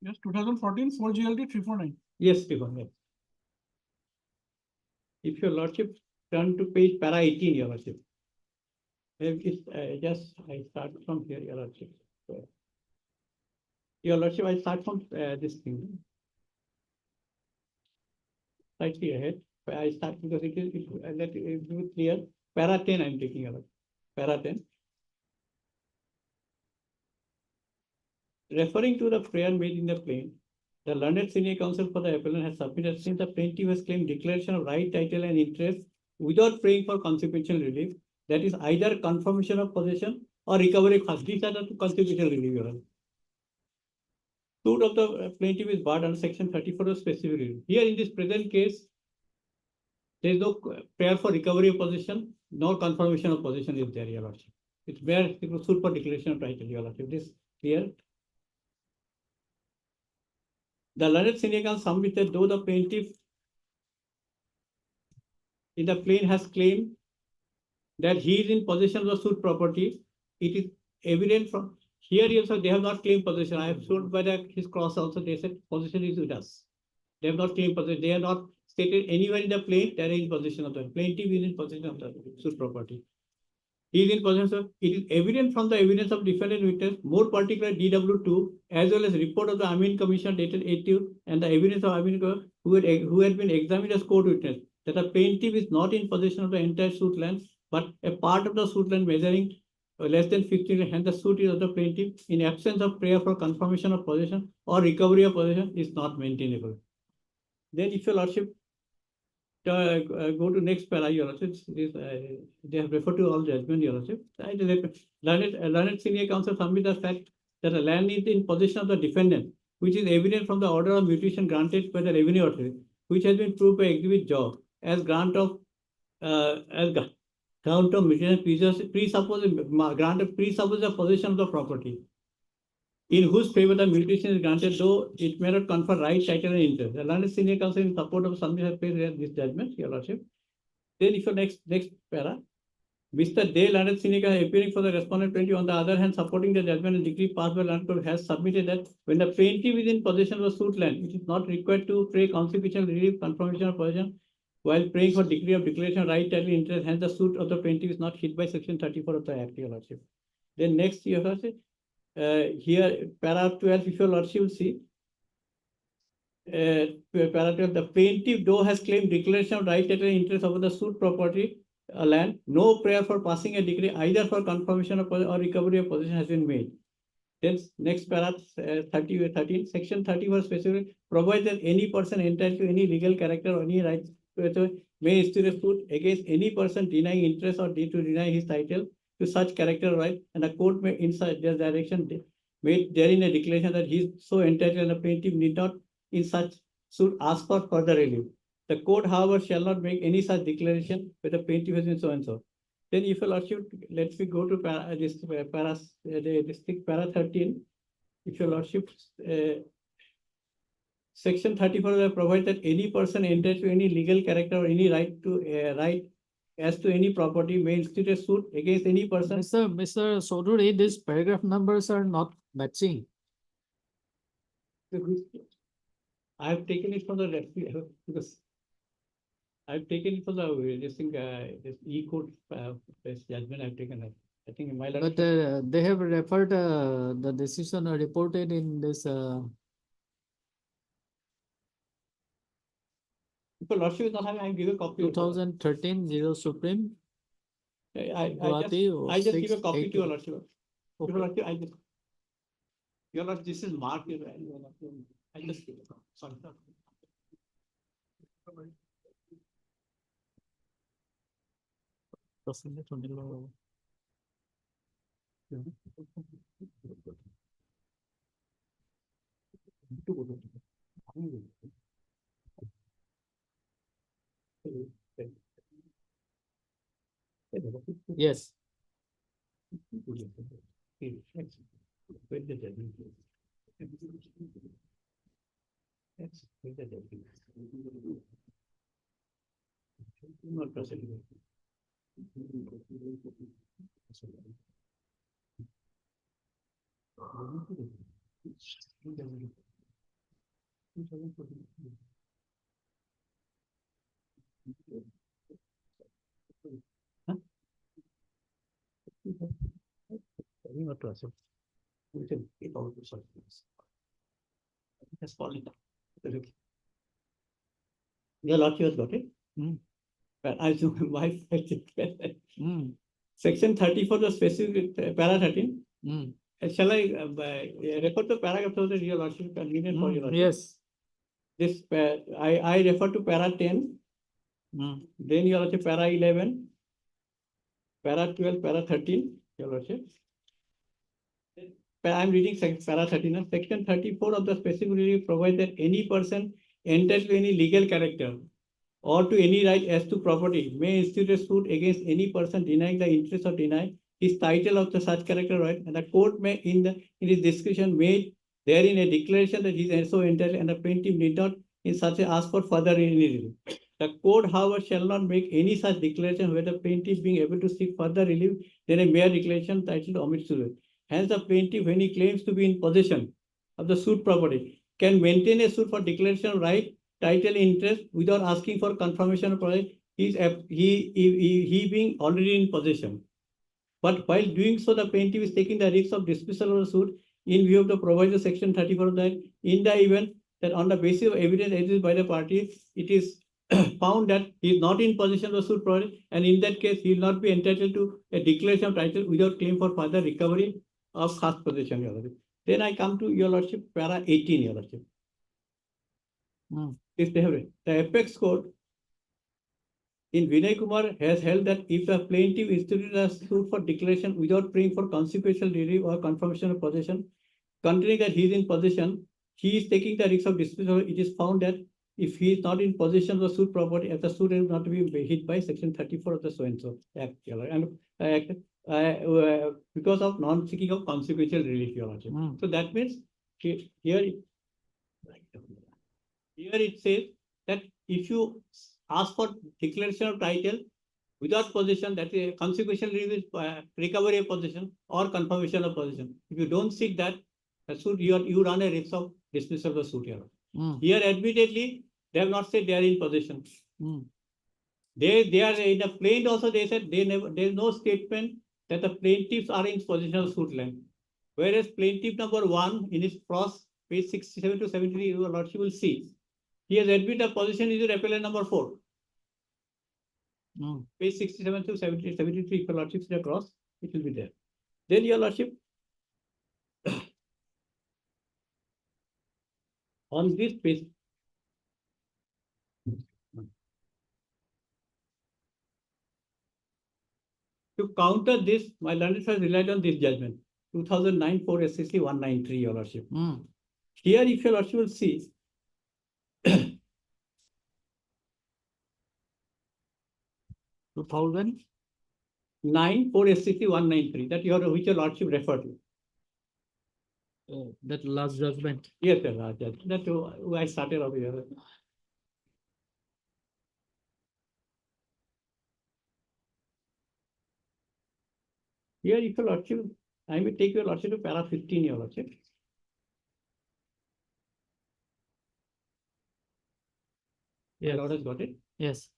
Yes, 2014 4 GLT 349. Yes, Stephen, yes. If your lordship turn to page para 18, your lordship. I start from here, your lordship. Your lordship, I start from this thing. slightly ahead. I start because let it be clear. Para 10 I'm taking about. Para 10. Referring to the prayer made in the plain, the learned senior counsel for the appellant has submitted since the plaintiff has claimed declaration of right, title, and interest without praying for consequential relief, that is either confirmation of possession or recovery of funds. These are the consequential relief. Your Honor. Suit of the plaintiff is barred under section 34 of specific relief. Here in this present case, there is no prayer for recovery of possession, nor confirmation of possession is there, Your Lordship. It's bare suit for declaration of title, Your Lordship. This clear. The learned senior counsel submitted though the plaintiff in the plain has claimed that he is in possession of the suit property, it is evident from here also they have not claimed possession. I have shown by his cross also they said possession is with us. They have not claimed possession. They have not stated anywhere in the plain they are in possession of the plaintiff is in possession of the suit property. He is in possession of it is evident from the evidence of defendant witness, more particularly DW2, as well as report of the Amin Commission dated 82 and the evidence of Amin who had been examined as court witness that the plaintiff is not in possession of the entire suit land, but a part of the suit land measuring less than 15, and the suit is of the plaintiff in absence of prayer for confirmation of possession or recovery of possession is not maintainable. Then if your lordship go to next para, Your Lordship, they have referred to all judgment, Your Lordship. Learned senior counsel submit the fact that the land is in possession of the defendant, which is evident from the order of mutation granted by the revenue authority, which has been proved by exhibit job as grant of mutation presupposes the possession of the property, in whose favor the mutation is granted, though it may not confer right, title, and interest. The learned senior counsel in support of submission has placed this judgment, Your Lordship. Then if your next para, Mr. Day, learned senior counsel appearing for the respondent 20, on the other hand, supporting the judgment and decree passed by learned court, has submitted that when the plaintiff is in possession of the suit land, it is not required to pray consequential relief, confirmation of possession, while praying for decree of declaration, right, title, interest, hence the suit of the plaintiff is not hit by section 34 of the Act, Your Lordship. Then next, Your Lordship. Here, para 12, if your lordship will see, para 12, the plaintiff though has claimed declaration of right, title, and interest over the suit property land, no prayer for passing a decree either for confirmation of or recovery of possession has been made. Then next para 13, section 34 specifically provides that any person entitled to any legal character or any right may institute a suit against any person denying interest or to deny his title to such character right, and the court may in such direction made therein a declaration that he is so entitled and the plaintiff need not in such suit ask for further relief. The court, however, shall not make any such declaration where the plaintiff has been so and so. Then if your lordship, let's we go to para 13. If your lordship, section 34 provides that any person entitled to any legal character or any right to right as to any property may institute a suit against any person. Mr. Soduri, these paragraph numbers are not matching. I have taken it from the because I've taken it for the this thing this e-code judgment I've taken. I think in my But they have referred the decision reported in this. If your lordship is not having, I give a copy. 2013 Zero Supreme. I just give a copy to your lordship. Okay. Your lordship, your lordship, this is marked. I just give it. Sorry. Yes. Your lordship has got it. Hmm. But I do my Hmm. section 34, the specific para 13. Hmm. Shall I refer to paragraph of the your lordship convenient for your lordship? Yes. This I refer to para 10, Hmm. then your lordship para 11, para 12, para 13, your lordship. I'm reading para 13. Section 34 of the specific rule provides that any person entitled to any legal character or to any right as to property may institute a suit against any person denying the interest or deny his title of the such character right, and the court may in his discretion made therein a declaration that he is so entitled, and the plaintiff need not in such a ask for further relief. The court, however, shall not make any such declaration where the plaintiff being able to seek further relief than a mere declaration titled omits to it. Hence, the plaintiff, when he claims to be in possession of the suit property, can maintain a suit for declaration of right, title, interest without asking for confirmation of property. He being already in possession. But while doing so, the plaintiff is taking the risk of dismissal of the suit in view of the provision section 34 of that. In the event that on the basis of evidence adduced by the party, it is found that he is not in possession of the suit property, and in that case, he will not be entitled to a declaration of title without claim for further recovery of past possession, your lordship. Then I come to your lordship, para 18, your lordship. If they have it, the apex court in Vinay Kumar has held that if the plaintiff instituted a suit for declaration without praying for consequential relief or confirmation of possession, considering that he is in possession, he is taking the risk of dismissal. It is found that if he is not in possession of the suit property, if the suit is not to be hit by section 34 of the so-and-so act, and because of non-seeking of consequential relief, your lordship. So that means here it says that if you ask for declaration of title without possession, that is consequential relief is recovery of possession or confirmation of possession. If you don't seek that, the suit you run a risk of dismissal of the suit here. Here, admittedly, they have not said they are in possession. They are in the plaint also. They said there is no statement that the plaintiffs are in possession of suit land. Whereas plaintiff number 1 in his cross page 67 to 73, your lordship will see. He has admitted the possession is appellant number 4. Page 67 to 73, if your lordship see across, it will be there. Then your lordship, on this page, to counter this, my learned has relied on this judgment, 2009 4 SCC 193, your lordship. Here, if your lordship will see, 2009 4 SCC 193, that which your lordship referred to. Oh, that last judgment. Yes, sir, last judgment. That's who I started over here. Here, if your lordship, I will take your lordship to para 15, your lordship. Yes. Lord has got it. Yes.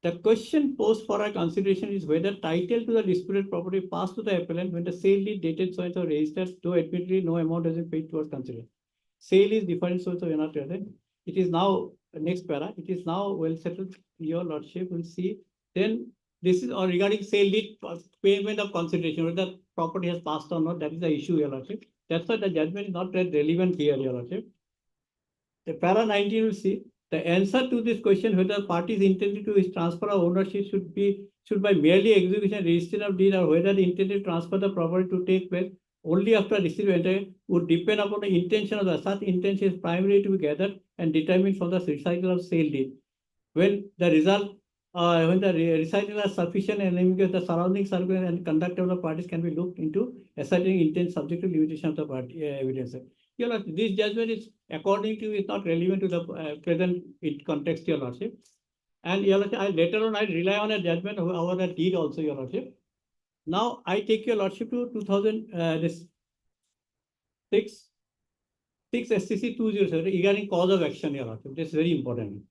The question posed for our consideration is whether title to the disputed property passed to the appellant when the sale deed dated so and so registered, though admittedly no amount has been paid towards consideration. Sale is different, so we are not present. It is now next para. It is now well settled. Your lordship will see. Then this is regarding sale deed payment of consideration, whether the property has passed or not. That is the issue, your lordship. That's why the judgment is not relevant here, your lordship. The para 19 will see. The answer to this question, whether parties intended to his transfer of ownership should by merely execution registration of deed, or whether the intended transfer the property to take place only after receipt of entry, would depend upon the intention of the such intention is primarily to be gathered and determined from the recital of sale deed. When the result, when the recital is sufficient and the surrounding circumstances and conduct of the parties can be looked into, ascertaining intent subject to limitation of the party evidence. Your lordship, this judgment is according to is not relevant to the present context, your lordship. And your lordship, later on I rely on a judgment over a deed also, your lordship. Now I take your lordship to 6 SCC 207 regarding cause of action, your lordship. This is very important.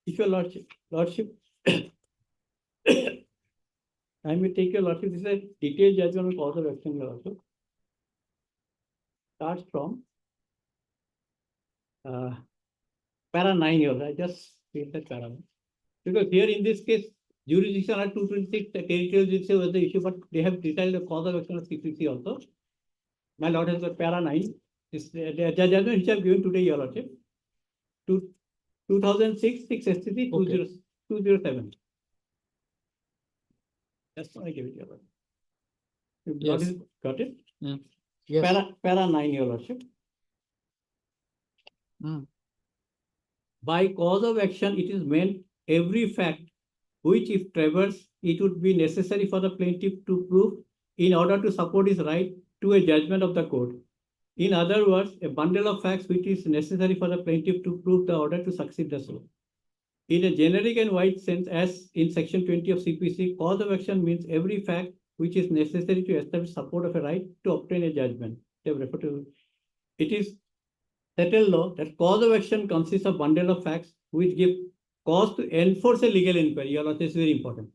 If your lordship, I may take your lordship. This is a detailed judgment on cause of action, your lordship. Starts from para 9 here, I just read that para. Because here in this case, jurisdiction are 226, the territorial jurisdiction was the issue, but they have detailed the cause of action of 660 also. My lord has got para 9. This the judgment which I have given today, your lordship. 2006, 663, 207. That's why I gave it, your lordship. You got Yes. it? Got it? Yeah. Yes. Para 9, your lordship. Mm. By cause of action, it is meant every fact which, if traversed, it would be necessary for the plaintiff to prove in order to support his right to a judgment of the court. In other words, a bundle of facts which is necessary for the plaintiff to prove the order to succeed the suit. In a generic and wide sense, as in section 20 of CPC, cause of action means every fact which is necessary to establish support of a right to obtain a judgment. They have referred to it is settled law that cause of action consists of bundle of facts which give cause to enforce a legal inquiry. Your Lordship, is very important.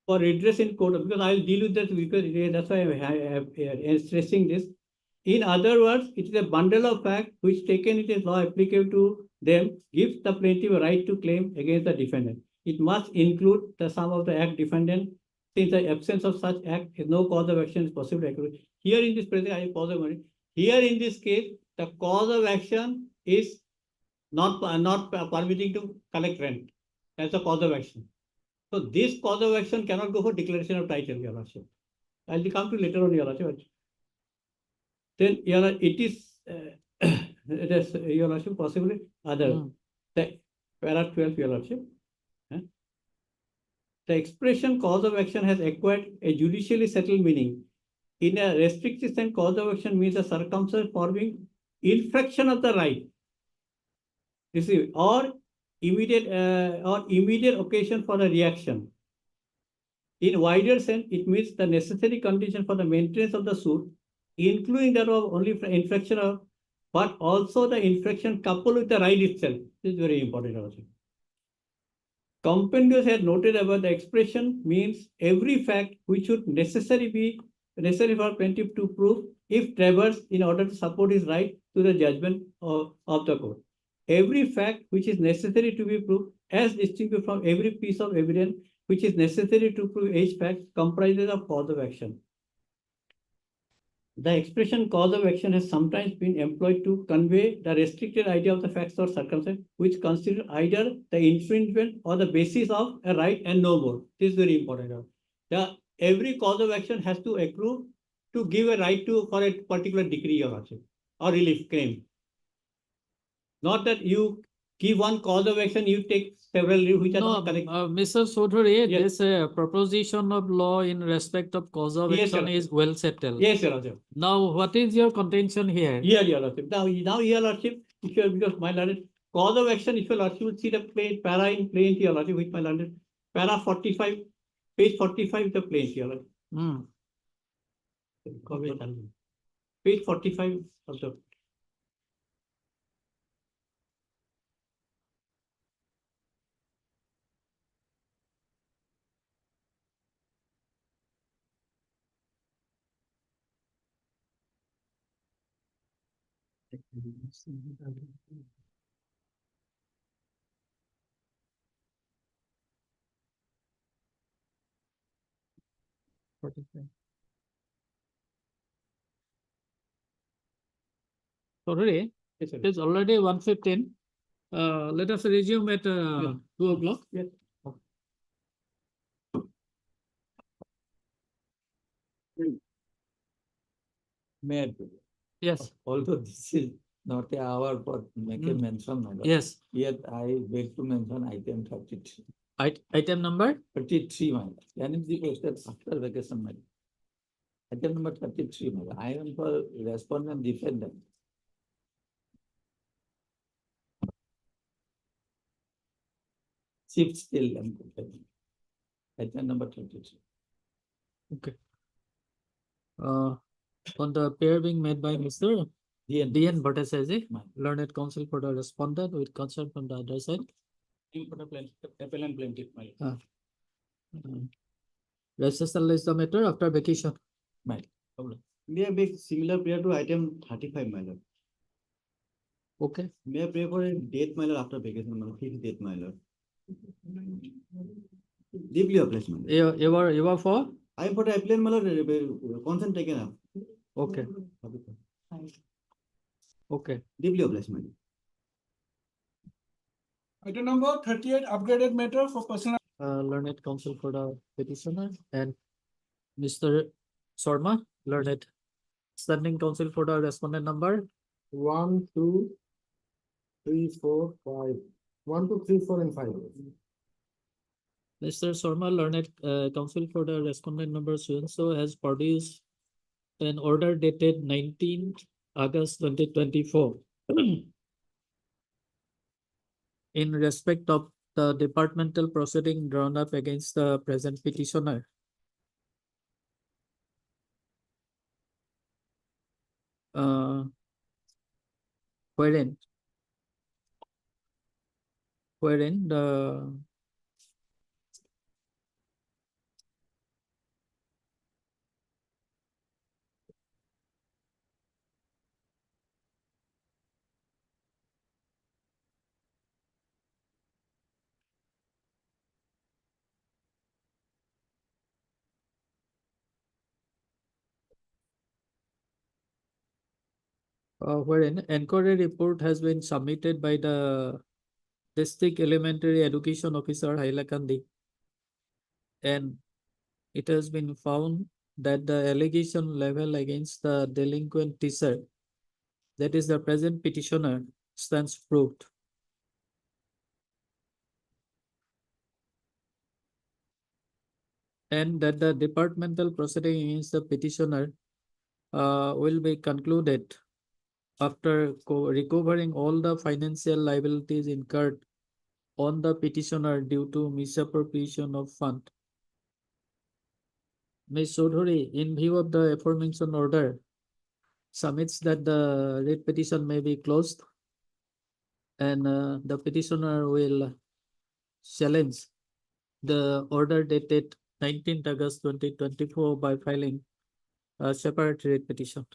For redress in court, because I will deal with that because that's why I am stressing this. In other words, it is a bundle of facts which, taken it as law applicable to them, gives the plaintiff a right to claim against the defendant. It must include the sum of the act defendant. Since the absence of such act is no cause of action is possible. Here in this present, I pause a moment. Here in this case, the cause of action is not permitting to collect rent as a cause of action. So this cause of action cannot go for declaration of title, Your Lordship. I will come to later on, Your Lordship. Then it is it is, Your Lordship, possibly other. The para 12, Your Lordship. The expression cause of action has acquired a judicially settled meaning. In a restricted sense, cause of action means a circumstance forming infraction of the right. You see, or immediate occasion for a reaction. In wider sense, it means the necessary condition for the maintenance of the suit, including that of only infraction of, but also the infraction coupled with the right itself. This is very important also. Compendious had noted about the expression means every fact which should necessarily be necessary for plaintiff to prove if traversed in order to support his right to the judgment of the court. Every fact which is necessary to be proved as distinguished from every piece of evidence which is necessary to prove each fact comprises of cause of action. The expression cause of action has sometimes been employed to convey the restricted idea of the facts or circumstances which constitute either the infringement or the basis of a right and no more. This is very important. Every cause of action has to accrue to give a right to for a particular decree or relief claim. Not that you give one cause of action, you take several which are not correct. Mr. Chaudhary, this proposition of law in respect of cause of action is well settled. Yes, Your Lordship. Now, what is your contention here? Here, Your Lordship. Now, Your Lordship, because my Lordship, cause of action, if Your Lordship will see the para in plain, Your Lordship, which my Lordship, para 45, page 45 is the plain, Your Lordship. Page 45 of the. Chaudhary, it is already 1:15. Let us resume at 2 o'clock. Yes. May I do? Yes. Although this is not an hour for make a mention, my lord. Yes. Yet I beg to mention item 33. Item number? 33, my lord. Can it be posted after vacation, my lord? Item number 33, my lord. I am for respondent defendant. Chief still and item number 33. Okay. On the pair being made by Mr. D.N. Bhattacharya, learned counsel for the respondent with consent from the other side. Appellant plaintiff, my lord. Recessal is the matter after vacation. My May I make similar prayer to item 35, my lord? Okay, May I pray for a death, my lord, after vacation, my lord, fixed death, my lord. Deeply obliged, my lord. you are for? I am for the appeal, my lord, consent taken up. Okay, okay. Deeply obliged, my lord. Item number 38, upgraded matter for personal. Learned counsel for the petitioner and Mr. Sharma, learned standing counsel for the respondent number. 1, 2, 3, 4, 5. 1, 2, 3, 4, and 5. Mr. Sharma, learned counsel for the respondent number so has produced an order dated 19th August 2024 in respect of the departmental proceeding drawn up against the present petitioner. Wherein the wherein inquiry report has been submitted by the District Elementary Education Officer Hailakandi, and it has been found that the allegation level against the delinquent teacher, that is the present petitioner, stands proved. And that the departmental proceeding against the petitioner will be concluded after recovering all the financial liabilities incurred on the petitioner due to misappropriation of fund. Ms. Chaudhary, in view of the aforementioned order, submits that the writ petition may be closed and the petitioner will challenge the order dated 19th August 2024 by filing a separate writ petition.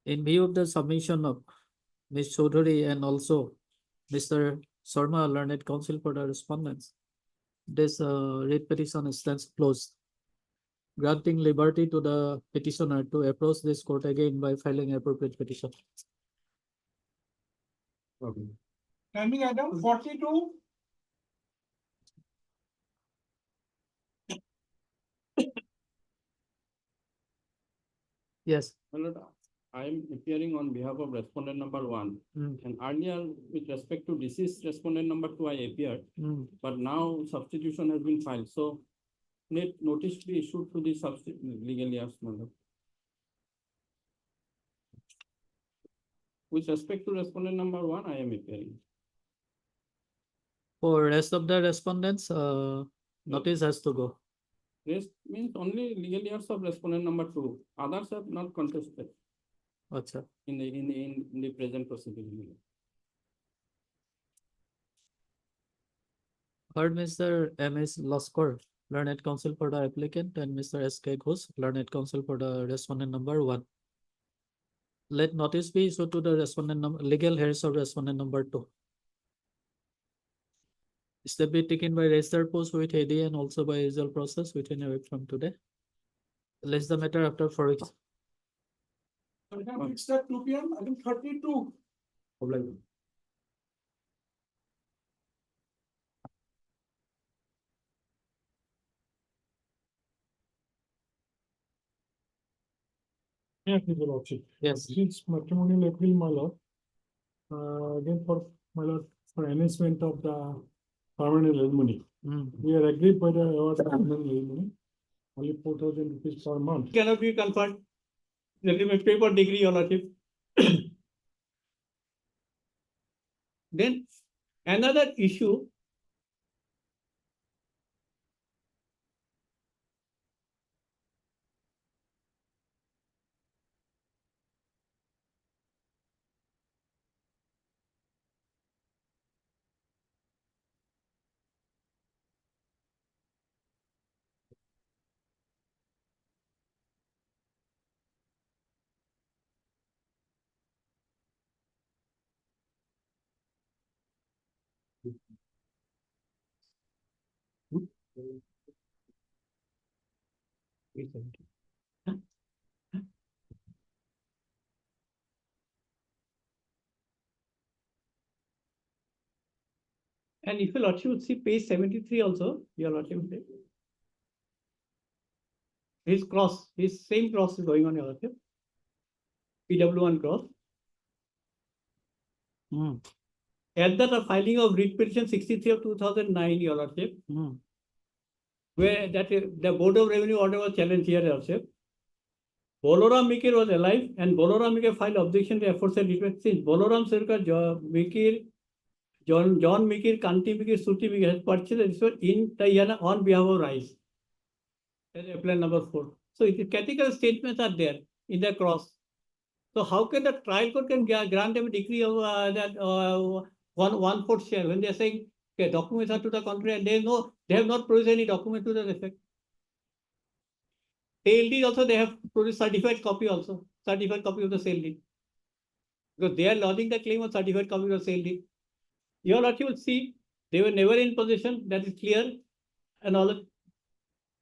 In view of the submission of Ms. Chaudhary and also Mr. Sharma, learned counsel for the respondents, this writ petition stands closed, granting liberty to the petitioner to approach this court again by filing appropriate petition. Okay. Pending item 42. Yes. My lord, I am appearing on behalf of respondent number 1. And earlier, with respect to deceased respondent number 2, I appeared, but now substitution has been filed. So, let notice be issued to the legal heirs, my lord. With respect to respondent number 1, I am appearing. For rest of the respondents, notice has to go. Rest means only legal heirs of respondent number 2. Others have not contested. Achha. In the present proceeding. Heard Mr. M.S. Laskar, learned counsel for the applicant, and Mr. S.K. Ghosh, learned counsel for the respondent number 1. Let notice be issued to the respondent number, legal heirs of respondent number 2. Step be taken by registered post with AD and also by usual process within a week from today. Less the matter after 4 weeks. Item fixed at 2 p.m. Item 32. Yes, Mr. Lordship. Yes. Since matrimonial appeal, my lord, again for my lord, for enhancement of the permanent alimony. We are agreed by the award of permanent alimony, only 4,000 rupees per month. Cannot be conferred. Gentlemen, paper degree, your lordship. Then another issue. And if your lordship would see page 73 also, your lordship would say. His same cross is going on, your lordship. PW1 cross. At the filing of writ petition 63 of 2009, your lordship, where the Board of Revenue order was challenged here, your lordship. Bolaram Mikir was alive and Bolaram Mikir filed objection to aforesaid writ since Bolaram Sarkar, Mikir, John Mikir, Kanti Mikir, Suti Mikir has purchased the resort in Tayana on behalf of Rice. That's apply number 4. So it is categorical statements are there in the cross. So how can the trial court can grant them a decree of that 1/4 share when they are saying okay, documents are to the contrary and they have not produced any document to that effect. Sale deed also they have produced certified copy of the sale deed. Because they are lodging the claim of certified copy of the sale deed. Your lordship will see they were never in possession, that is clear, and all that.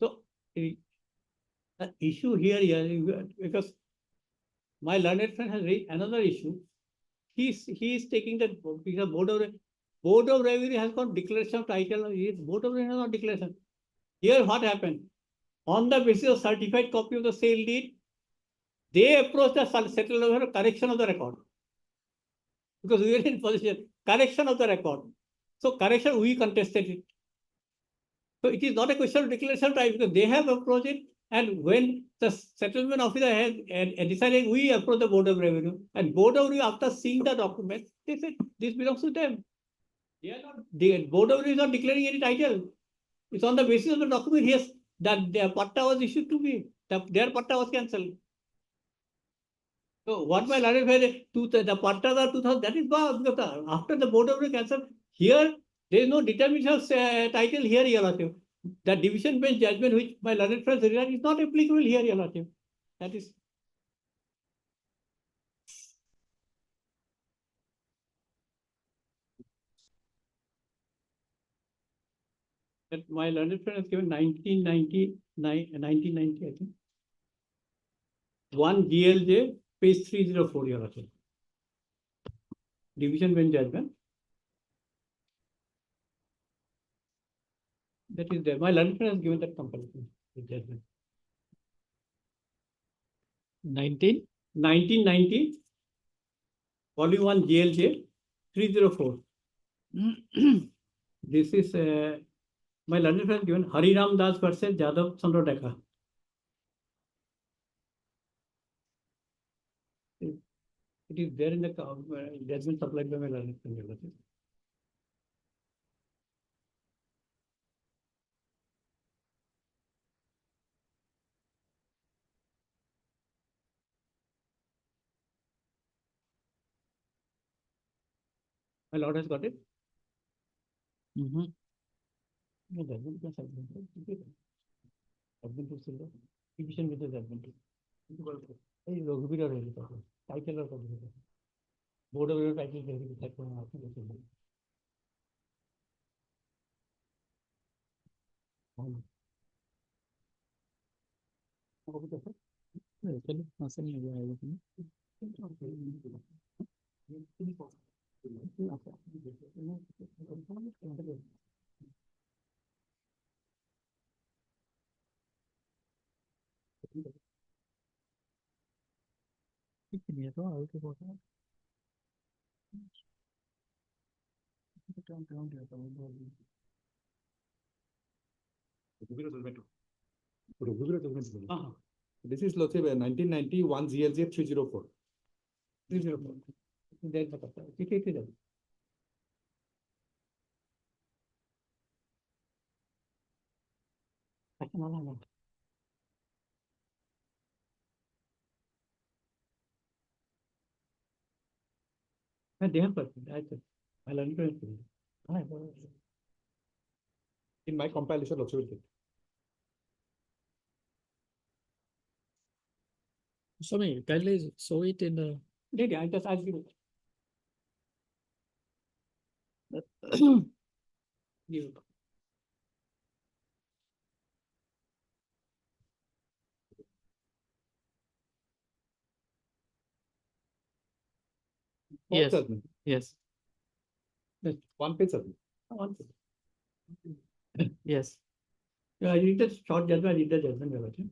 So the issue here, because my learned friend has raised another issue. He is taking that because Board of Revenue has got declaration of title. Board of Revenue has not declaration. Here what happened? On the basis of certified copy of the sale deed, they approached the settler for correction of the record. Because we were in possession, correction of the record. So correction, we contested it. So it is not a question of declaration right because they have approached it. And when the settlement officer has decided, we approach the Board of Revenue. And Board of Revenue, after seeing the document, they said this belongs to them. They are not, the Board of Revenue is not declaring any title. It's on the basis of the document, yes, that their patta was issued to me. Their patta was cancelled. So what my learned friend, the pattas are 2000, that is because after the Board of Revenue cancelled, here there is no determination of title here, your lordship. The division bench judgment which my learned friends read is not applicable here, your lordship. That is. That my learned friend has given 1990, I think. 1 GLJ, page 304, your lordship. Division bench judgment. That is there. My learned friend has given that comparison. Judgment. 1990, volume 1 GLJ 304. This is my learned friend given Hariram Das versus Jadhav Chandra Dekha. It is there in the judgment supplied by my learned friend. My lord has got it. No, judgment plus judgment to silver. Division with the judgment. Title of Board of Revenue title. This is Lothe 1991 GLJ 304. 304. They have I learned In my compilation also will take. Swami, kindly show it in the. I just asked you. You. Yes, yes, One page. One page. yes. I read the short judgment, I read the judgment. Your Lordship.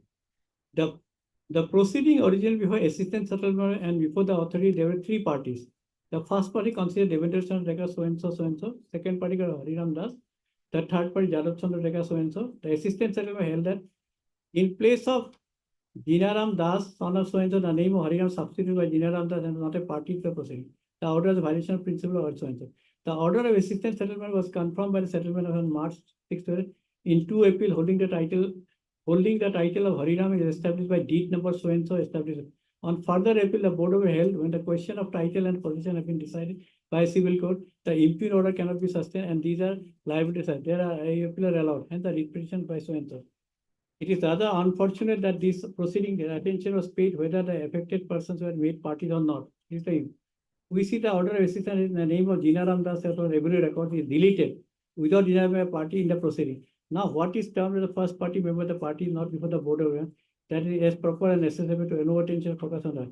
The proceeding originally before assistant settlement and before the authority, there were three parties. The first party considered Devendra Chandra Rekha so and so, so and so. Second party got Hariram Das. The third party Jadab Chandra Rekha so and so. The assistant settlement held that in place of Jinaram Das, son of so and so, the name of Hariram substituted by Jinaram Das and not a party to the proceeding. The order is a violation of principle of so and so. The order of assistant settlement was confirmed by the settlement on March 6th in 2 April, holding the title of Hariram is established by deed number so and so established. On further appeal, the board of held when the question of title and possession have been decided by a civil court, the impugn order cannot be sustained and these are liabilities. There are appeal are allowed and the repetition by so and so. It is rather unfortunate that this proceeding, their attention was paid whether the affected persons were made parties or not. This time, we see the order of assistance in the name of Jinaram Das on every record is deleted without denying a party in the proceeding. Now, what is termed as the first party member of the party is not before the board of that is as proper and necessary to no attention focus on that.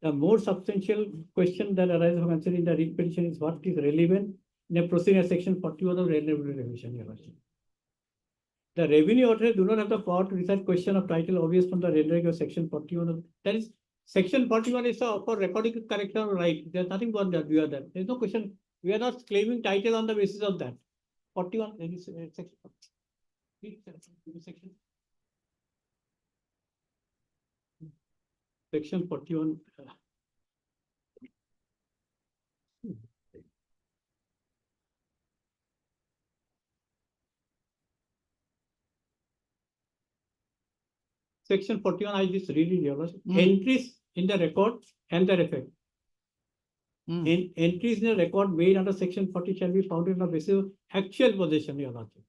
The more substantial question that arises from considering the writ petition is what is relevant in a proceeding as section 41 of Revenue Regulation. The revenue authorities do not have the power to decide question of title obvious from the rendering of section 41 of that is section 41 is for recording correction of right. There's nothing more that we are there. There's no question. We are not claiming title on the basis of that. 41 is section. Section 41. Section 41, I just read it. Entries in the record and their effect. Entries in the record made under section 40 shall be found on the basis of actual possession, Your Lordship.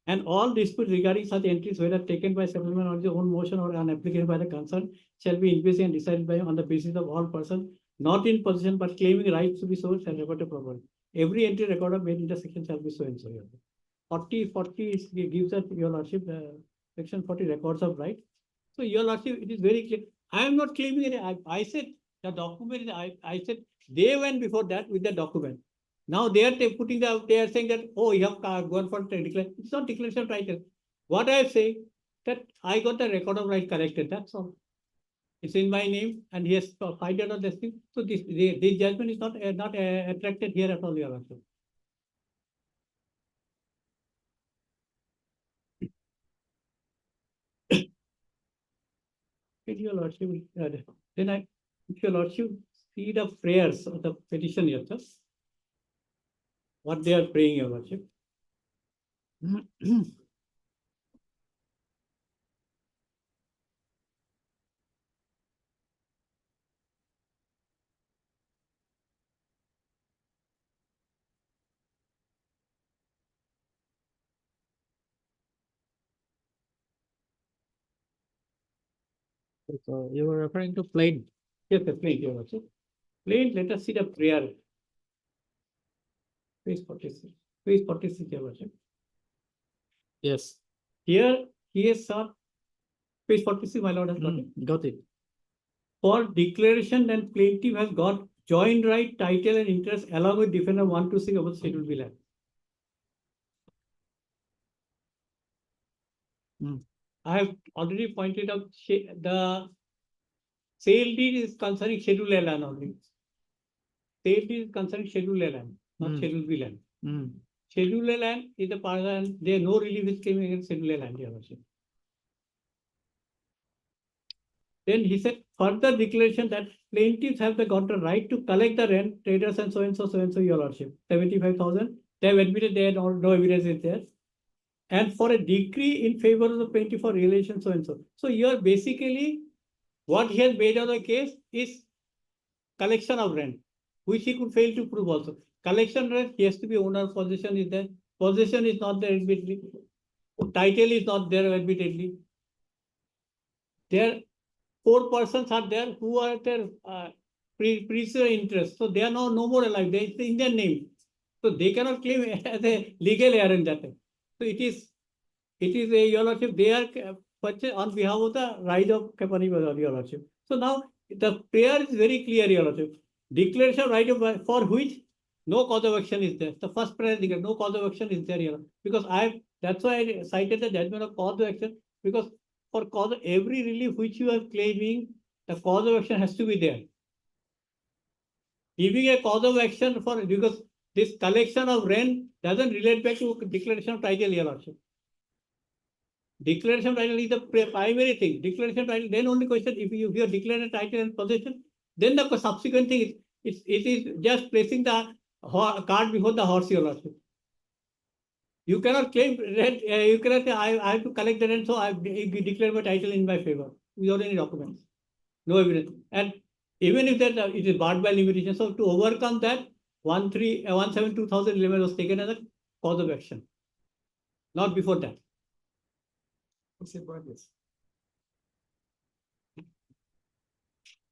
And all disputes regarding such entries, whether taken by settlement on his own motion or unapplicable by the concern, shall be investigated and decided by on the basis of all persons not in possession but claiming rights to be sold and reverted property. Every entry recorded made in the section shall be so and so. 40 gives us, Your Lordship, section 40 records of right. So, Your Lordship, it is very clear. I am not claiming any. I said the document. I said they went before that with the document. Now they are putting they are saying that, oh, you have gone for declaration. It's not declaration of title. What I say that I got the record of right corrected. That's all. It's in my name and he has filed it on this thing. So this judgment is not attracted here at all, Your Lordship. Your Lordship, then if Your Lordship see the prayers of the petition yourself, what they are praying, Your Lordship. So you were referring to plain. Yes, the plain, Your Lordship. Plain, let us see the prayer. Page 46. Page 46, Your Lordship. Yes. Here, he has sought, page 46, my Lord has got it. Got it. For declaration, then plaintiff has got joint right, title, and interest along with defendant 1 to 6 about schedule B land. I have already pointed out the sale deed is concerning schedule A land only. Sale deed is concerning schedule A land, not schedule B land. Schedule A land is the part and there are no relief is claiming against schedule A land, Your Lordship. Then he said further declaration that plaintiffs have got the right to collect the rent, traders and so, Your Lordship, 75,000. They have admitted they had no evidence is there. And for a decree in favor of the plaintiff for relation so and so. So here basically what he has made of the case is collection of rent, which he could fail to prove also. Collection rent, he has to be owner, possession is there. Possession is not there admittedly. Title is not there admittedly. There 4 persons are there who are their precedent interest. So they are now no more alive. They it's in their name. So they cannot claim as a legal heir in that. So it is a, your lordship, they are purchased on behalf of the right of company, your lordship. So now the prayer is very clear, your lordship. Declaration of right of, for which no cause of action is there. The first prayer is no cause of action is there here. Because that's why I cited the judgment of cause of action, because for cause of every relief which you are claiming, the cause of action has to be there. Giving a cause of action for, because this collection of rent doesn't relate back to declaration of title, your lordship. Declaration of title is the primary thing. Declaration of title, then only question, if you have declared a title and possession, then the subsequent thing is, it is just placing the cart before the horse, your lordship. You cannot claim rent, you cannot say, I have to collect the rent, so I declare my title in my favor without any documents. No evidence. And even if that it is barred by limitation, so to overcome that, 1/7/2011 was taken as a cause of action. Not before that.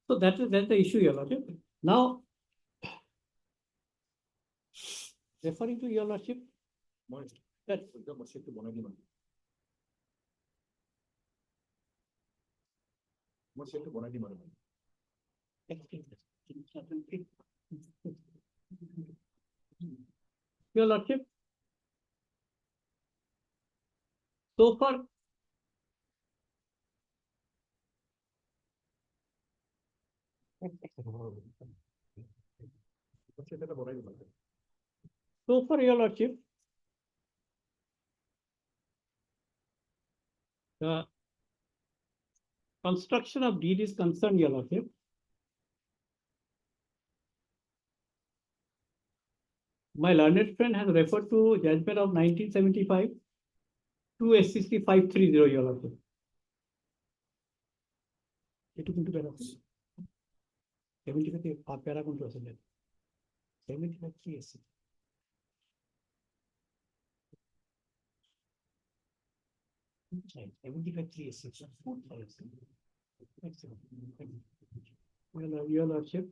So that's the issue, your lordship. Now, referring to your lordship, that your lordship, so far your lordship, the construction of deed is concerned, your lordship. My learned friend has referred to judgment of 1975 to SCC 530, your lordship. It took into paragraph 75 paragraph 75 SC. Your lordship.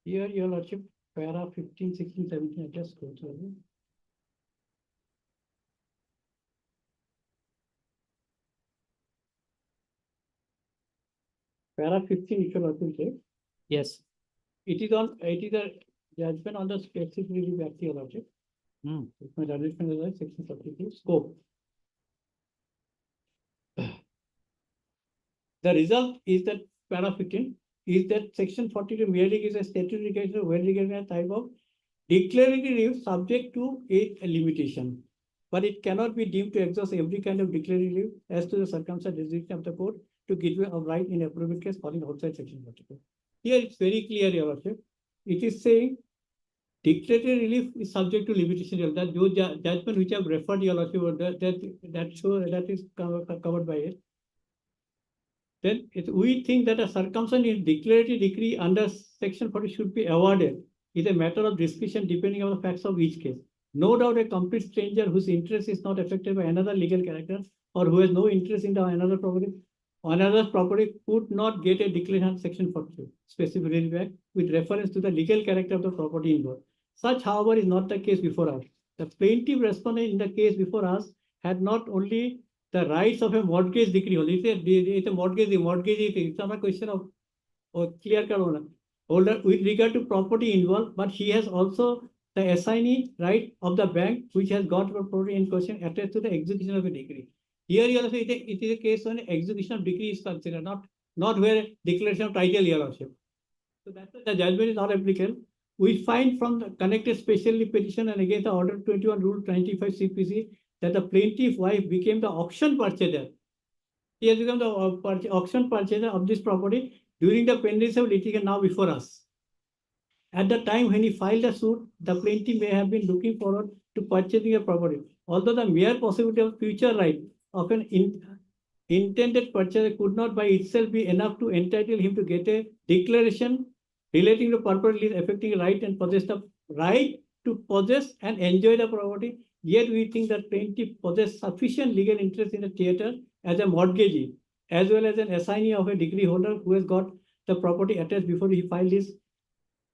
Here, your lordship, para 15, 16, 17, I just go through it. Para 15, you should also say. Yes. It is a judgment on the specific relief act, your lordship. It's my judgment is like section 32 scope. The result is that para 15 is that section 42 merely gives a statutory indication of well-recognized type of declaring relief subject to a limitation, but it cannot be deemed to exhaust every kind of declaring relief as to the circumstance jurisdiction of the court to give a right in appropriate case falling outside section 42. Here it's very clear, your lordship. It is saying declaratory relief is subject to limitation. That judgment which I have referred, your lordship, that is covered by it. Then we think that a circumstance in declaratory decree under section 40 should be awarded is a matter of discretion depending on the facts of each case. No doubt a complete stranger whose interest is not affected by another legal character or who has no interest in another property could not get a declaration section 42 specific relief with reference to the legal character of the property involved. Such, however, is not the case before us. The plaintiff respondent in the case before us had not only the rights of a mortgage decree only. It's a mortgage, it's not a question of clear cut holder with regard to property involved, but he has also the assignee right of the bank which has got the property in question attached to the execution of a decree. Here you also it is a case when execution of decree is considered, not where declaration of title, your lordship. So that's the judgment is not applicable. We find from the connected specially petition and against the order 21 rule 95 CPC that the plaintiff wife became the auction purchaser. He has become the auction purchaser of this property during the pendency of litigation now before us. At the time when he filed the suit, the plaintiff may have been looking forward to purchasing a property. Although the mere possibility of future right of an intended purchaser could not by itself be enough to entitle him to get a declaration relating to purpose lease affecting right and possess the right to possess and enjoy the property. Yet we think that plaintiff possesses sufficient legal interest in the theatre as a mortgagee, as well as an assignee of a degree holder who has got the property attached before he filed his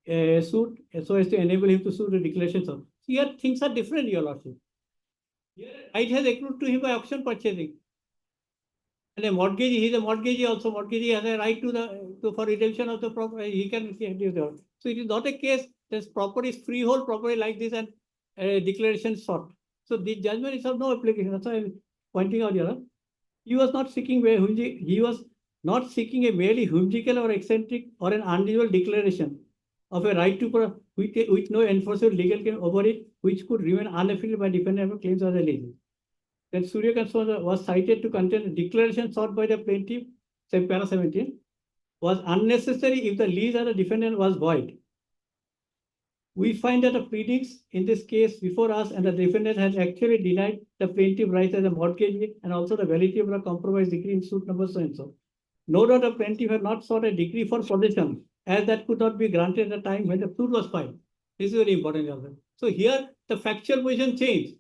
suit so as to enable him to sue the declaration. So here things are different, Your Lordship. Here right has accrued to him by option purchasing. And a mortgagee, he's a mortgagee also. Mortgagee has a right for redemption of the property. He can do that. So it is not a case that property is freehold property like this and declaration sought. So the judgment is of no application. That's why I'm pointing out here. He was not seeking a merely whimsical or eccentric or an unusual declaration of a right to with no enforceable legal claim over it, which could remain unaffected by defendant claims as alleged. Then Suryakant was cited to contain a declaration sought by the plaintiff, say para 17, was unnecessary if the lease of the defendant was void. We find that the pleadings in this case before us and the defendant has actually denied the plaintiff rights as a mortgagee and also the validity of the compromise decree in suit number so and so. No doubt the plaintiff had not sought a decree for possession, as that could not be granted at the time when the suit was filed. This is very important. So here the factual position changed.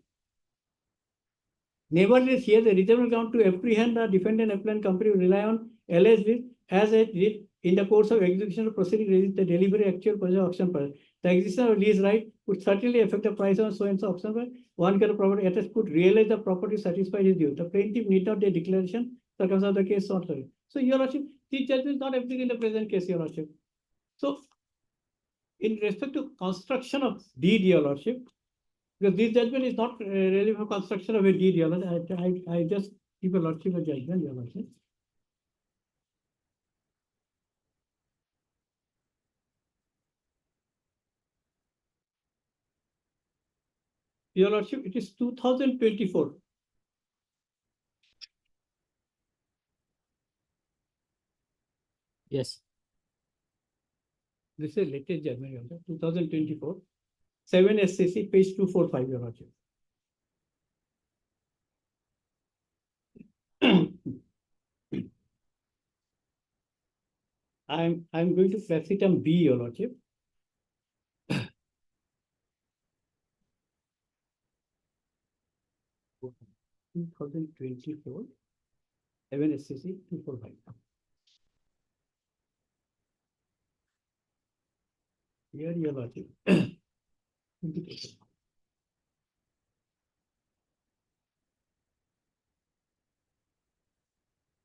Nevertheless, here the reasonable ground to apprehend the defendant appellant company will rely on alleged as it did in the course of execution of proceeding the delivery actual possession option price. The existence of lease right would certainly affect the price of so and so option price. One kind of property attached could realize the property satisfied his due. The plaintiff need not a declaration, circumstance of the case not. So, Your Lordship, this judgment is not applicable in the present case, Your Lordship. So, in respect to construction of deed, Your Lordship, because this judgment is not really for construction of a deed, Your Lordship. I just give a Lordship a judgment, Your Lordship. Your Lordship, it is 2024. Yes. This is latest judgment, Your Lordship, 2024. 7 SCC, page 245, Your Lordship. I'm going to place it on B, Your Lordship. (2024) 7 SCC 245. Here, Your Lordship.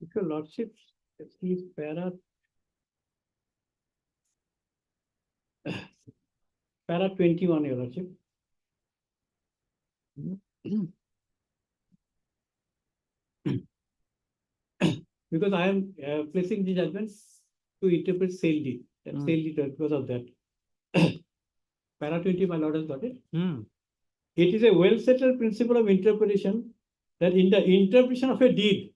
If Your Lordship sees para 21, Your Lordship. Because I am placing the judgments to interpret sale deed. Sale deed because of that. Para 20, my Lord has got it. It is a well-settled principle of interpretation that in the interpretation of a deed,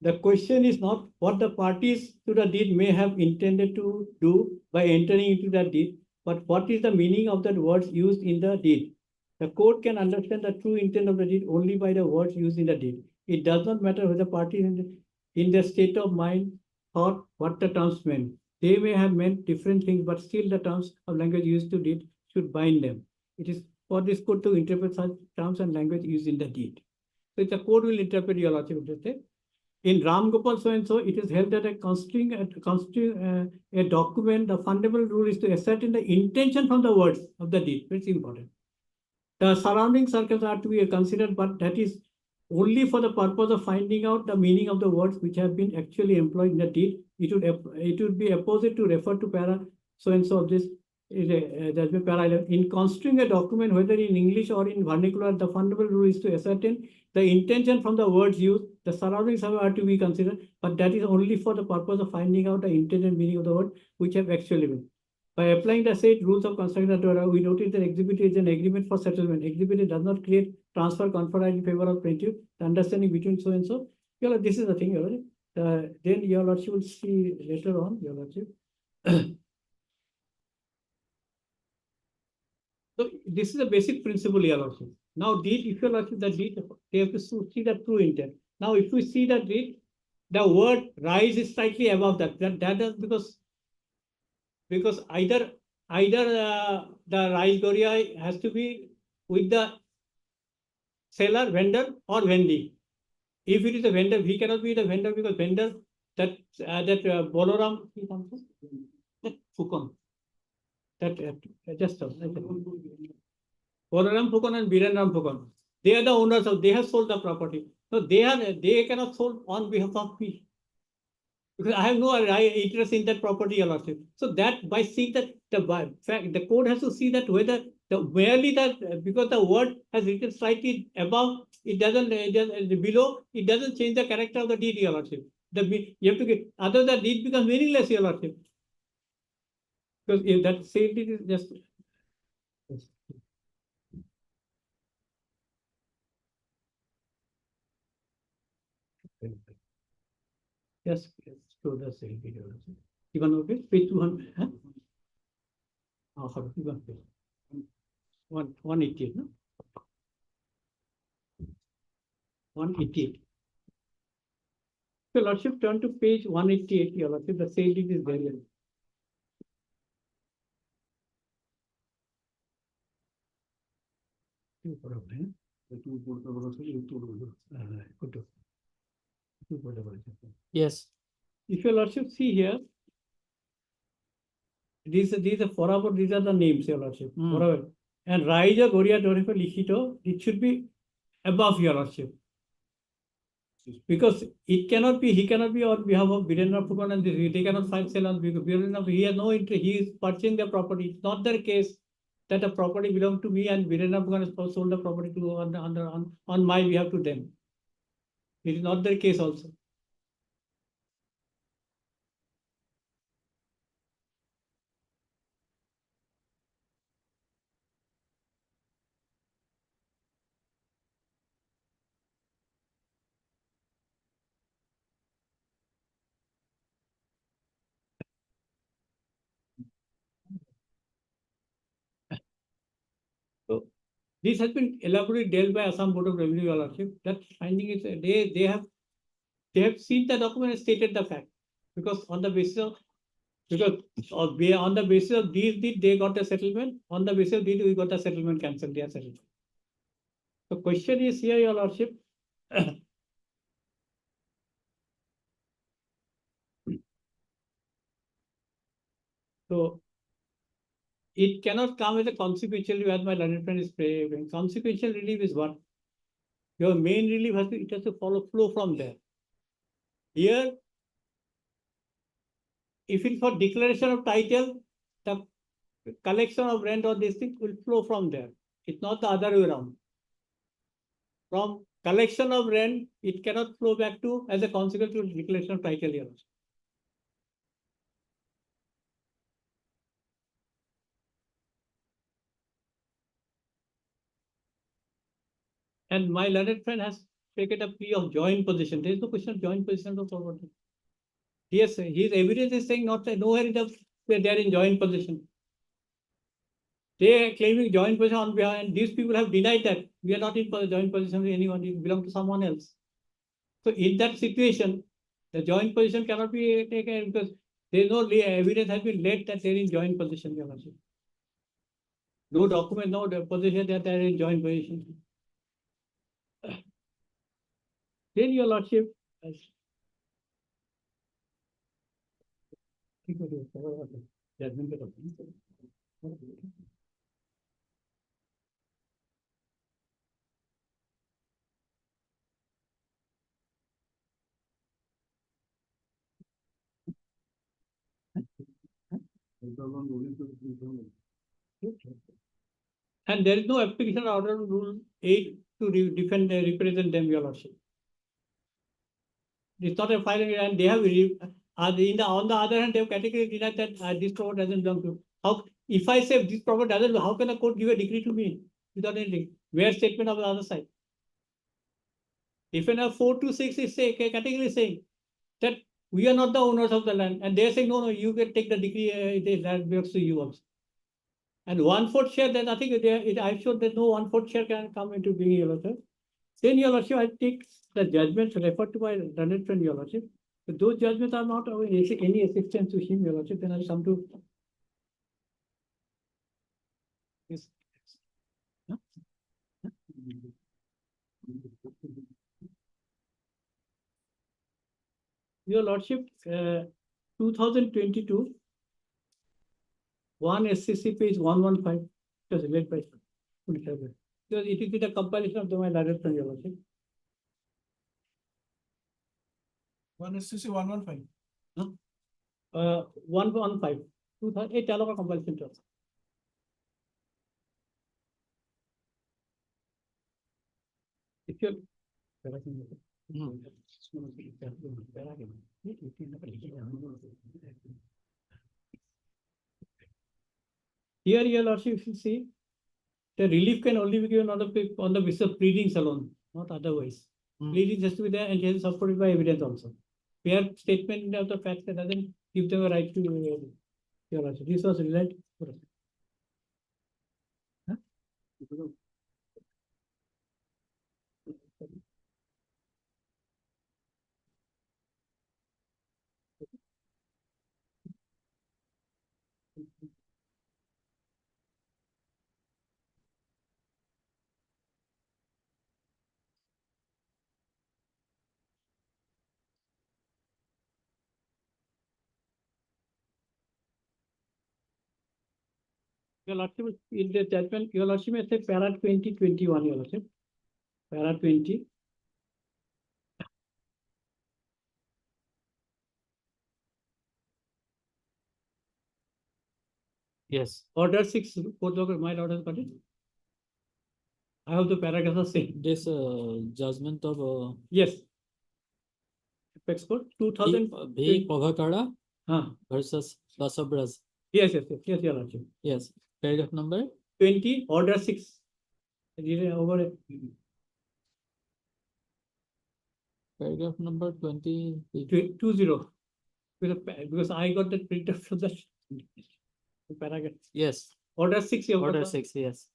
the question is not what the parties to the deed may have intended to do by entering into that deed, but what is the meaning of the words used in the deed. The court can understand the true intent of the deed only by the words used in the deed. It does not matter whether the parties in their state of mind thought what the terms meant. They may have meant different things, but still the terms of language used to deed should bind them. It is for this court to interpret such terms and language used in the deed. So the court will interpret, Your Lordship. In Ram Gopal so and so, it is held that a document, the fundamental rule is to ascertain the intention from the words of the deed. It's important. The surrounding circles are to be considered, but that is only for the purpose of finding out the meaning of the words which have been actually employed in the deed. It would be opposite to refer to para so and so of this. In construing a document, whether in English or in vernacular, the fundamental rule is to ascertain the intention from the words used. The surroundings are to be considered, but that is only for the purpose of finding out the intended meaning of the word which have actually been. By applying the said rules of construction, we notice that exhibit is an agreement for settlement. Exhibit does not create transfer conferred in favor of plaintiff. The understanding between so and so. Your Lord, this is the thing, Your Lord. Then Your Lordship will see later on, Your Lordship. So this is a basic principle, Your Lordship. Now, deed, if Your Lordship, the deed, they have to see the true intent. Now, if we see the deed, the word rise is slightly above that. That is because either the rise Goria has to be with the seller, vendor, or vendee. If it is a vendor, he cannot be the vendor because vendor that Bolaram Fukon. that, just, Bonaram Phukon and Birenram Phukon, they are the owners of, they have sold the property. So they cannot sold on behalf of me. Because I have no interest in that property, Your Lordship. So that by seeing that the court has to see that whether merely that because the word has written slightly above, it doesn't below, it doesn't change the character of the deed, Your Lordship. You have to get other than deed becomes meaningless, Your Lordship. Because if that sale deed is just. Yes, show the sale deed. Even okay, page 200. Huh? Oh, sorry, 188, no? 188. So Lordship, turn to page 188, Your Lordship, the sale deed is there. Yes. If Your Lordship see here, these are forever, these are the names, Your Lordship. Forever. And Raija Goria Dorifa Likhito, it should be above, Your Lordship. Because it cannot be, he cannot be on behalf of Birendra Phukon and they cannot file sale on Birendra. He has no interest, he is purchasing the property. It's not the case that the property belongs to me and Birendra Phukon has sold the property to on my behalf to them. It is not the case also. So this has been elaborately dealt by Assam Board of Revenue, Your Lordship. That finding is they have seen the document and stated the fact. Because on the basis of on the basis of these they got the settlement. On the basis of these we got the settlement cancelled. They are settled. The question is here, Your Lordship. So it cannot come as a consequential relief, as my learned friend is saying. Consequential relief is what? Your main relief has to flow from there. Here, if it's for declaration of title, the collection of rent or this thing will flow from there. It's not the other way around. From collection of rent, it cannot flow back to as a consequence to declaration of title here. And my learned friend has taken a plea of joint possession. There is no question of joint possession of property. Yes, his evidence is saying not nowhere in the they are in joint possession. They are claiming joint possession on behalf, and these people have denied that we are not in joint possession with anyone, it belongs to someone else. So in that situation, the joint possession cannot be taken because there is no evidence has been laid that they are in joint possession. No document, no position that they are in joint possession. Then Your Lordship, and there is no application order rule 8 to defend represent them, Your Lordship. It's not a filing, and they have on the other hand, they have categorically denied that this property doesn't belong to. How if I say this property doesn't, how can a court give a decree to me without anything? Where statement of the other side? If in a 426 is categorically saying that we are not the owners of the land, and they're saying no, you can take the decree, the land belongs to you also. And 1/4 share, then I think I'm sure that no 1/4 share can come into being, Your Lordship. Then Your Lordship, I take the judgments referred to by learned friend, Your Lordship. If those judgments are not of any assistance to him, Your Lordship, then I'll come to. Yes. Huh? Your Lordship, 2022. one SCC page 115, it was led by. Because it is the compilation of the my direct from your lordship. One SCC 115. 115, 2008 alaka compilation to us. If you here, your lordship, if you see, the relief can only be given on the basis of pleadings alone, not otherwise. Pleadings has to be there and it is supported by evidence also. Fair statement of the facts that doesn't give them a right to your lordship. This was related. Your lordship, in the judgment, your lordship may say para 2021, your lordship. Para 20. Yes. Order 6, court of my order got it. I have the paragraph of same. This judgment of Yes. Apex Court 2000. V. Pavakara Huh. versus Basabraj. Yes, your lordship. Yes. Paragraph number 20, order 6. Over. Paragraph number 20. 20. Because I got that printed from that paragraph. Yes. Order 6. Order 6, yes.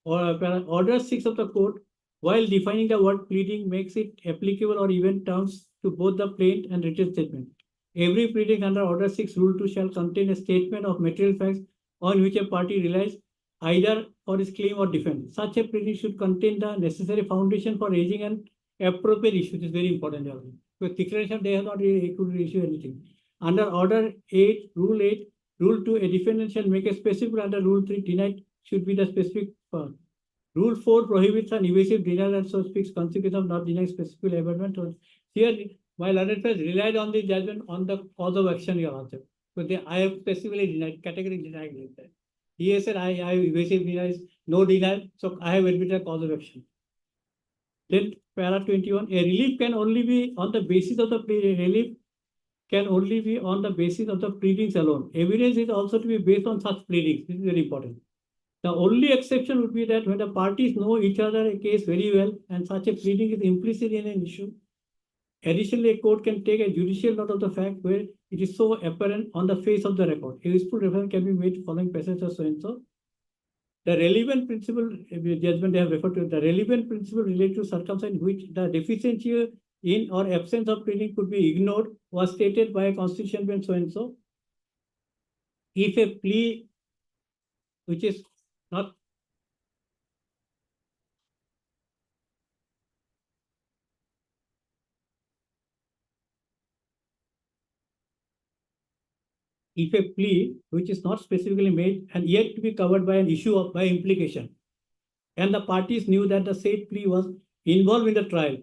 Order 6 of the court, while defining the word pleading, makes it applicable or even terms to both the plain and written statement. Every pleading under Order 6, Rule 2 shall contain a statement of material facts on which a party relies either for his claim or defense. Such a pleading should contain the necessary foundation for raising an appropriate issue, which is very important. With declaration, they have not really could issue anything. Under Order 8, Rule 8, Rule 2, a defendant shall make a specific under Rule 3, denied should be the specific. Rule 4 prohibits an evasive denial and so speaks consequence of not denying specific abandonment. Here, while other has relied on the judgment on the cause of action, your answer. But I have specifically denied, categorically denied like that. He has said I evasive denies, no denial, so I have admitted cause of action. Then para 21, a relief can only be on the basis of the relief can only be on the basis of the pleadings alone. Evidence is also to be based on such pleadings. This is very important. The only exception would be that when the parties know each other a case very well and such a pleading is implicit in an issue. Additionally, a court can take a judicial note of the fact where it is so apparent on the face of the record. A useful reference can be made following passage or so and so. The relevant principle, judgment they have referred to, the relevant principle related to circumstance in which the deficiency in or absence of pleading could be ignored was stated by a constitutional bench so and so. If a plea which is not if a plea which is not specifically made and yet to be covered by an issue of by implication, and the parties knew that the said plea was involved in the trial,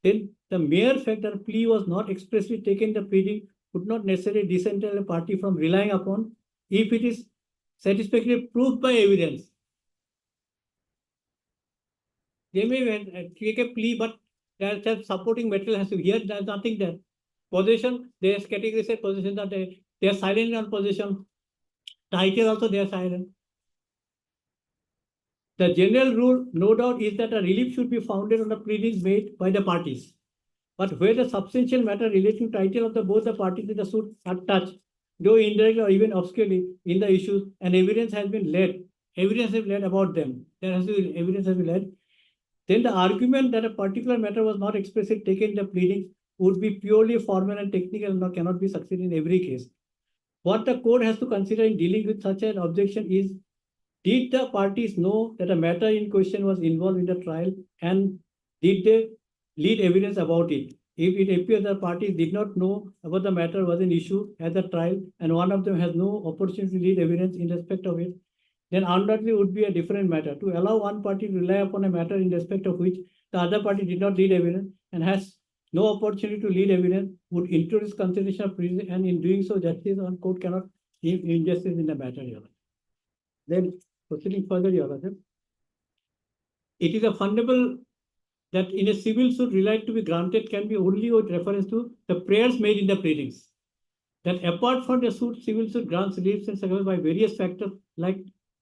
then the mere fact that a plea was not expressly taken in the pleading would not necessarily disentitle a party from relying upon if it is satisfactorily proved by evidence. They may take a plea, but their supporting material has to be here. There's nothing there. Possession, there's category said possession that they are silent on possession. Title also they are silent. The general rule, no doubt, is that a relief should be founded on the pleadings made by the parties. But where the substantial matter relating to title of both the parties in the suit are touched, though indirectly or even obscurely in the issues, and evidence has been led about them. There has to be evidence has been led. Then the argument that a particular matter was not expressly taken in the pleadings would be purely formal and technical and cannot be succeeded in every case. What the court has to consider in dealing with such an objection is, did the parties know that a matter in question was involved in the trial and did they lead evidence about it? if it appears the parties did not know about the matter was an issue at the trial and one of them has no opportunity to lead evidence in respect of it, then undoubtedly would be a different matter. To allow one party to rely upon a matter in respect of which the other party did not lead evidence and has no opportunity to lead evidence would introduce consideration of prejudice, and in doing so, justice on court cannot give injustice in the matter, Your Honor. Then proceeding further, Your Honor, it is a fundamental that in a civil suit right to be granted can be only with reference to the prayers made in the pleadings. That apart from the suit, civil suit grants relief and sacrifice by various factors like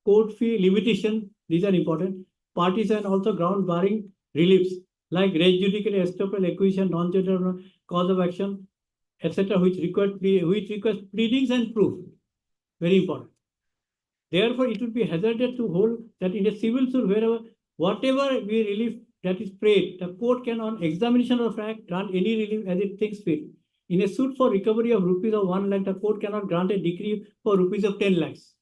court fee limitation, these are important, parties and also ground barring reliefs like res judicata, estoppel, acquisition, non-general cause of action, etc., which requires pleadings and proof. Very important. Therefore, it would be hazardous to hold that in a civil suit, wherever whatever be relief that is prayed, the court can, on examination of fact, grant any relief as it thinks fit. In a suit for recovery of rupees of 1 lakh, the court cannot grant a decree for rupees of 10 lakhs.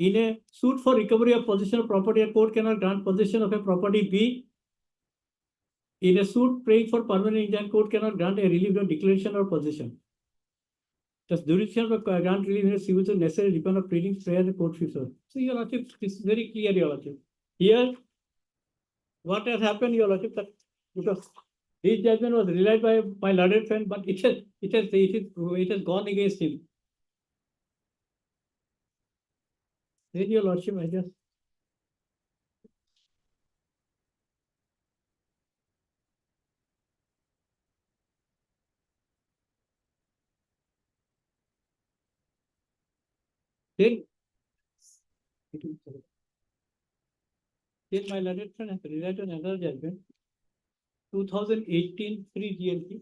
In a suit for recovery of possession of property, a court cannot grant possession of a property B. In a suit praying for permanent injunction, court cannot grant a relief of declaration or possession. Thus, jurisdiction of grant relief in a civil suit necessarily depend on pleadings, prayer, the court fees. So, Your Lordship, this is very clear, Your Lordship. Here, what has happened, Your Lordship, that because this judgment was relied by my learned friend, but it has gone against him. Then, Your Lordship, I just. Then my learned friend has relied on another judgment, 2018 3 GLT.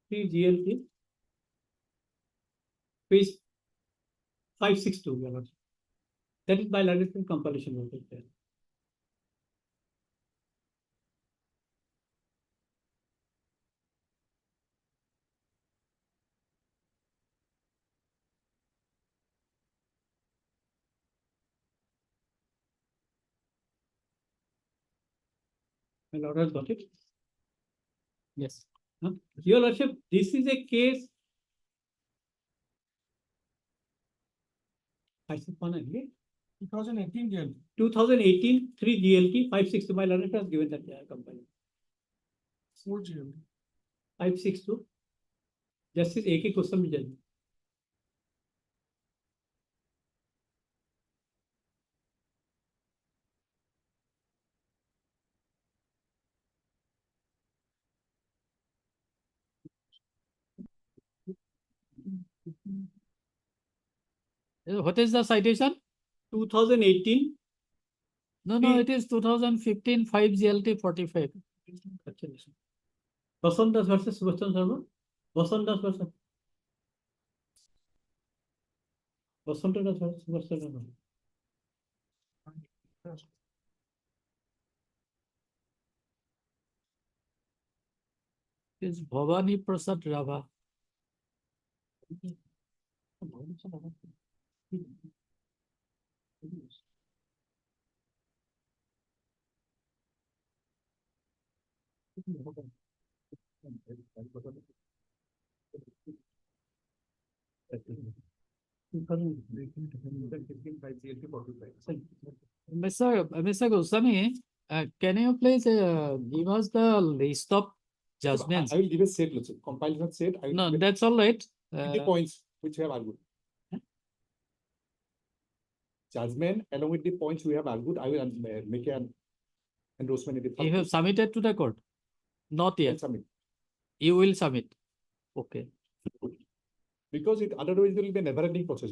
3 GLT, page 562, Your Lordship. That is my learned friend compilation notice there. My Lord has got it. Yes. Your Lordship, this is a case. I said, 2018 GLT. 2018 3 GLT 562. My Lord has given that company. 4 GLT. 562. Justice A.K. Kusum judgment. What is the citation? 2018. No, it is 2015 5 GLT 45. Vasandas versus Subhashan Sharma. Vasandas versus Vasandas versus Subhashan Sharma. Is Bhavani Prasad Rava. Mr. Goswami, can you please give us the list of judgments? I will give a set, compilation set. No, that's all right. The points which we have argued. Judgment along with the points we have argued, I will make an endorsement in the. You have submitted to the court? Not yet. Submit. You will submit. Okay. Because it otherwise it will be a never-ending process.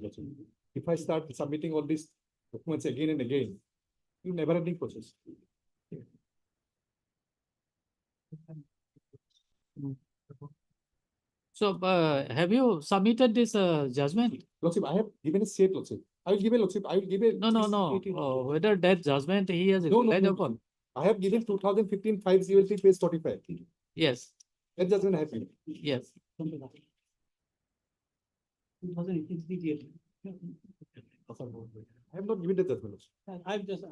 If I start submitting all these documents again and again, it will be a never-ending process. So, have you submitted this judgment? Lordship, I have given a set, Lordship. I will give a Lordship. I will give a. No. Whether that judgment he has relied upon. I have given 2015 5 GLT page 45. Yes. That judgment happened. Yes. 2018 I have not given the judgment. I'm just.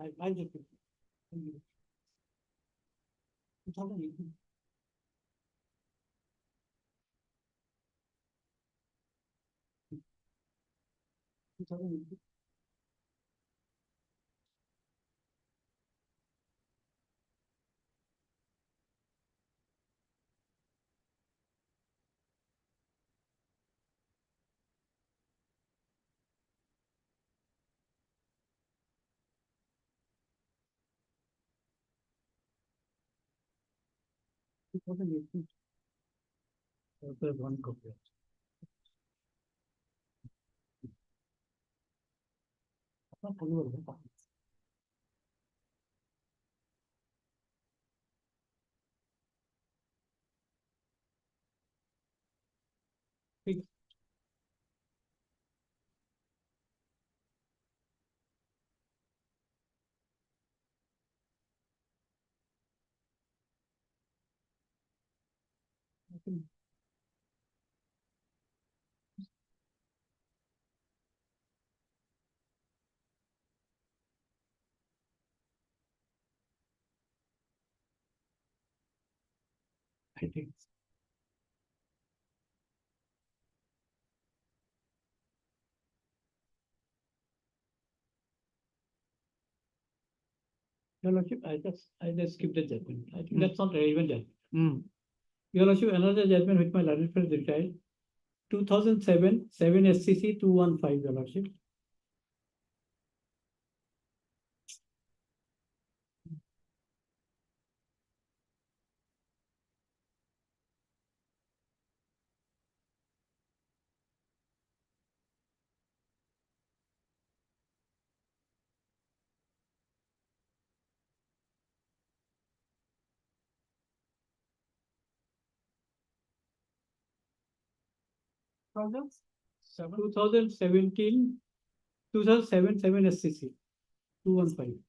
There's one copy. I think. Your Lordship, I just skipped the judgment. I think that's not relevant judgment. Your Lordship, another judgment which my learned friend retired, 2007, 7 SCC 215, Your Lordship. Projects? 2017, 2007, 7 SCC 215.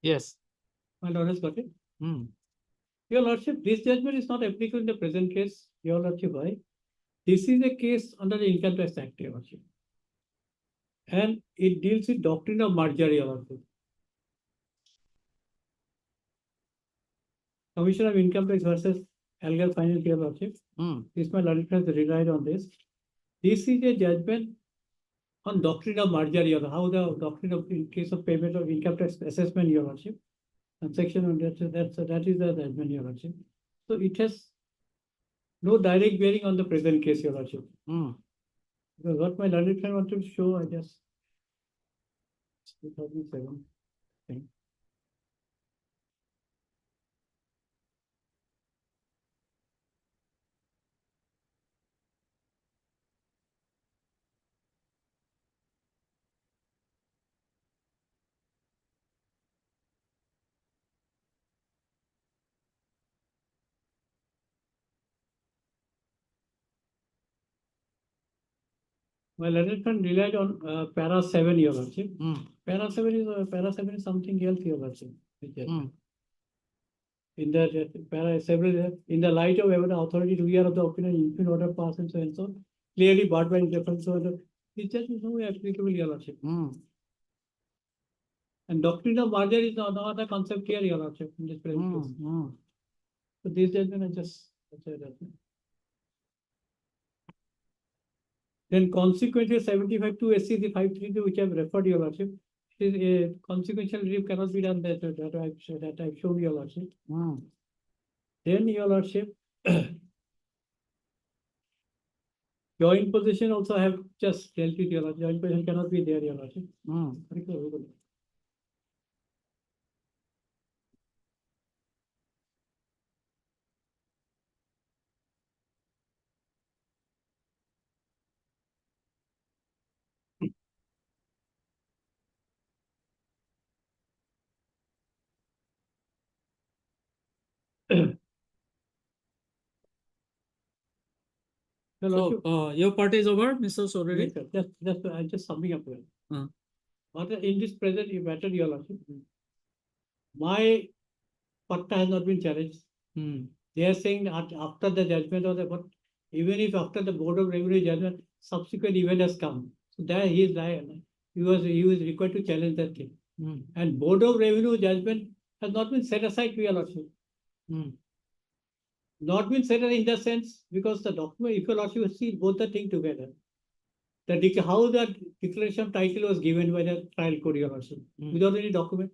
Yes. My Lord has got it. Your Lordship, this judgment is not applicable in the present case, Your Lordship. Why? This is a case under the Income Tax Act, Your Lordship. And it deals with doctrine of merger, Your Lordship. Commission of Income Tax versus Algar Finance, Your Lordship. This my Lordship has relied on this. This is a judgment on doctrine of merger, Your Lordship. How the doctrine of in case of payment of income tax assessment, Your Lordship. And section on that is the judgment, Your Lordship. So it has no direct bearing on the present case, Your Lordship. Because what my learned friend wanted to show, I guess. 2007 thing. My learned friend relied on para 7, Your Lordship. Para 7 is something else, Your Lordship. In the para several in the light of ever the authority to hear of the opinion in order pass and so clearly brought by reference so it just is no way applicable, Your Lordship. And doctrine of merger is not a concept here, Your Lordship, in this present case. So this judgment I just then consequently 75 to SCC 532 which I have referred, Your Lordship. Is a consequential relief cannot be done that I've shown, Your Lordship. Then, Your Lordship, joint position also have just dealt with, Your Lordship. Joint position cannot be there, Your Lordship. So, your part is over, Mr. Soreri? I'm just summing up. But in this present matter, Your Lordship, my patta has not been challenged. They are saying that after the judgment of the, but even if after the Board of Revenue judgment, subsequent event has come. So there he is lying. he was required to challenge that thing. And Board of Revenue judgment has not been set aside to your lordship. Not been set aside in the sense, because the document, if your lordship see both the thing together. How that declaration of title was given by the trial court, your lordship, without any document.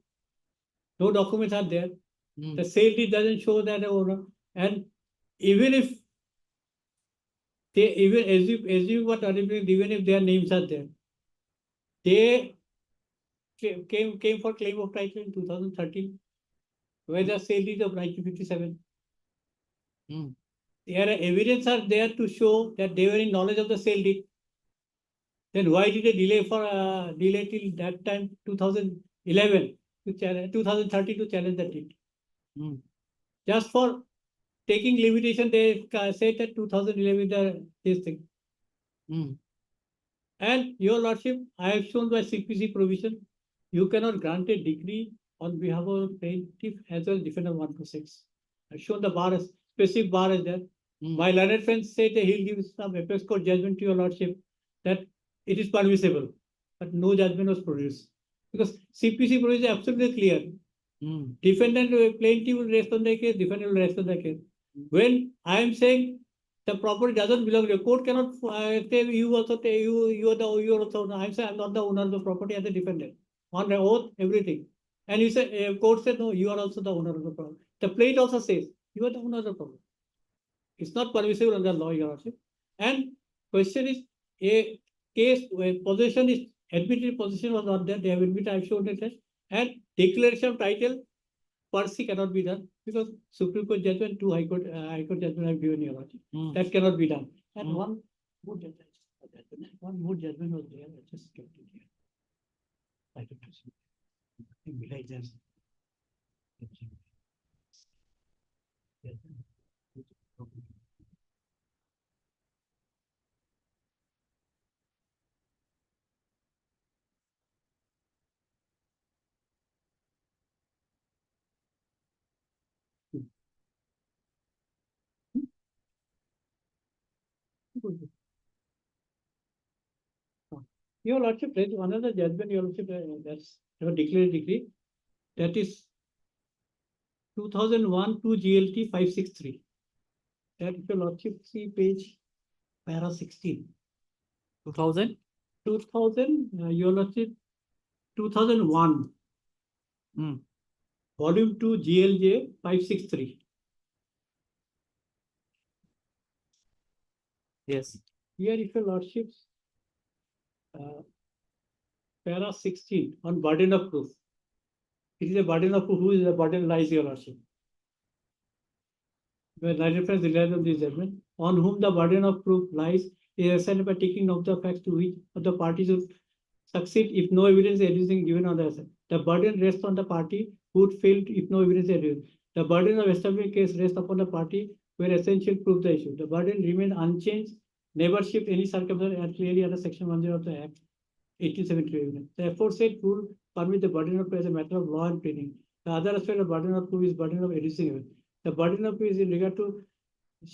No documents are there. The sale deed doesn't show that the owner, and even if they assume what are even if their names are there, they came for claim of title in 2013, where the sale deed of 1957. Their evidence are there to show that they were in knowledge of the sale deed. Then why did they delay till that time, 2011, to challenge 2030 to challenge the deed? Just for taking limitation, they said that 2011 this thing. And your lordship, I have shown by CPC provision, you cannot grant a decree on behalf of plaintiff as well as defendant 126. I've shown the bar, specific bar is there. My learned friend said that he'll give some apex court judgment to your lordship that it is permissible, but no judgment was produced. Because CPC provision is absolutely clear. Defendant, plaintiff will rest on the case, defendant will rest on the case. When I am saying the property doesn't belong to you, court cannot say you also say you are also. I'm saying I'm not the owner of the property as a defendant. On the oath, everything. And you say court said no, you are also the owner of the property. The plaintiff also says you are the owner of the property. It's not permissible under law, your lordship. And question is a case where possession is admitted, possession was not there. They have admitted, I've shown it, and declaration of title per se cannot be done because Supreme Court judgment, two High Court judgment I've given your lordship. That cannot be done. And one more judgment was there. I just kept it here. I don't know. Your lordship, there is another judgment, your lordship, that's a declared decree. That is 2001 to GLT 563. That if your lordship see page para 16. 2000, your lordship, 2001. Volume 2 GLJ 563. Yes. Here, if your lordships, para 16 on burden of proof. It is a burden of proof. Who is the burden lies, your lordship? Where reference relies on this judgment, on whom the burden of proof lies is assigned by taking note of the facts to which of the parties would succeed if no evidence is given on the asset. The burden rests on the party who would fail if no evidence is given. The burden of establishing case rests upon the party where essential proof the issue. The burden remains unchanged, never shift any circumstance and clearly under section 10 of the Act 1873. The aforesaid rule permit the burden of proof as a matter of law and training. The other aspect of burden of proof is burden of adducing evidence. The burden of proof is in regard to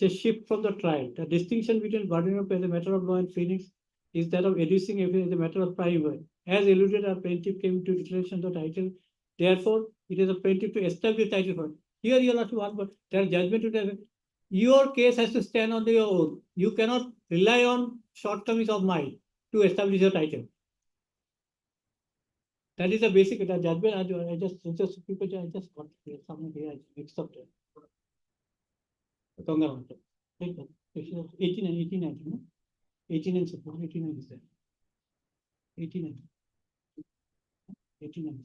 a shift from the trial. The distinction between burden of proof as a matter of law and training is that of adducing evidence as a matter of private. As alluded, our plaintiff came to declaration of the title. Therefore, it is a plaintiff to establish the title for. Here you have to one, but their judgment to tell your case has to stand on your own. You cannot rely on shortcomings of mine to establish your title. That is the basic the judgment. I just got something here. I mixed up there. 18 and 89, no? 18 and support, 89 is there. 89. 89.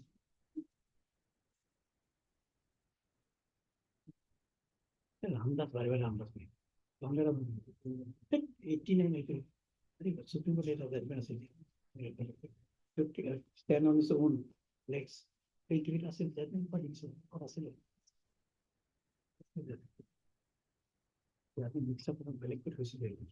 Ramdas, very well, Ramdas. 89, I think. I think Supreme Court has judgment. Stand on his own legs. It will assist judgment, but it's or assist. I think mix up on collected visibility.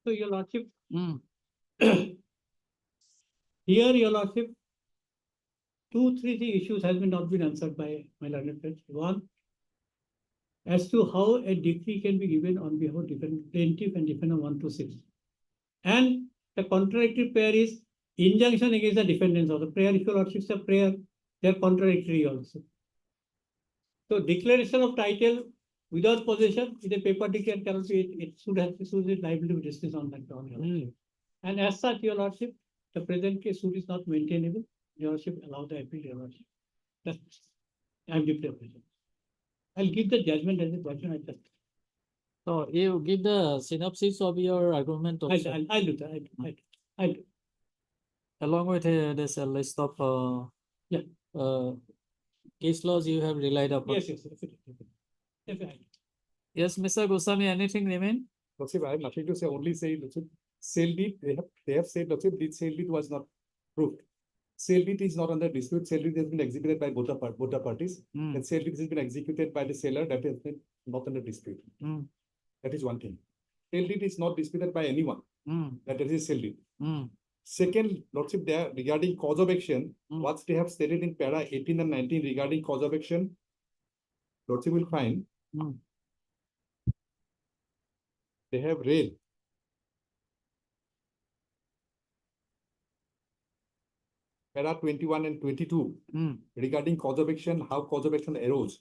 So your lordship, Hmm. here, your lordship, three issues has been not been answered by my learned friends. One, as to how a decree can be given on behalf of different plaintiff and defendant 1 to 6. And the contradictory prayer is injunction against the defendants of the prayer. If your lordship's a prayer, they're contradictory also. So declaration of title without possession is a paper decree and cannot be, it should be liable to be dismissed on that ground. Your Lordship. And as such, your lordship, the present case suit is not maintainable. Your lordship allow the appeal, your lordship. That's, I'm deeply appreciative. I'll give the judgment as a judgment. I just. So you give the synopsis of your argument also. I'll do that. I'll do. Along with this list of Yeah. case laws you have relied upon. Yes, definitely. Yes, Mr. Goswami, anything remain? Lordship, I have nothing to say, only say, Lordship, sale deed, they have said, Lordship, the sale deed was not proved. Sale deed is not under dispute, sale deed has been executed by both the parties, and sale deed has been executed by the seller, that has been not under dispute. That is one thing. Sale deed is not disputed by anyone, that is a sale deed. Second, Lordship, there regarding cause of action, what they have stated in para 18 and 19 regarding cause of action, Lordship will find they have read para 21 and 22 regarding cause of action, how cause of action arose.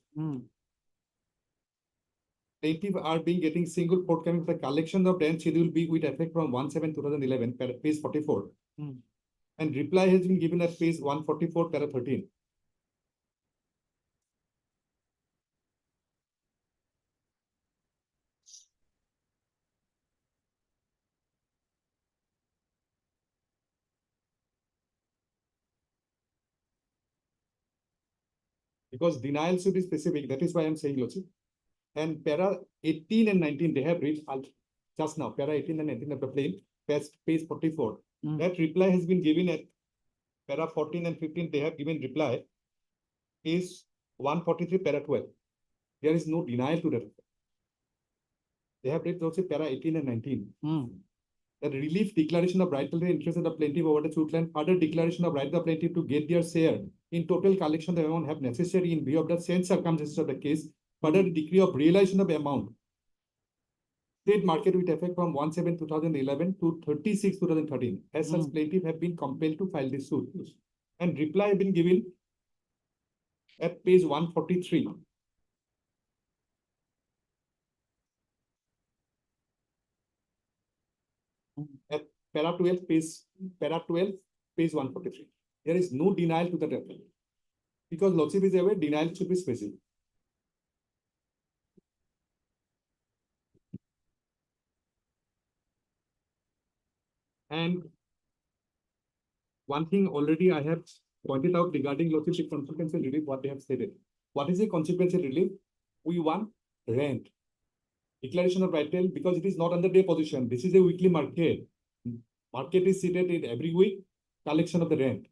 Plaintiff are being getting single forthcoming the collection of rent schedule B with effect from 1/7/2011, page 44. And reply has been given at page 144, para 13. Because denial should be specific, that is why I'm saying, Lordship. And para 18 and 19, they have read just now, para 18 and 19 of the plain, page 44. That reply has been given at para 14 and 15, they have given reply, is 143, para 12. There is no denial to that. They have read also para 18 and 19. The relief declaration of right to the interest of the plaintiff over the suit land, further declaration of right of the plaintiff to get their share in total collection of the amount have necessary in view of the said circumstances of the case, further decree of realization of amount. State market with effect from 1/7/2011 to 36/2013. As such, plaintiff have been compelled to file this suit. And reply have been given at page 143. At para 12, page 143. There is no denial to the appeal. Because Lordship is aware, denial should be specific. And one thing already I have pointed out regarding Lordship consequential relief, what they have stated. What is a consequential relief? We want rent. Declaration of title, because it is not under deposition. This is a weekly market. Market is seated in every week, collection of the rent.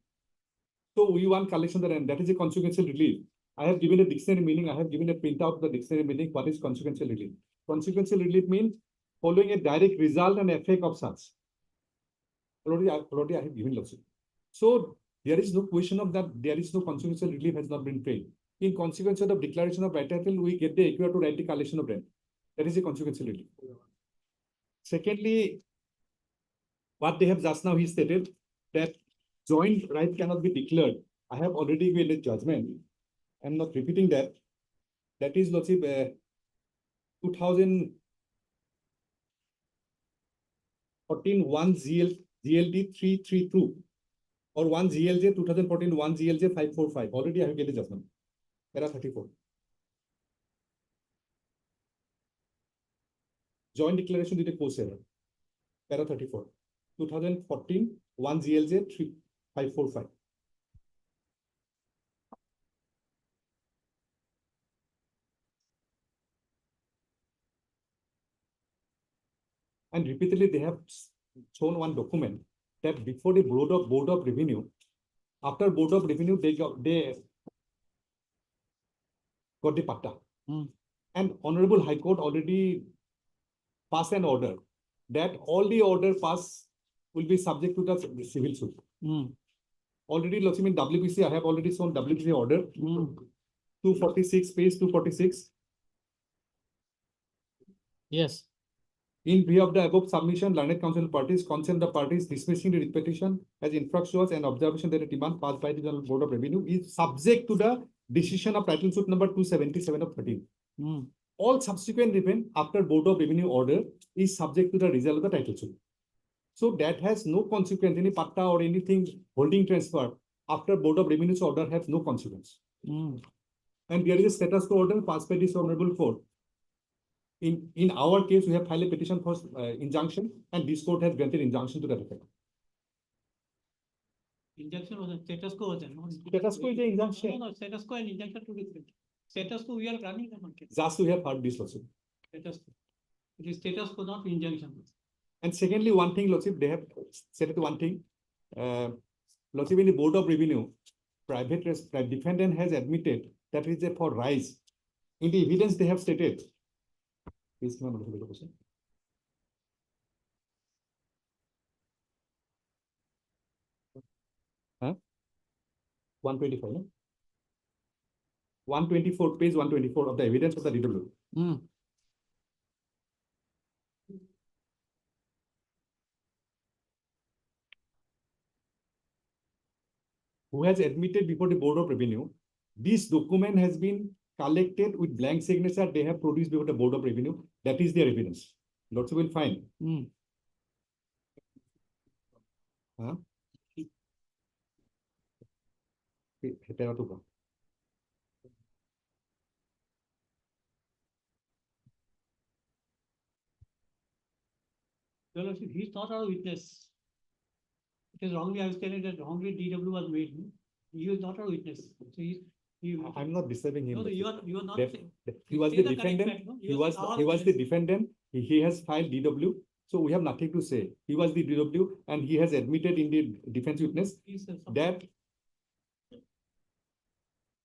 So we want collection of the rent. That is a consequential relief. I have given a dictionary meaning. I have given a printout of the dictionary meaning. What is consequential relief? Consequential relief means following a direct result and effect of such. Already I have given Lordship. So there is no question of that. There is no consequential relief has not been paid. In consequence of the declaration of right title, we get the equivalent to right the collection of rent. That is a consequential relief. Secondly, what they have just now he stated that joint right cannot be declared. I have already given a judgment. I'm not repeating that. That is Lordship 2014 1 GLD 332 or 1 GLJ 2014 1 GLJ 545. Already I have given a judgment. Para 34. Joint declaration with a co-seller. Para 34. 2014 1 GLJ 545. And repeatedly they have shown one document that before the board of revenue, after board of revenue, they got the patta. And Honorable High Court already passed an order that all the order pass will be subject to the civil suit. Already, Lordship, in WPC, I have already shown WPC order. 246, page 246. Yes. In view of the above submission, learned counsel parties consent the parties dismissing the petition as infructuous and observation that a demand passed by the General Board of Revenue is subject to the decision of title suit number 277 of 13. All subsequent event after Board of Revenue order is subject to the result of the title suit. So that has no consequence, any patta or anything holding transfer after Board of Revenue's order has no consequence. And there is a status quo order passed by this honorable court. In our case, we have filed a petition for injunction, and this court has granted injunction to that effect. Injunction was a status quo, was no? Status quo is the injunction. No, status quo and injunction two different. Status quo, we are running the market. Just we have heard this lawsuit. Status quo. It is status quo, not injunction. And secondly, one thing, Lordship, they have said it one thing. Lordship, in the Board of Revenue, private defendant has admitted that it is for rise. In the evidence they have stated. Please, ma'am, look at the question. Huh? 125, no? 124, page 124 of the evidence of the DW. Who has admitted before the Board of Revenue, this document has been collected with blank signature they have produced before the Board of Revenue. That is their evidence. Lots will find. Huh? Well, he's not our witness. It is wrongly, I was telling that wrongly DW was made. He is not our witness. So I'm not disturbing him. No, you are not That- saying. He was Say the the correct defendant. fact, no? He was the defendant. He has filed DW. So we have nothing to say. He was the DW and he has admitted in the defense witness that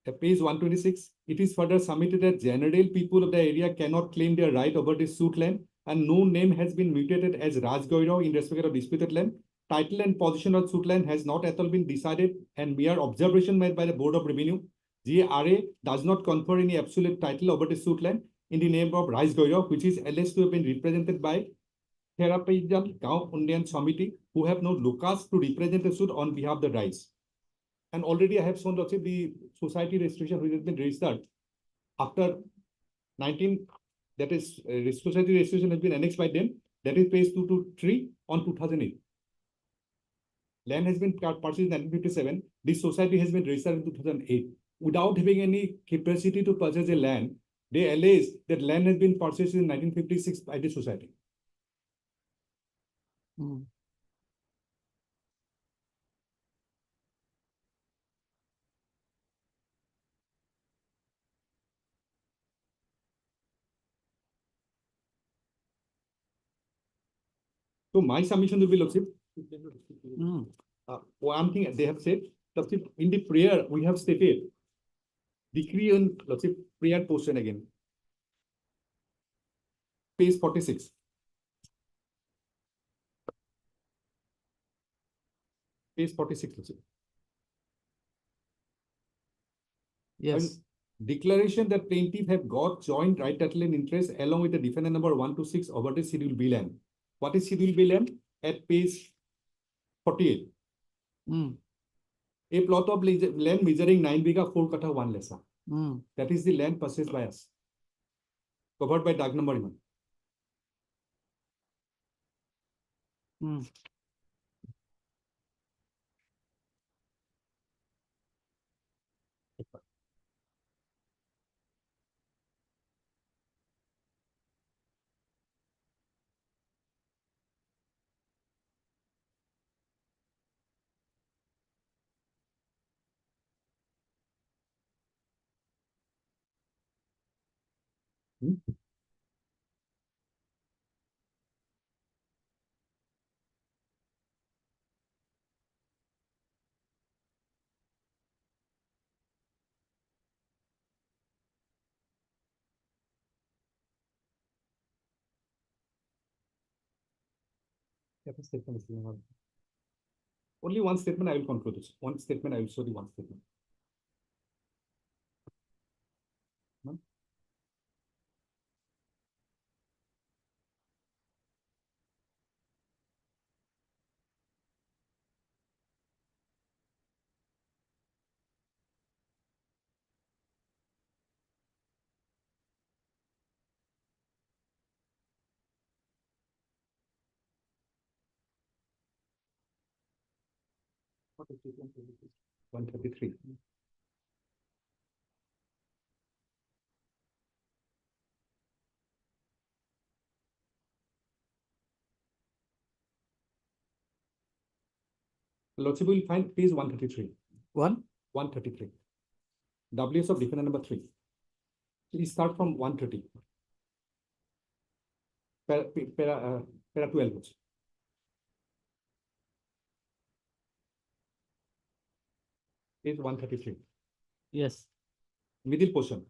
at page 126, it is further submitted that general people of the area cannot claim their right over the suit land and no name has been mutated as Raj Gaurav in respect of disputed land. Title and position of suit land has not at all been decided and mere observation made by the Board of Revenue. GRA does not confer any absolute title over the suit land in the name of Raj Gaurav, which is alleged to have been represented by Therapeutic Gaon Undayan Samiti, who have no locus to represent the suit on behalf of the Rise. And already I have shown also the society registration which has been registered after 19, that is society registration has been annexed by them. That is page 223 on 2008. Land has been purchased in 1957. This society has been registered in 2008. Without having any capacity to purchase a land, they allege that land has been purchased in 1956 by the society. So my submission will be, Lordship, one thing they have said, Lordship, in the prayer we have stated, decree on, Lordship, prayer portion again. Page 46. Page 46, Lordship. Yes. Declaration that plaintiff have got joint right title and interest along with the defendant number 126 over the Schedule B land. What is Schedule B land? At page 48. A plot of land measuring 9 biga 4 kata 1 lesa. That is the land purchased by us. Covered by Dag number 1. Statement is given on- Only one statement I will conclude this. One statement I will show the one statement. No? What is it? 133. Lordship will find page 133. 133. WS of defendant number 3. We start from 130. Para 12. Page 133. Yes. Middle portion.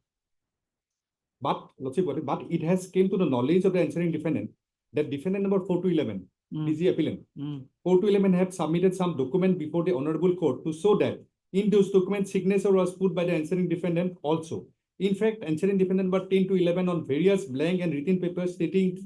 But, Lordship, but it has came to the knowledge of the answering defendant that defendant number 4 to 11, DG appellant, 4 to 11 have submitted some document before the honorable court to show that in those documents signature was put by the answering defendant also. In fact, answering defendant number 10 to 11 on various blank and written papers stating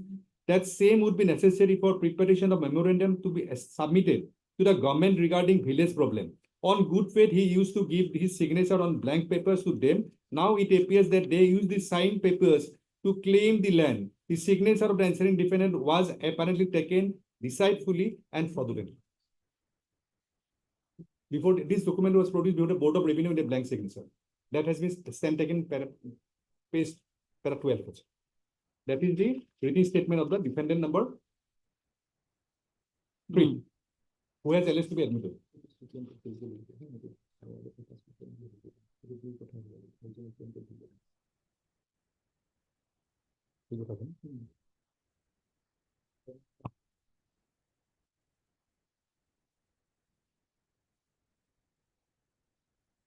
that same would be necessary for preparation of memorandum to be submitted to the government regarding village problem. On good faith, he used to give his signature on blank papers to them. Now it appears that they use the signed papers to claim the land. The signature of the answering defendant was apparently taken deceitfully and fraudulently. Before this document was produced before the Board of Revenue with a blank signature. That has been taken page para 12. That is the written statement of the defendant number 3, who has alleged to be admitted.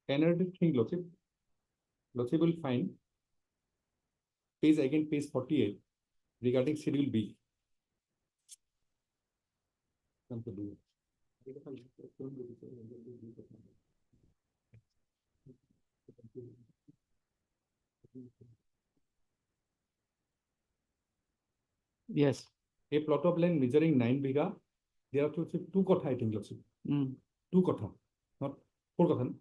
Another thing, Lordship will find page 48 regarding Schedule B. Yes. A plot of land measuring 9 biga, there are two kotha, I think, Lordship. 2 kotha, not 4 kotha.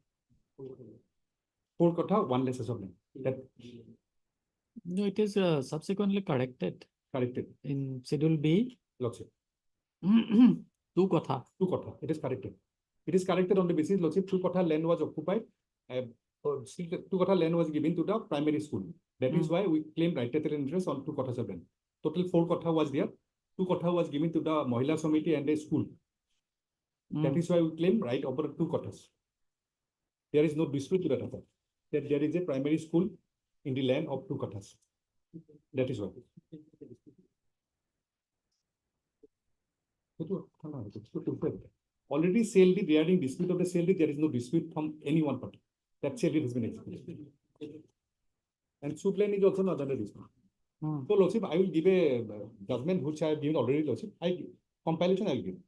4 kotha, 1 less of land. That No, it is subsequently corrected corrected. in Schedule B. Lordship. 2 kotha. 2 kotha. It is corrected. It is corrected on the basis, Lordship, 2 kotha land was occupied. 2 kotha land was given to the primary school. That is why we claim right title interest on 2 kothas of land. Total 4 kotha was there. 2 kotha was given to the Mahila Samiti and a school. That is why we claim right over 2 kothas. There is no dispute to that effect. That there is a primary school in the land of 2 kothas. That is why. Already sale deed regarding dispute of the sale deed, there is no dispute from any one party. That sale deed has been executed. And soup lane is also not under dispute. So, Lordship, I will give a judgment which I have given already, Lordship. Compilation I will give.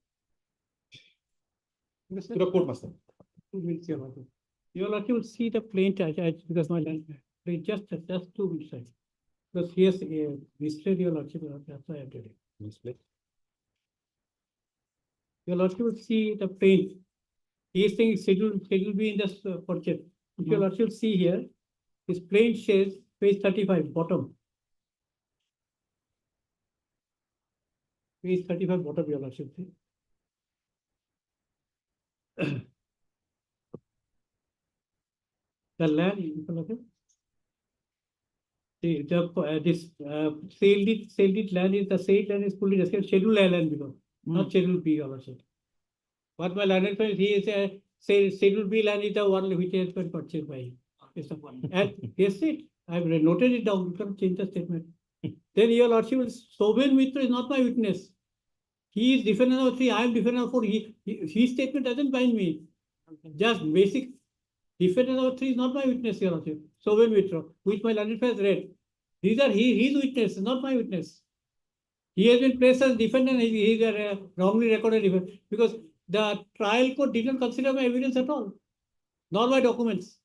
To the court master. Your Lordship will see the plain charge because my land, just 2 minutes. Because here's a display, your Lordship, that's why I did it. Display. Your Lordship will see the plain. He is saying schedule B in this purchase. If your Lordship see here, this plain says page 35, bottom. Page 35, bottom, your Lordship. See. The land, this sale deed land is the sale land is fully described, Schedule A land below, not Schedule B also. What my learned friend, he is a Schedule B land is the one which has been purchased by him. And yes, I've noted it down, you can change the statement. Then your Lordship will, Soben Mitra is not my witness. He is defendant number 3, I am defendant number 4. His statement doesn't bind me. Just basic. Defendant number 3 is not my witness, your Lordship. Soben Mitra, which my learned friend has read. These are his witness, not my witness. He has been placed as defendant, he is wrongly recorded defendant, because the trial court did not consider my evidence at all, nor my documents,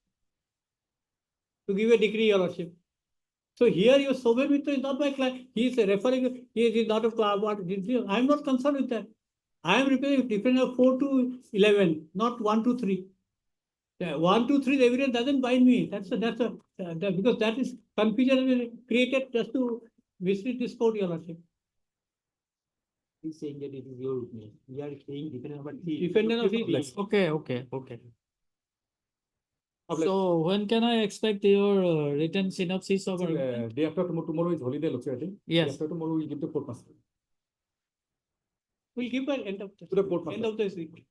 to give a decree, your lordship. So here your Sober Mitra is not my client, he is referring, he is not a, I am not concerned with that. I am referring defendant of 4 to 11, not 1 to 3. 1 to 3, the evidence doesn't bind me. Because that is confusion created just to mislead this court, your lordship. He's saying that it is your opinion. We are saying defendant number 3. Defendant of Okay. So when can I expect your written synopsis of argument? Day after tomorrow is holiday, looks like. Yes. Day after tomorrow we'll give the court master. We'll give by end of To the court master. end of this week.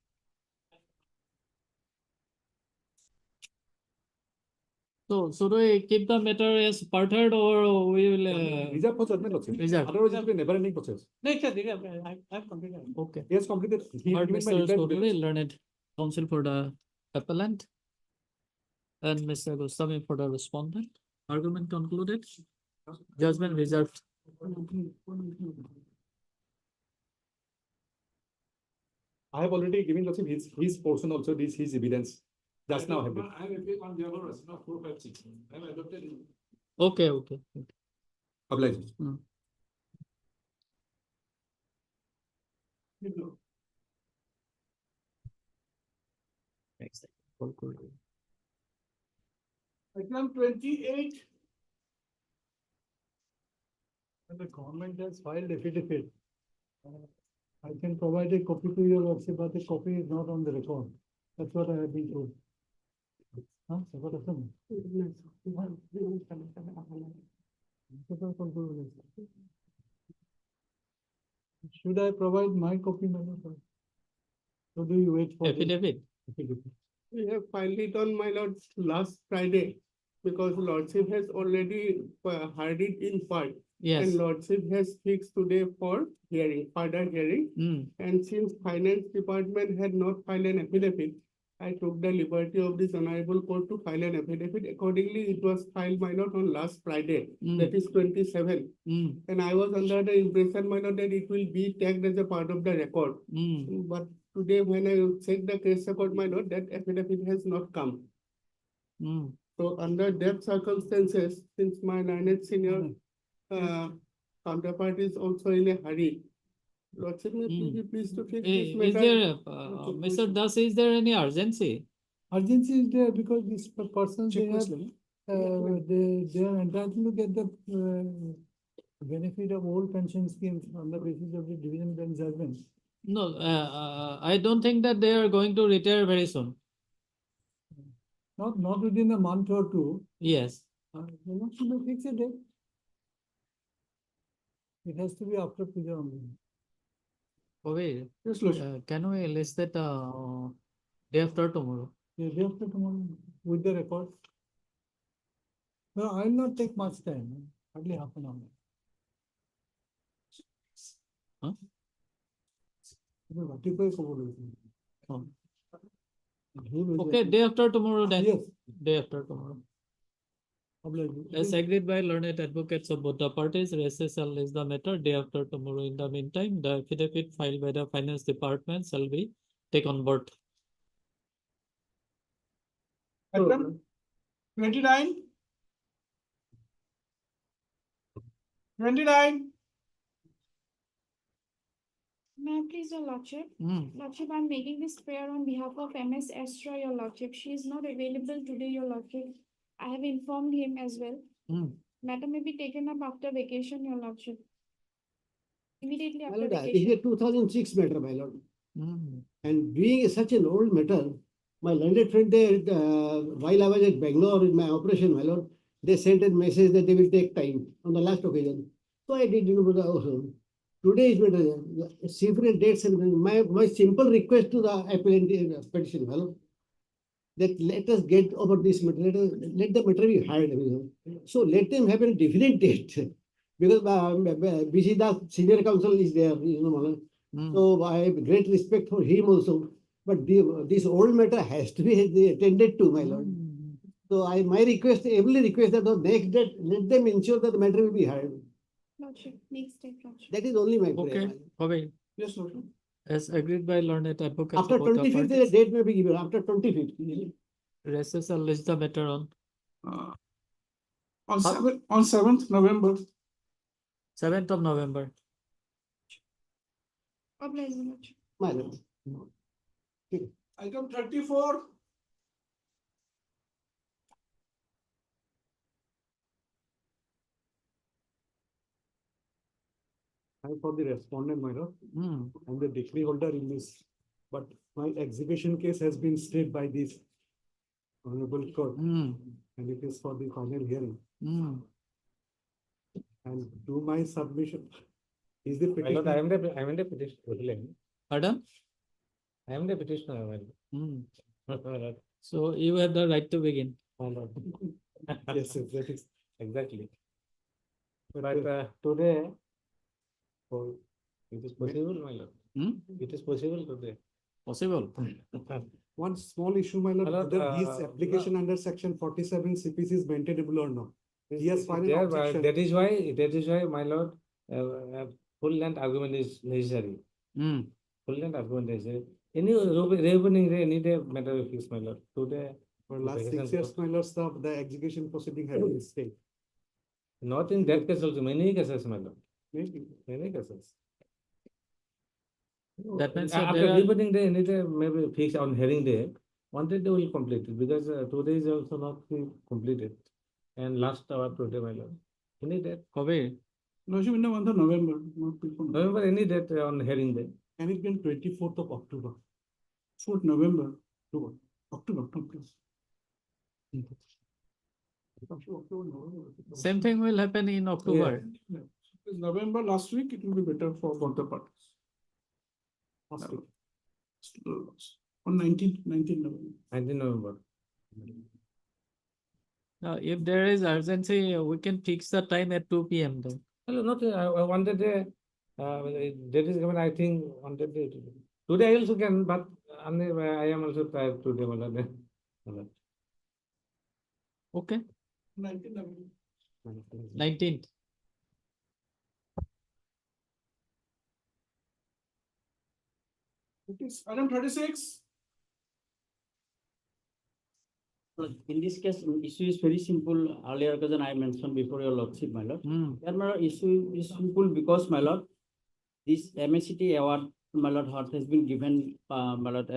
So should we keep the matter as part heard or we will? Reserve for judgment, looks like. Reserve. Otherwise it will be a never ending process. No, sir, I've completed. Okay. He has completed. He Heard given my Mr. reply today. Sodri, learned counsel for the appellant, and Mr. Goswami for the respondent. Argument concluded. Judgment reserved. I have already given lordship his portion also, this his evidence. Just now I have been. I am appealing on behalf of Rasina 456. I am adopted in. Okay. Obliged. Next. Item 28. And the government has filed affidavit. I can provide a copy to your lordship, but the copy is not on the record. That's what I have been told. Huh? What is it? Should I provide my copy, madam? Or do you wait for? the- Affidavit. We have filed it on my lord last Friday because lordship has already heard it in part. Yes. And lordship has fixed today for hearing, further hearing. And since finance department had not filed an affidavit, I took the liberty of this honorable court to file an affidavit. Accordingly, it was filed, my lord, on last Friday, that is 27. And I was under the impression, my lord, that it will be tagged as a part of the record. But today, when I checked the case record, my lord, that affidavit has not come. So under that circumstances, since my learned senior counterpart is also in a hurry, lordship, may be pleased to fix this Is matter. there, Mr. Das, is there any urgency? Urgency is there because this person, they have, they are entitled to get the benefit of old pension schemes on the basis of the division bench judgment. No, I don't think that they are going to retire very soon. Not within a month or two. Yes. They want to fix a date. It has to be after puja only. Okay. Yes, lordship. Can we list that day after tomorrow? Yeah, day after tomorrow with the record. No, I will not take much time, hardly half an hour. Huh? Okay, day after tomorrow then. Yes. Day after tomorrow. As agreed by learned advocates of both the parties, recess shall list the matter day after tomorrow. In the meantime, the affidavit filed by the finance department shall be taken on board. Item 29. 29. May I please, your lordship? Lordship, I'm making this prayer on behalf of MS Astra, your lordship. She is not available today, your lordship. I have informed him as well. Matter may be taken up after vacation, your lordship. Immediately My after lord, this vacation. is a 2006 matter, my lord. And being such an old matter, my learned friend there, while I was at Bangalore in my operation, my lord, they sent a message that they will take time on the last occasion. So I did, also. Today's matter, several dates, and my simple request to the appellant petition, my lord, that let us get over this matter, let the matter be heard. So let them have a definite date. Because BC Das senior counsel is there, my lord. So I have great respect for him also. But this old matter has to be attended to, my lord. So my request, every request that the next date, let them ensure that the matter will be heard. Lordship, next step, Lordship. That is only my Okay, prayer. Bobby, Yes, Lordship. as agreed by learned advocate. After of both the 25th, the parties, date may be given, after 25th. recess and list the matter on On on 7th November. 7th of November. Oblige, Lordship. My lord. Item 34. I'm for the respondent, my lord. Hmm. I'm the decree holder in this, but my execution case has been stayed by this honorable court, Hmm. and it is for the final hearing. Hmm. And to my submission, is the My lord, petition, I am the petitioner. Pardon? I am the petitioner, my Hmm. lord. So you have the right to begin. my lord. Yes, yes, that is. Exactly. But, But today, oh, it is possible, my lord. Hmm? It is possible today. Possible. One small issue, my lord, My lord, whether his application under section 47 CPC is maintainable or not. He has filed an objection. That is why, my lord, full length argument is necessary. Hmm. Full length argument is any reopening day, any day matter of fix, my lord. Today, For last 6 years, my lord, the execution proceeding has been stayed. not in that case also, many cases, my lord, Maybe. many cases. That means After there are, reopening day, any day maybe fix on hearing day, wanted they will complete it because today is also not completed. And last hour today, my lord. Any date, Bobby, Lordship, in the month of November, not before. November, any date on hearing day. Can it be on 24th of October? 4th November, October. October. same thing will happen in October. Yeah. It's November last week, it will be better for both the parties. Last week. On 19th November. 19 November. Now, if there is urgency, we can fix the time at 2 p.m. then. Hello, not, I wanted that is given, I think, on that day. Today I also can, but I am also tired today, my lord. Okay, 19th November. 19th. It is item 36. In this case, issue is very simple. Earlier, occasion I mentioned before your lordship, my lord. Hmm. Here, my lord, issue is simple because, my lord, this MSCT award, my lord, what has been given, my lord,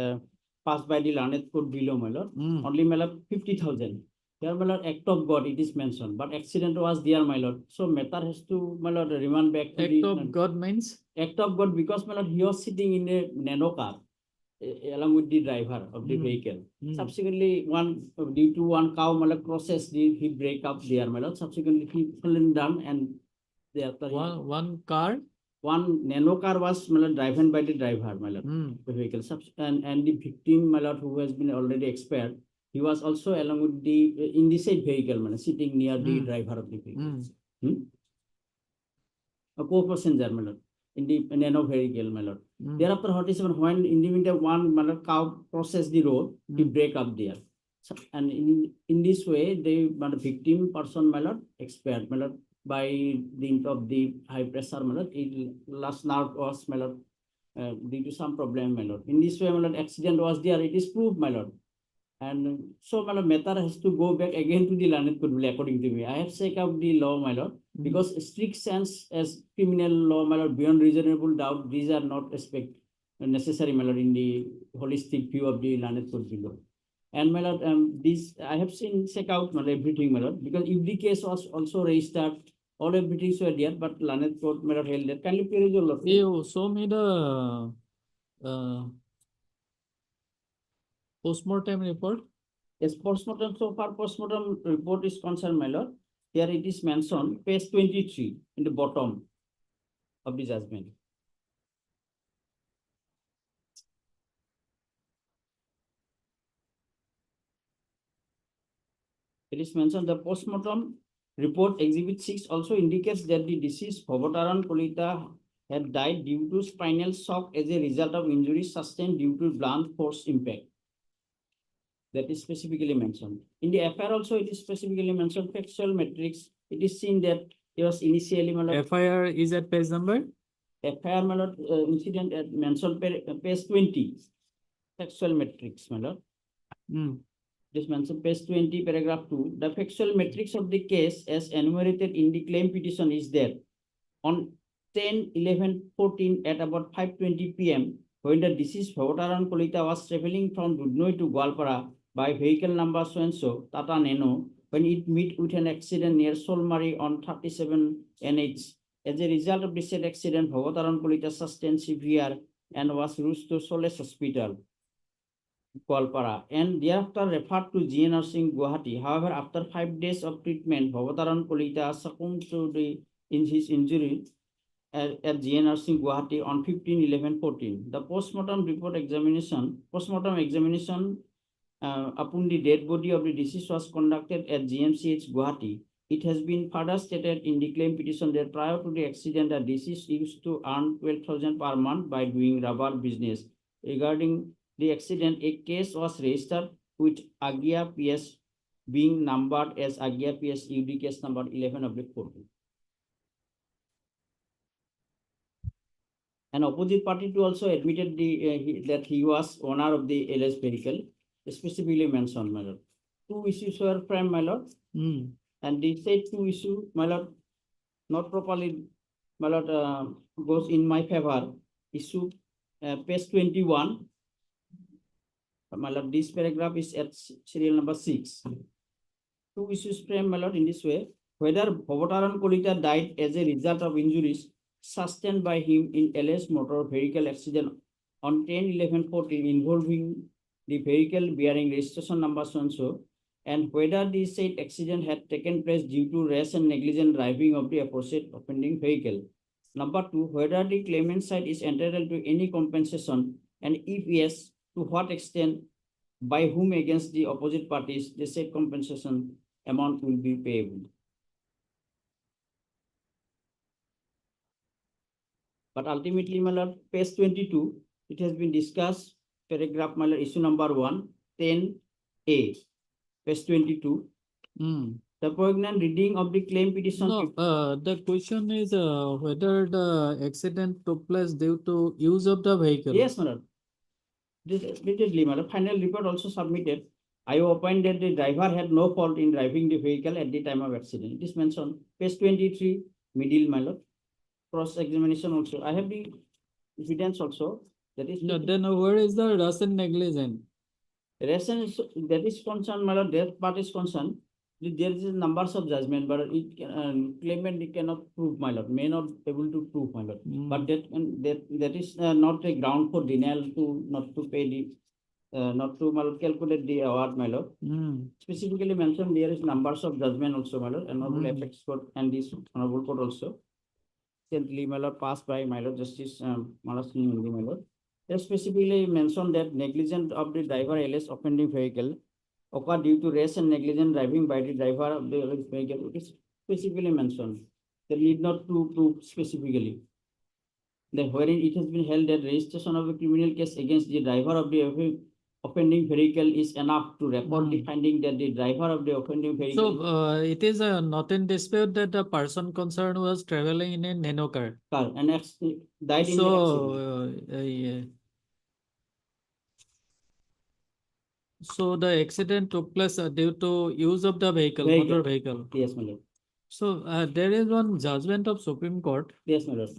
passed by the learned court below, my lord. Hmm. Only, my lord, 50,000. Here, my lord, act of God, it is mentioned, but accident was there, my lord. So matter has to, my lord, remand back to Act the of God means? act of God because, my lord, he was sitting in a nano car along with the driver of the Hmm. vehicle. Hmm. Subsequently, due to one cow, my lord, process, he break up there, my lord. Subsequently, he fallen down and thereafter One car? one nano car was, my lord, driven by the driver, my lord, Hmm. the vehicle. And the victim, my lord, who has been already expired, he was also along with the in the same vehicle, my lord, sitting near the Hmm. driver of the vehicle. Hmm. A co-passenger, my lord, in the nano vehicle, my lord. Hmm. Thereafter, what is when in the meantime one, my lord, cow crosses the road, he break up there. So, and in this way, the victim person, my lord, expired, my lord, by dint of the high pressure, my lord. It last nerve was, my lord, due to some problem, my lord. In this way, my lord, accident was there. It is proved, my lord. And so, my lord, matter has to go back again to the learned court, according to me. I have checked out the law, my lord, because strict sense as criminal law, my lord, beyond reasonable doubt, these are not necessary, my lord, in the holistic view of the learned court below. And, my lord, this I have seen check out, my lord, everything, my lord, because if the case was also registered, all everything were there, but learned court, my lord, held that. Kindly please your lord. You show me the postmortem report. Yes, postmortem, so far postmortem report is concerned, my lord. Here it is mentioned, page 23 in the bottom of the judgment. It is mentioned the postmortem report exhibit 6 also indicates that the deceased Bhavataran Kolita had died due to spinal shock as a result of injuries sustained due to blunt force impact. That is specifically mentioned. In the FR also, it is specifically mentioned factual metrics. It is seen that it was initially, my lord, FIR is at page number? FIR, my lord, incident at mentioned page 20, factual metrics, my lord. This mentioned page 20, paragraph 2. The factual metrics of the case as enumerated in the claim petition is that on 10/11/14 at about 5:20 p.m. when the deceased Bhavataran Kolita was traveling from Dudnoi to Gwalpara by vehicle number so-and-so, Tata Nano, when it met with an accident near Solmari on 37 NH. As a result of the said accident, Bhavataran Kolita sustained severe and was rushed to Soles Hospital, Gwalpara, and thereafter referred to GN Nursing Guwahati. However, after 5 days of treatment, Bhavataran Kolita succumbed to his injury at GN Nursing Guwahati on 15/11/14. The postmortem examination upon the dead body of the deceased was conducted at GMCH Guwahati. It has been further stated in the claim petition that prior to the accident, the deceased used to earn 12,000 per month by doing rubber business. Regarding the accident, a case was registered with Agia PS being numbered as Agia PS UD case number 11/14. An opposite party to also admitted that he was owner of the LS vehicle, specifically mentioned, my lord. 2 issues were framed, my lord. And the said 2 issue, my lord, not properly, my lord, goes in my favor. Issue page 21. My lord, this paragraph is at serial number 6. 2 issues framed, my lord, in this way. Whether Bhavataran Kolita died as a result of injuries sustained by him in LS motor vehicle accident on 10/11/14 involving the vehicle bearing registration number so-and-so, and whether the said accident had taken place due to rash and negligent driving of the aforesaid offending vehicle. Number 2, whether the claimant side is entitled to any compensation, and if yes, to what extent, by whom against the opposite parties, the said compensation amount will be payable. But ultimately, my lord, page 22, it has been discussed, paragraph, my lord, issue number 1, 10A, page 22. The poignant reading of the claim petition. No, the question is whether the accident took place due to use of the vehicle. Yes, my lord. This repeatedly, my lord. Final report also submitted. I opined that the driver had no fault in driving the vehicle at the time of accident. It is mentioned, page 23, middle, my lord. Cross-examination also. I have the evidence also. That is. No, then where is the rash and negligent? Rash and that is concerned, my lord. That part is concerned. There is numbers of judgment, but it can, claimant it cannot prove, my lord. May not able to prove, my lord. But that is not a ground for denial to not to pay the not to, my lord, calculate the award, my lord. Specifically mentioned there is numbers of judgment also, my lord. Honorable Apex Court and this honorable court also. Recently, my lord, passed by my lord Justice Manas Singh, my lord. They specifically mentioned that negligence of the driver LS offending vehicle occurred due to rash and negligent driving by the driver of the vehicle. It is specifically mentioned. They need not to prove specifically. Then wherein it has been held that registration of a criminal case against the driver of the offending vehicle is enough to record the finding that the driver of the offending vehicle. So it is not in dispute that the person concerned was traveling in a nano car. And died in so, the accident. So the accident took place due to use of the vehicle, motor vehicle. Yes, my lord. So there is one judgment of Supreme Court. Yes, my lord.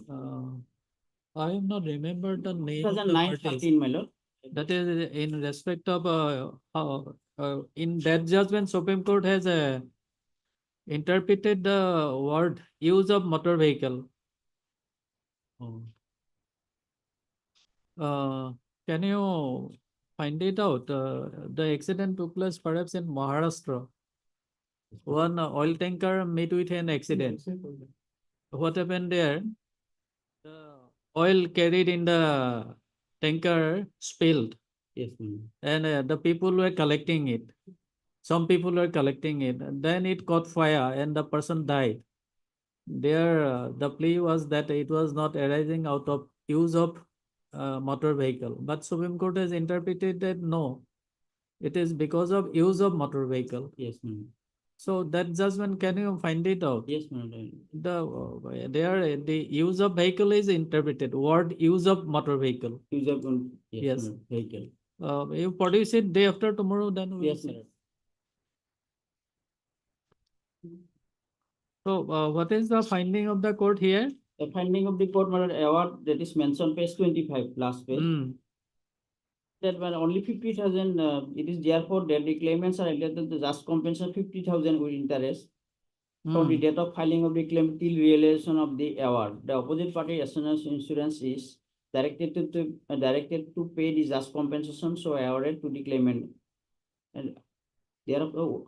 I have not remembered the name of the 2009-13, my lord. That is in respect of in that judgment, Supreme Court has interpreted the word use of motor vehicle. Can you find it out? The accident took place perhaps in Maharashtra. One oil tanker met with an accident. What happened there? The oil carried in the tanker spilled. Yes, and the people were collecting it. Some people were collecting it. And then it caught fire and the person died. There, the plea was that it was not arising out of use of motor vehicle. But Supreme Court has interpreted that no, it is because of use of motor vehicle. Yes, So that judgment, can you find it out? Yes, my lord. The use of vehicle is interpreted, word use of motor vehicle. Use of, yes, Yes. my lord, vehicle. You produce it day after tomorrow, then we will Yes, my see. lord. So, what is the finding of the court here? The finding of the court, my lord, award that is mentioned page 25, last page. That when only 50,000, it is therefore that the claimants are entitled to just compensation 50,000 with interest from the date of filing of the claim till realization of the award. The opposite party assurance insurance is directed to pay the just compensation so awarded to the claimant. And therefore,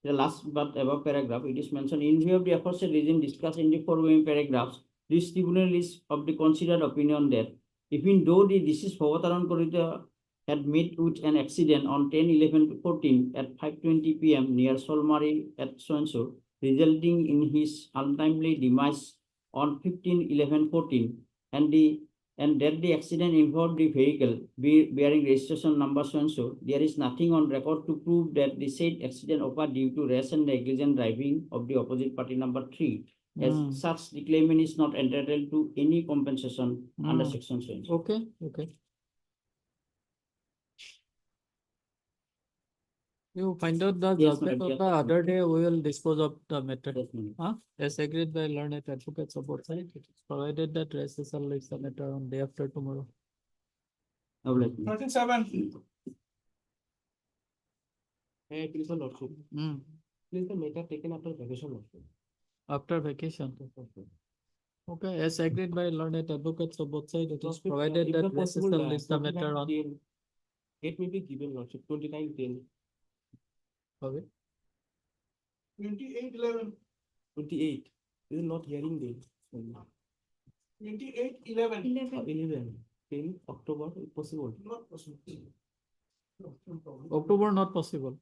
the last but above paragraph, it is mentioned in view of the aforesaid reason discussed in the foregoing paragraphs, this tribunal is of the considered opinion that even though the deceased Bhavataran Korita had met with an accident on 10/11/14 at 5:20 p.m. near Solmari at so-and-so, resulting in his untimely demise on 15/11/14, and that the accident involved the vehicle bearing registration number so-and-so, there is nothing on record to prove that the said accident occurred due to rash and negligent driving of the opposite party number 3. As such, the claimant is not entitled to any compensation under section so-and-so. Okay, okay. You find out the Yes, judgment madam, of the yes. other day, we will dispose of the matter. Yes, madam. Huh? As agreed by learned advocates of both sides, it is provided that recessal leaves the matter on day after tomorrow. 37. Hey, please, my lordship. Please the matter taken after vacation, lordship. After vacation. Okay, as agreed by learned advocates of both sides, it is Lordship, provided if that the possible, recessal leaves the matter on. 29/10, it may be given, lordship, 29/10. Okay. 28/11. 28. This is not hearing date. 28/11. 11. 10 October, if possible. Not possible. October not possible.